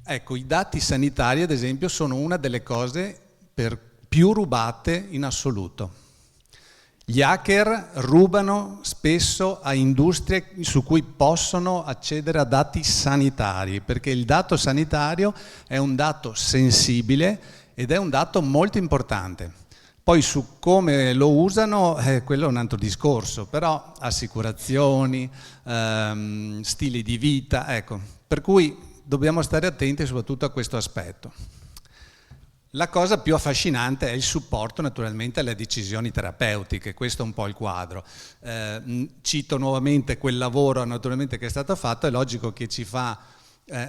Ecco, i dati sanitari ad esempio sono una delle cose più rubate in assoluto. Gli hacker rubano spesso a industrie su cui possono accedere a dati sanitari, perché il dato sanitario è un dato sensibile ed è un dato molto importante. Poi su come lo usano, quello è un altro discorso, però assicurazioni, stili di vita, ecco. Per cui dobbiamo stare attenti soprattutto a questo aspetto. La cosa più affascinante è il supporto naturalmente alle decisioni terapeutiche, questo è un po' il quadro. Cito nuovamente quel lavoro naturalmente che è stato fatto, è logico che ci fa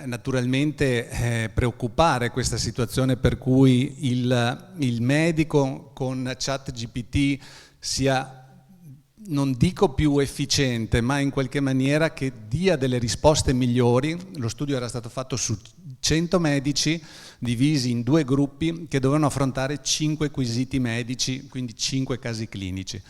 naturalmente preoccupare questa situazione per cui il medico con ChatGPT sia, non dico più efficiente, ma in qualche maniera che dia delle risposte migliori. Lo studio era stato fatto su 100 medici divisi in 2 gruppi che dovevano affrontare 5 quesiti medici, quindi 5 casi clinici.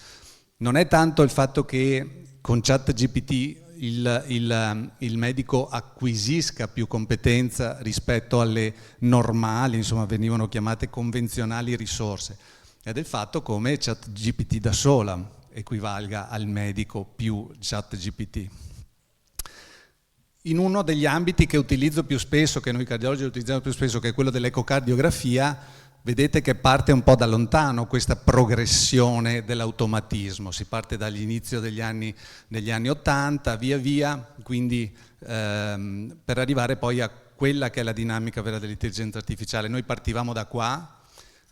Non è tanto il fatto che con ChatGPT il medico acquisisca più competenza rispetto alle normali, insomma venivano chiamate convenzionali risorse, è del fatto come ChatGPT da sola equivalga al medico più ChatGPT. In uno degli ambiti che utilizzo più spesso, che noi cardiologi utilizziamo più spesso, che è quello dell'ecocardiografia, vedete che parte un po' da lontano questa progressione dell'automatismo. Si parte dall'inizio degli anni 80, via via, quindi per arrivare poi a quella che è la dinamica vera dell'intelligenza artificiale. Noi partivamo da qua,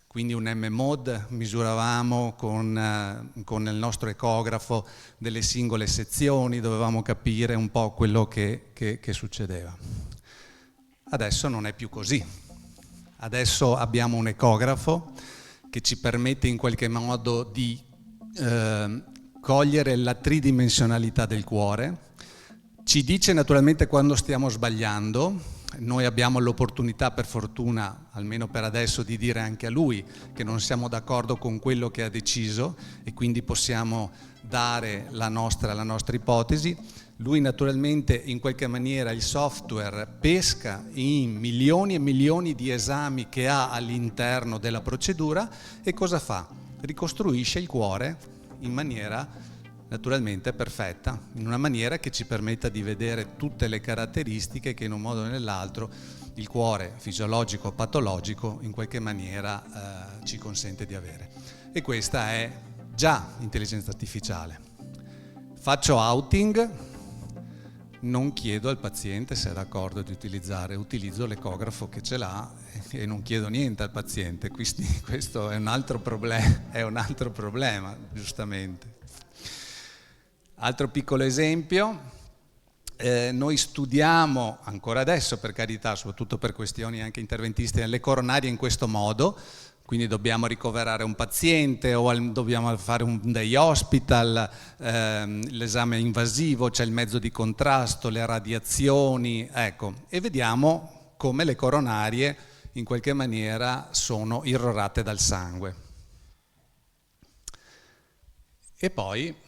quindi un M-Mod, misuravamo con il nostro ecografo delle singole sezioni, dovevamo capire un po' quello che succedeva. Adesso non è più così. Adesso abbiamo un ecografo che ci permette in qualche modo di cogliere la tridimensionalità del cuore, ci dice naturalmente quando stiamo sbagliando. Noi abbiamo l'opportunità, per fortuna, almeno per adesso, di dire anche a lui che non siamo d'accordo con quello che ha deciso e quindi possiamo dare la nostra ipotesi. Lui naturalmente in qualche maniera il software pesca in milioni e milioni di esami che ha all'interno della procedura e cosa fa? Ricostruisce il cuore in maniera naturalmente perfetta, in una maniera che ci permetta di vedere tutte le caratteristiche che in un modo o nell'altro il cuore fisiologico o patologico in qualche maniera ci consente di avere. E questa è già intelligenza artificiale. Faccio outing, non chiedo al paziente se è d'accordo di utilizzare, utilizzo l'ecografo che ce l'ha e non chiedo niente al paziente, questo è un altro problema, giustamente. Altro piccolo esempio, noi studiamo ancora adesso, per carità, soprattutto per questioni anche interventistiche, le coronarie in questo modo, quindi dobbiamo ricoverare un paziente o dobbiamo fare un day hospital, l'esame invasivo, c'è il mezzo di contrasto, le radiazioni, ecco, e vediamo come le coronarie in qualche maniera sono irrorate dal sangue. E poi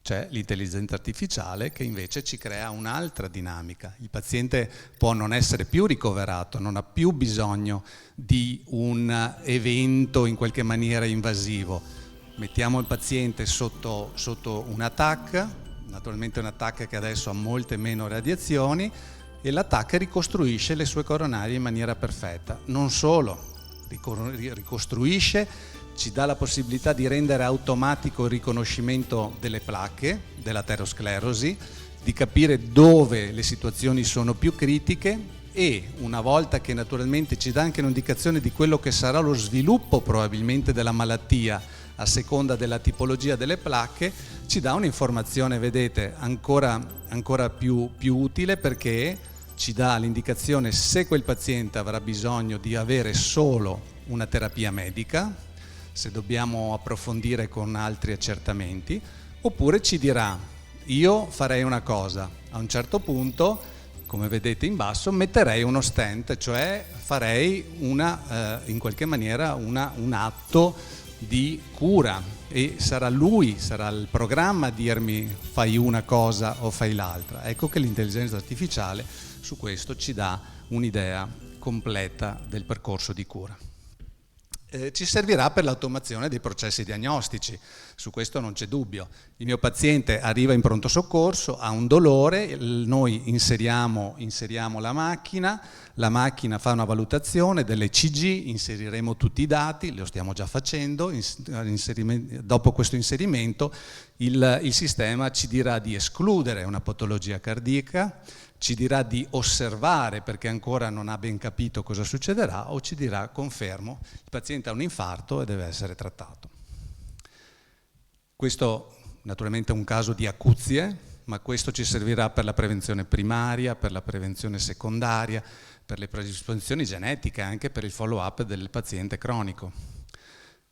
c'è l'intelligenza artificiale che invece ci crea un'altra dinamica. Il paziente può non essere più ricoverato, non ha più bisogno di un evento in qualche maniera invasivo. Mettiamo il paziente sotto un TAC, naturalmente una TAC che adesso ha molte meno radiazioni, e la TAC ricostruisce le sue coronarie in maniera perfetta. Non solo, ricostruisce, ci dà la possibilità di rendere automatico il riconoscimento delle placche, dell'aterosclerosi, di capire dove le situazioni sono più critiche e una volta che naturalmente ci dà anche un'indicazione di quello che sarà lo sviluppo probabilmente della malattia a seconda della tipologia delle placche, ci dà un'informazione, vedete, ancora più utile perché ci dà l'indicazione se quel paziente avrà bisogno di avere solo una terapia medica, se dobbiamo approfondire con altri accertamenti, oppure ci dirà io farei una cosa, a un certo punto, come vedete in basso, metterei uno stent, cioè farei in qualche maniera un atto di cura e sarà il programma a dirmi fai una cosa o fai l'altra. Ecco che l'intelligenza artificiale su questo ci dà un'idea completa del percorso di cura. ci servirà per l'automazione dei processi diagnostici, su questo non c'è dubbio. Il mio paziente arriva in pronto soccorso, ha un dolore, noi inseriamo la macchina fa una valutazione dell'ECG, inseriremo tutti i dati, lo stiamo già facendo, dopo questo inserimento il sistema ci dirà di escludere una patologia cardiaca, ci dirà di osservare perché ancora non ha ben capito cosa succederà, o ci dirà confermo, il paziente ha un infarto e deve essere trattato. Questo naturalmente è un caso di acuzie, ma questo ci servirà per la prevenzione primaria, per la prevenzione secondaria, per le predisposizioni genetiche, anche per il follow-up del paziente cronico.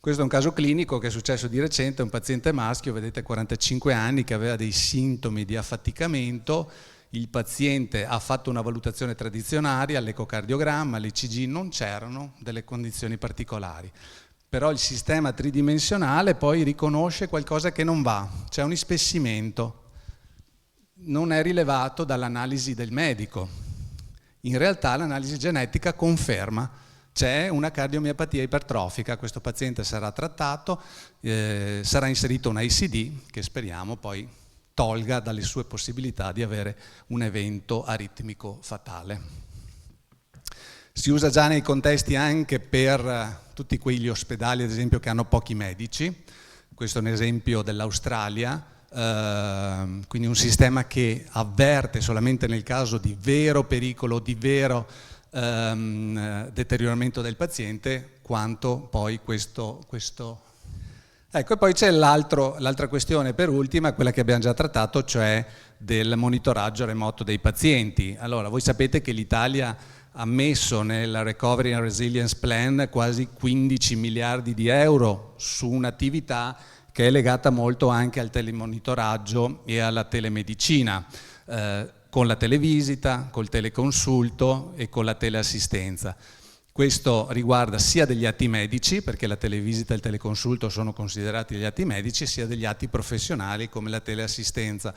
Questo è un caso clinico che è successo di recente, un paziente maschio, vedete 45 anni, che aveva dei sintomi di affaticamento. Il paziente ha fatto una valutazione tradizionale, all'ecocardiogramma, all'ECG non c'erano delle condizioni particolari, però il sistema tridimensionale poi riconosce qualcosa che non va, c'è un ispessimento, non è rilevato dall'analisi del medico. In realtà l'analisi genetica conferma c'è una cardiomiopatia ipertrofica, questo paziente sarà trattato, sarà inserito un ICD che speriamo poi tolga dalle sue possibilità di avere un evento aritmico fatale. Si usa già nei contesti anche per tutti quegli ospedali, ad esempio, che hanno pochi medici. Questo è un esempio dell'Australia, quindi un sistema che avverte solamente nel caso di vero pericolo, di vero deterioramento del paziente, quanto poi questo. Ecco, e poi c'è l'altra questione per ultima, quella che abbiamo già trattato, cioè del monitoraggio remoto dei pazienti. Allora, voi sapete che l'Italia ha messo nel Recovery and Resilience Plan quasi 15 miliardi di euro su un'attività che è legata molto anche al telemonitoraggio e alla telemedicina, con la televisita, col teleconsulto e con la teleassistenza. Questo riguarda sia degli atti medici, perché la televisita e il teleconsulto sono considerati degli atti medici, sia degli atti professionali come la teleassistenza.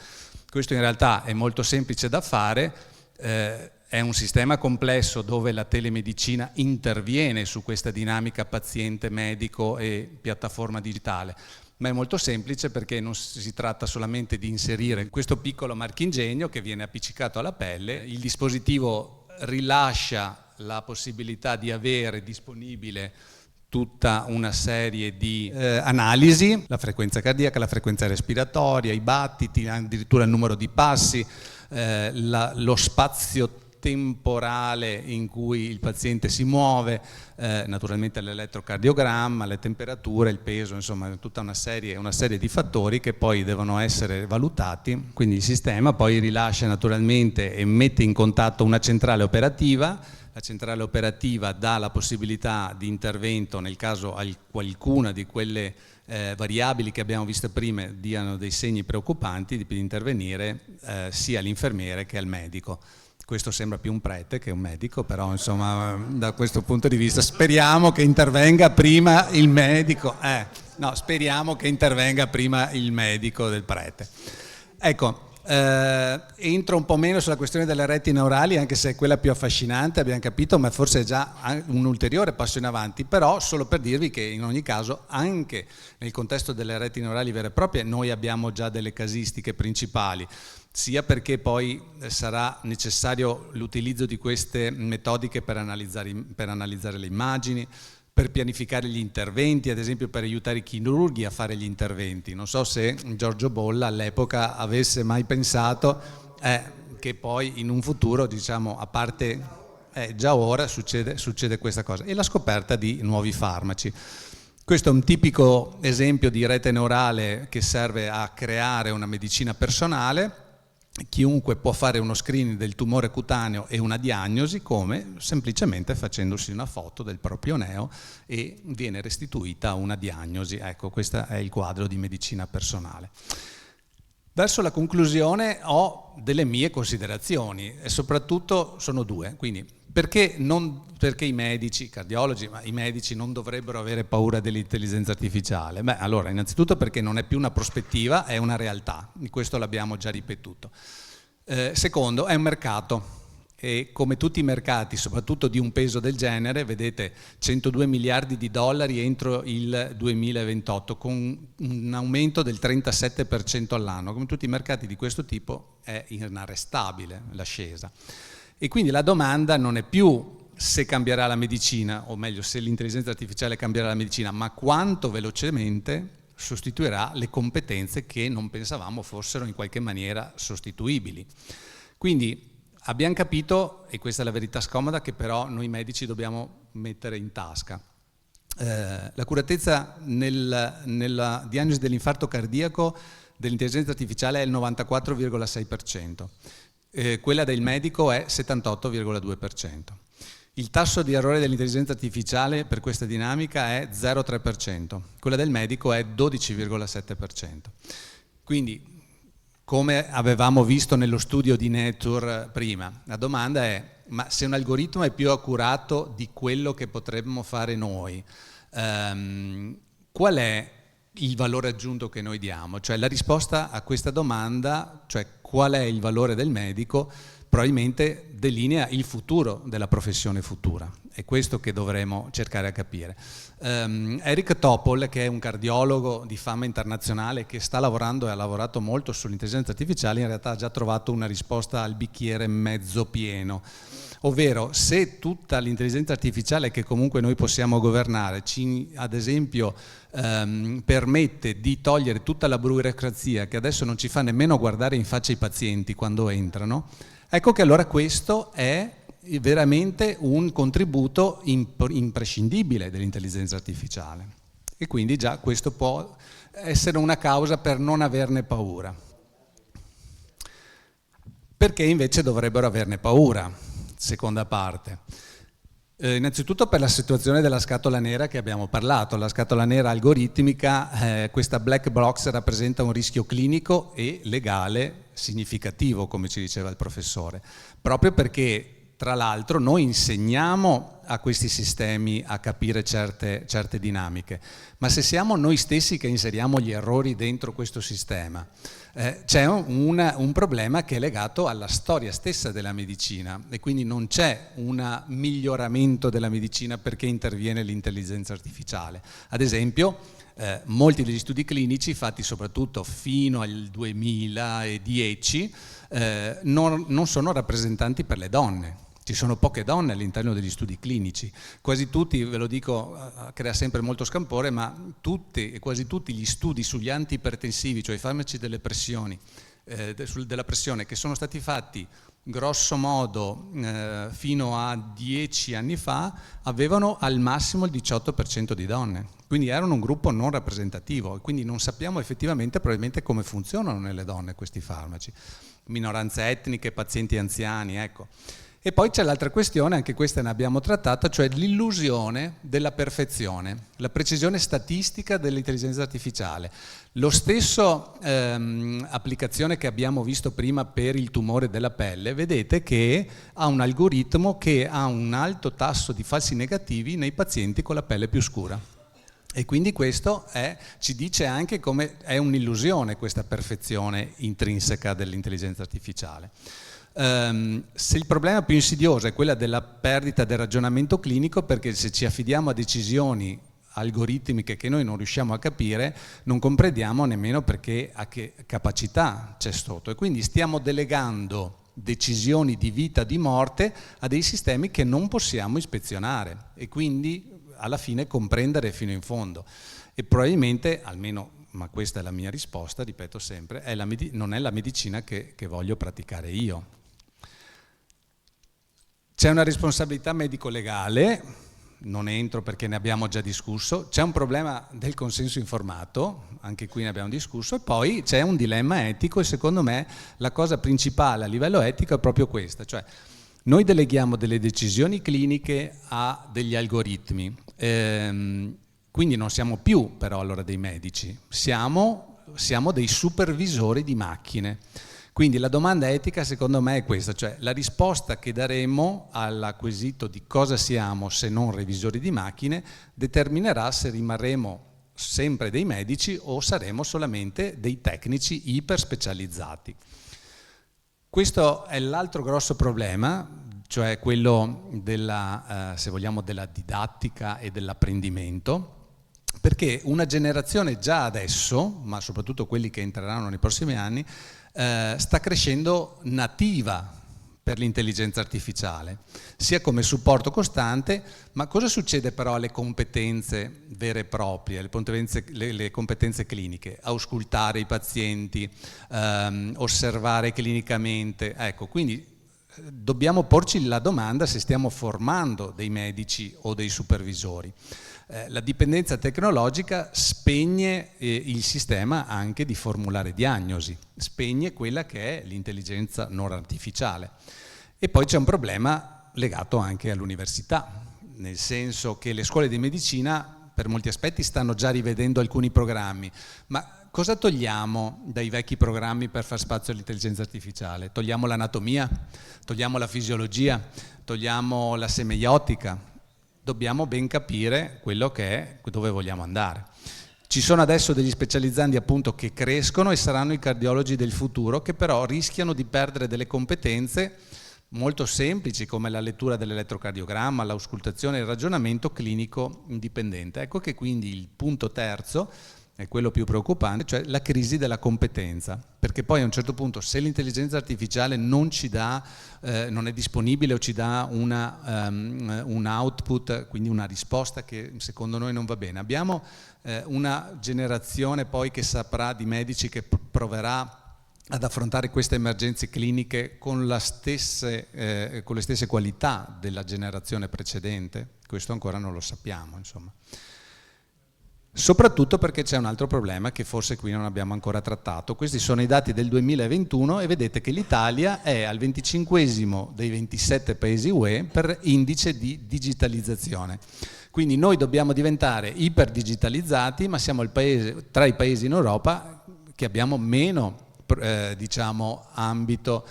Questo in realtà è molto semplice da fare, è un sistema complesso dove la telemedicina interviene su questa dinamica paziente-medico e piattaforma digitale, ma è molto semplice perché non si tratta solamente di inserire questo piccolo marchingegno che viene appiccicato alla pelle, il dispositivo rilascia la possibilità di avere disponibile tutta una serie di analisi, la frequenza cardiaca, la frequenza respiratoria, i battiti, addirittura il numero di passi, lo spazio temporale in cui il paziente si muove, naturalmente l'elettrocardiogramma, le temperature, il peso, insomma tutta una serie di fattori che poi devono essere valutati. Quindi il sistema poi rilascia naturalmente e mette in contatto una centrale operativa. La centrale operativa dà la possibilità di intervento nel caso qualcuna di quelle variabili che abbiamo visto prima diano dei segni preoccupanti, di intervenire sia l'infermiere che il medico. Questo sembra più un prete che un medico, però insomma da questo punto di vista speriamo che intervenga prima il medico. Speriamo che intervenga prima il medico del prete. Ecco. Entro un po' meno sulla questione delle reti neurali, anche se è quella più affascinante, abbiamo capito, ma forse è già un ulteriore passo in avanti, però solo per dirvi che in ogni caso anche nel contesto delle reti neurali vere e proprie noi abbiamo già delle casistiche principali, sia perché poi sarà necessario l'utilizzo di queste metodiche per analizzare le immagini, per pianificare gli interventi, ad esempio per aiutare i chirurghi a fare gli interventi. Non so se Giorgio Bolla all'epoca avesse mai pensato che poi in un futuro, diciamo, a parte già ora succede questa cosa. E la scoperta di nuovi farmaci. Questo è un tipico esempio di rete neurale che serve a creare una medicina personale. Chiunque può fare uno screening del tumore cutaneo e una diagnosi, come semplicemente facendosi una foto del proprio neo e viene restituita una diagnosi. Ecco, questo è il quadro di medicina personale. Verso la conclusione ho delle mie considerazioni e soprattutto sono due. Quindi perché i medici, i cardiologi, ma i medici non dovrebbero avere paura dell'intelligenza artificiale? Beh, allora, innanzitutto perché non è più una prospettiva, è una realtà, questo l'abbiamo già ripetuto. Secondo, è un mercato E come tutti i mercati, soprattutto di un peso del genere, vedete 102 miliardi di dollari entro il 2028, con un aumento del 37% all'anno. Come tutti i mercati di questo tipo è inarrestabile l'ascesa. E quindi la domanda non è più se cambierà la medicina, o meglio se l'intelligenza artificiale cambierà la medicina, ma quanto velocemente sostituirà le competenze che non pensavamo fossero in qualche maniera sostituibili. Quindi abbiamo capito, e questa è la verità scomoda, che però noi medici dobbiamo mettere in tasca. L'accuratezza nella diagnosi dell'infarto cardiaco dell'intelligenza artificiale è il 94,6%, quella del medico è 78,2%. Il tasso di errore dell'intelligenza artificiale per questa dinamica è 0,3%, quella del medico è 12,7%. Quindi, come avevamo visto nello studio di Nature prima, la domanda è: ma se un algoritmo è più accurato di quello che potremmo fare noi, qual è il valore aggiunto che noi diamo? Cioè la risposta a questa domanda, cioè qual è il valore del medico, probabilmente delinea il futuro della professione futura. È questo che dovremo cercare a capire. Eric Topol, che è un cardiologo di fama internazionale che sta lavorando e ha lavorato molto sull'intelligenza artificiale, in realtà ha già trovato una risposta al bicchiere mezzo pieno. Ovvero, se tutta l'intelligenza artificiale che comunque noi possiamo governare ad esempio permette di togliere tutta la burocrazia che adesso non ci fa nemmeno guardare in faccia i pazienti quando entrano, ecco che allora questo è veramente un contributo imprescindibile dell'intelligenza artificiale. E quindi già questo può essere una causa per non averne paura. Perché invece dovrebbero averne paura? Seconda parte. Innanzitutto per la situazione della scatola nera che abbiamo parlato. La scatola nera algoritmica, questa black box rappresenta un rischio clinico e legale significativo, come ci diceva il professore, proprio perché tra l'altro noi insegniamo a questi sistemi a capire certe dinamiche, ma se siamo noi stessi che inseriamo gli errori dentro questo sistema, c'è un problema che è legato alla storia stessa della medicina e quindi non c'è un miglioramento della medicina perché interviene l'intelligenza artificiale. Ad esempio, molti degli studi clinici fatti soprattutto fino al 2010 non sono rappresentanti per le donne. Ci sono poche donne all'interno degli studi clinici, quasi tutti, ve lo dico, crea sempre molto scalpore, ma quasi tutti gli studi sugli antiipertensivi, cioè i farmaci della pressione, che sono stati fatti grosso modo fino a 10 anni fa, avevano al massimo il 18% di donne, quindi erano un gruppo non rappresentativo e quindi non sappiamo effettivamente probabilmente come funzionano nelle donne questi farmaci, minoranze etniche, pazienti anziani, ecco. E poi c'è l'altra questione, anche questa ne abbiamo trattata, cioè l'illusione della perfezione, la precisione statistica dell'intelligenza artificiale. Lo stesso applicazione che abbiamo visto prima per il tumore della pelle, vedete che ha un algoritmo che ha un alto tasso di falsi negativi nei pazienti con la pelle più scura. E quindi questo ci dice anche come è un'illusione questa perfezione intrinseca dell'intelligenza artificiale. Se il problema più insidioso è quella della perdita del ragionamento clinico, perché se ci affidiamo a decisioni algoritmiche che noi non riusciamo a capire, non comprendiamo nemmeno perché a che capacità c'è sotto, e quindi stiamo delegando decisioni di vita, di morte a dei sistemi che non possiamo ispezionare e quindi alla fine comprendere fino in fondo. E probabilmente, almeno, ma questa è la mia risposta, ripeto sempre, non è la medicina che voglio praticare io. C'è una responsabilità medico-legale, non entro perché ne abbiamo già discusso, c'è un problema del consenso informato, anche qui ne abbiamo discusso, e poi c'è un dilemma etico, e secondo me la cosa principale a livello etico è proprio questa, cioè noi deleghiamo delle decisioni cliniche a degli algoritmi, quindi non siamo più però allora dei medici, siamo dei supervisori di macchine. Quindi la domanda etica secondo me è questa, cioè la risposta che daremo al quesito di cosa siamo se non revisori di macchine determinerà se rimarremo sempre dei medici o saremo solamente dei tecnici iper specializzati. Questo è l'altro grosso problema cioè quello della, se vogliamo, della didattica e dell'apprendimento, perché una generazione già adesso, ma soprattutto quelli che entreranno nei prossimi anni, sta crescendo nativa per l'intelligenza artificiale, sia come supporto costante, ma cosa succede però alle competenze vere e proprie, le competenze cliniche? Auscultare i pazienti, osservare clinicamente, ecco, quindi dobbiamo porci la domanda se stiamo formando dei medici o dei supervisori. La dipendenza tecnologica spegne il sistema anche di formulare diagnosi, spegne quella che è l'intelligenza non artificiale. E poi c'è un problema legato anche all'università, nel senso che le scuole di medicina per molti aspetti stanno già rivedendo alcuni programmi, ma cosa togliamo dai vecchi programmi per far spazio all'intelligenza artificiale? Togliamo l'anatomia, togliamo la fisiologia, togliamo la semeiotica. Dobbiamo ben capire quello che è, dove vogliamo andare. Ci sono adesso degli specializzandi appunto che crescono e saranno i cardiologi del futuro, che però rischiano di perdere delle competenze molto semplici come la lettura dell'elettrocardiogramma, l'auscultazione e il ragionamento clinico indipendente. Ecco che quindi il punto terzo è quello più preoccupante, cioè la crisi della competenza, perché poi a un certo punto se l'intelligenza artificiale non ci dà, non è disponibile o ci dà un output, quindi una risposta che secondo noi non va bene, abbiamo una generazione poi che saprà di medici che proverà ad affrontare queste emergenze cliniche con le stesse qualità della generazione precedente? Questo ancora non lo sappiamo, insomma. Soprattutto perché c'è un altro problema che forse qui non abbiamo ancora trattato. Questi sono i dati del 2021 e vedete che l'Italia è al 25esimo dei 27 paesi UE per indice di digitalizzazione. Quindi noi dobbiamo diventare iperdigitalizzati, ma siamo il paese, tra i paesi in Europa che abbiamo meno ambito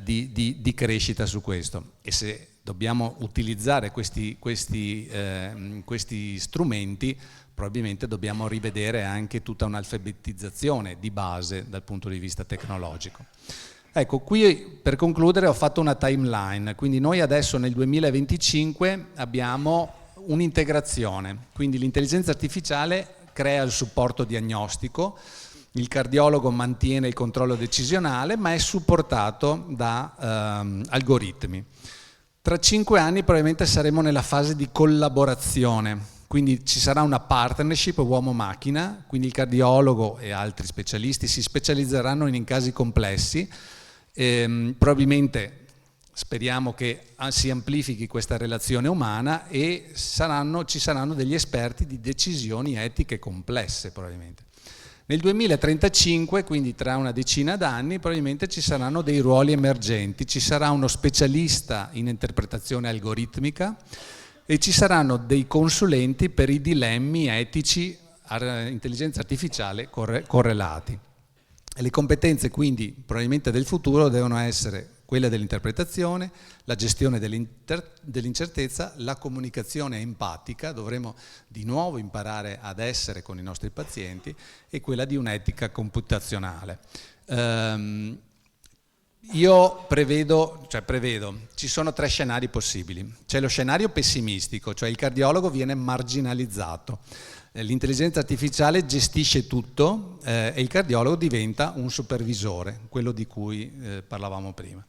di crescita su questo. E se dobbiamo utilizzare questi strumenti, probabilmente dobbiamo rivedere anche tutta un'alfabetizzazione di base dal punto di vista tecnologico. Ecco, qui per concludere ho fatto una timeline, quindi noi adesso nel 2025 abbiamo un'integrazione, quindi l'intelligenza artificiale crea il supporto diagnostico, il cardiologo mantiene il controllo decisionale, ma è supportato da algoritmi. Tra 5 anni probabilmente saremo nella fase di collaborazione, quindi ci sarà una partnership uomo-macchina, quindi il cardiologo e altri specialisti si specializzeranno in casi complessi, probabilmente speriamo che si amplifichi questa relazione umana e ci saranno degli esperti di decisioni etiche complesse probabilmente. Nel 2035, quindi tra una decina d'anni, probabilmente ci saranno dei ruoli emergenti, ci sarà uno specialista in interpretazione algoritmica e ci saranno dei consulenti per i dilemmi etici all'intelligenza artificiale correlati. E le competenze quindi probabilmente del futuro devono essere quella dell'interpretazione, la gestione dell'incertezza, la comunicazione empatica, dovremo di nuovo imparare ad essere con i nostri pazienti, e quella di un'etica computazionale. Io prevedo, ci sono 3 scenari possibili. C'è lo scenario pessimistico, cioè il cardiologo viene marginalizzato, l'intelligenza artificiale gestisce tutto e il cardiologo diventa un supervisore, quello di cui parlavamo prima.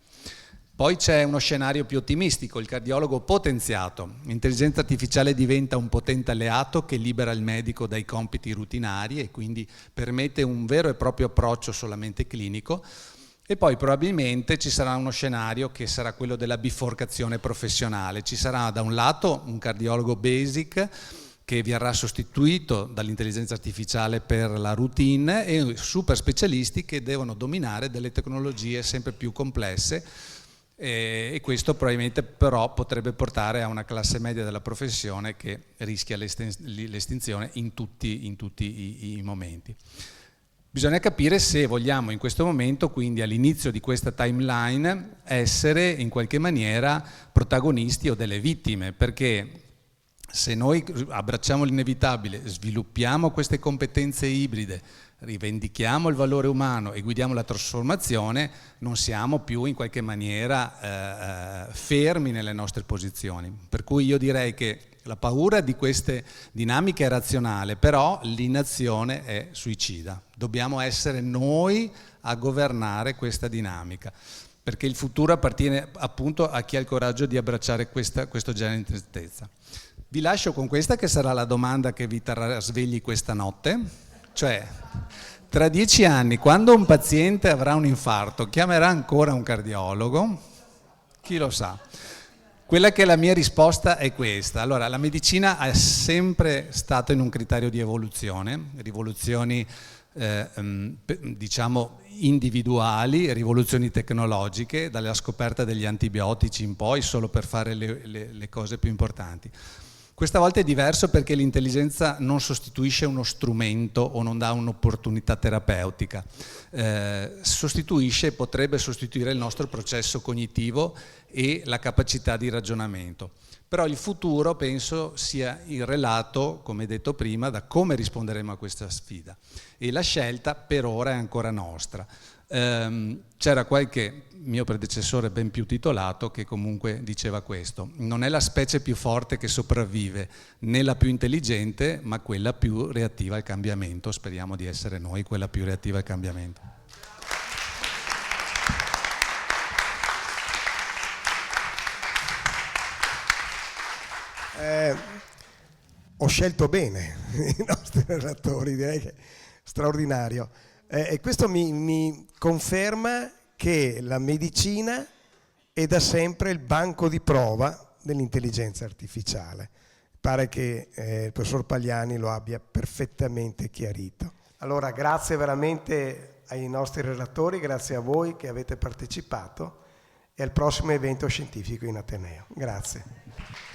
Poi c'è uno scenario più ottimistico, il cardiologo potenziato, l'intelligenza artificiale diventa un potente alleato che libera il medico dai compiti rutinari e quindi permette un vero e proprio approccio solamente clinico. E poi probabilmente ci sarà uno scenario che sarà quello della biforcazione professionale. Ci sarà da un lato un cardiologo basic che verrà sostituito dall'intelligenza artificiale per la routine e super specialisti che devono dominare delle tecnologie sempre più complesse, e questo probabilmente però potrebbe portare a una classe media della professione che rischia l'estinzione in tutti i momenti. Bisogna capire se vogliamo in questo momento, quindi all'inizio di questa timeline, essere in qualche maniera protagonisti o delle vittime, perché se noi abbracciamo l'inevitabile, sviluppiamo queste competenze ibride, rivendichiamo il valore umano e guidiamo la trasformazione, non siamo più in qualche maniera fermi nelle nostre posizioni. Per cui io direi che la paura di queste dinamiche è razionale, però l'inazione è suicida. Dobbiamo essere noi a governare questa dinamica, perché il futuro appartiene appunto a chi ha il coraggio di abbracciare questo genere di tristezza. Vi lascio con questa che sarà la domanda che vi terrà svegli questa notte, cioè tra 10 anni, quando un paziente avrà un infarto, chiamerà ancora un cardiologo? Chi lo sa? Quella che è la mia risposta è questa. Allora, la medicina è sempre stata in un criterio di evoluzione, rivoluzioni diciamo individuali, rivoluzioni tecnologiche, dalla scoperta degli antibiotici in poi, solo per fare le cose più importanti. Questa volta è diverso perché l'intelligenza non sostituisce uno strumento o non dà un'opportunità terapeutica, sostituisce, potrebbe sostituire il nostro processo cognitivo e la capacità di ragionamento. Però il futuro penso sia il relato, come detto prima, da come risponderemo a questa sfida. E la scelta per ora è ancora nostra. C'era qualche mio predecessore ben più titolato che comunque diceva questo: non è la specie più forte che sopravvive, né la più intelligente, ma quella più reattiva al cambiamento. Speriamo di essere noi quella più reattiva al cambiamento. Ho scelto bene i nostri relatori, direi che è straordinario. E questo mi conferma che la medicina è da sempre il banco di prova dell'intelligenza artificiale. Pare che il professor Pagliani lo abbia perfettamente chiarito. Allora, grazie veramente ai nostri relatori, grazie a voi che avete partecipato e al prossimo evento scientifico in Ateneo. Grazie.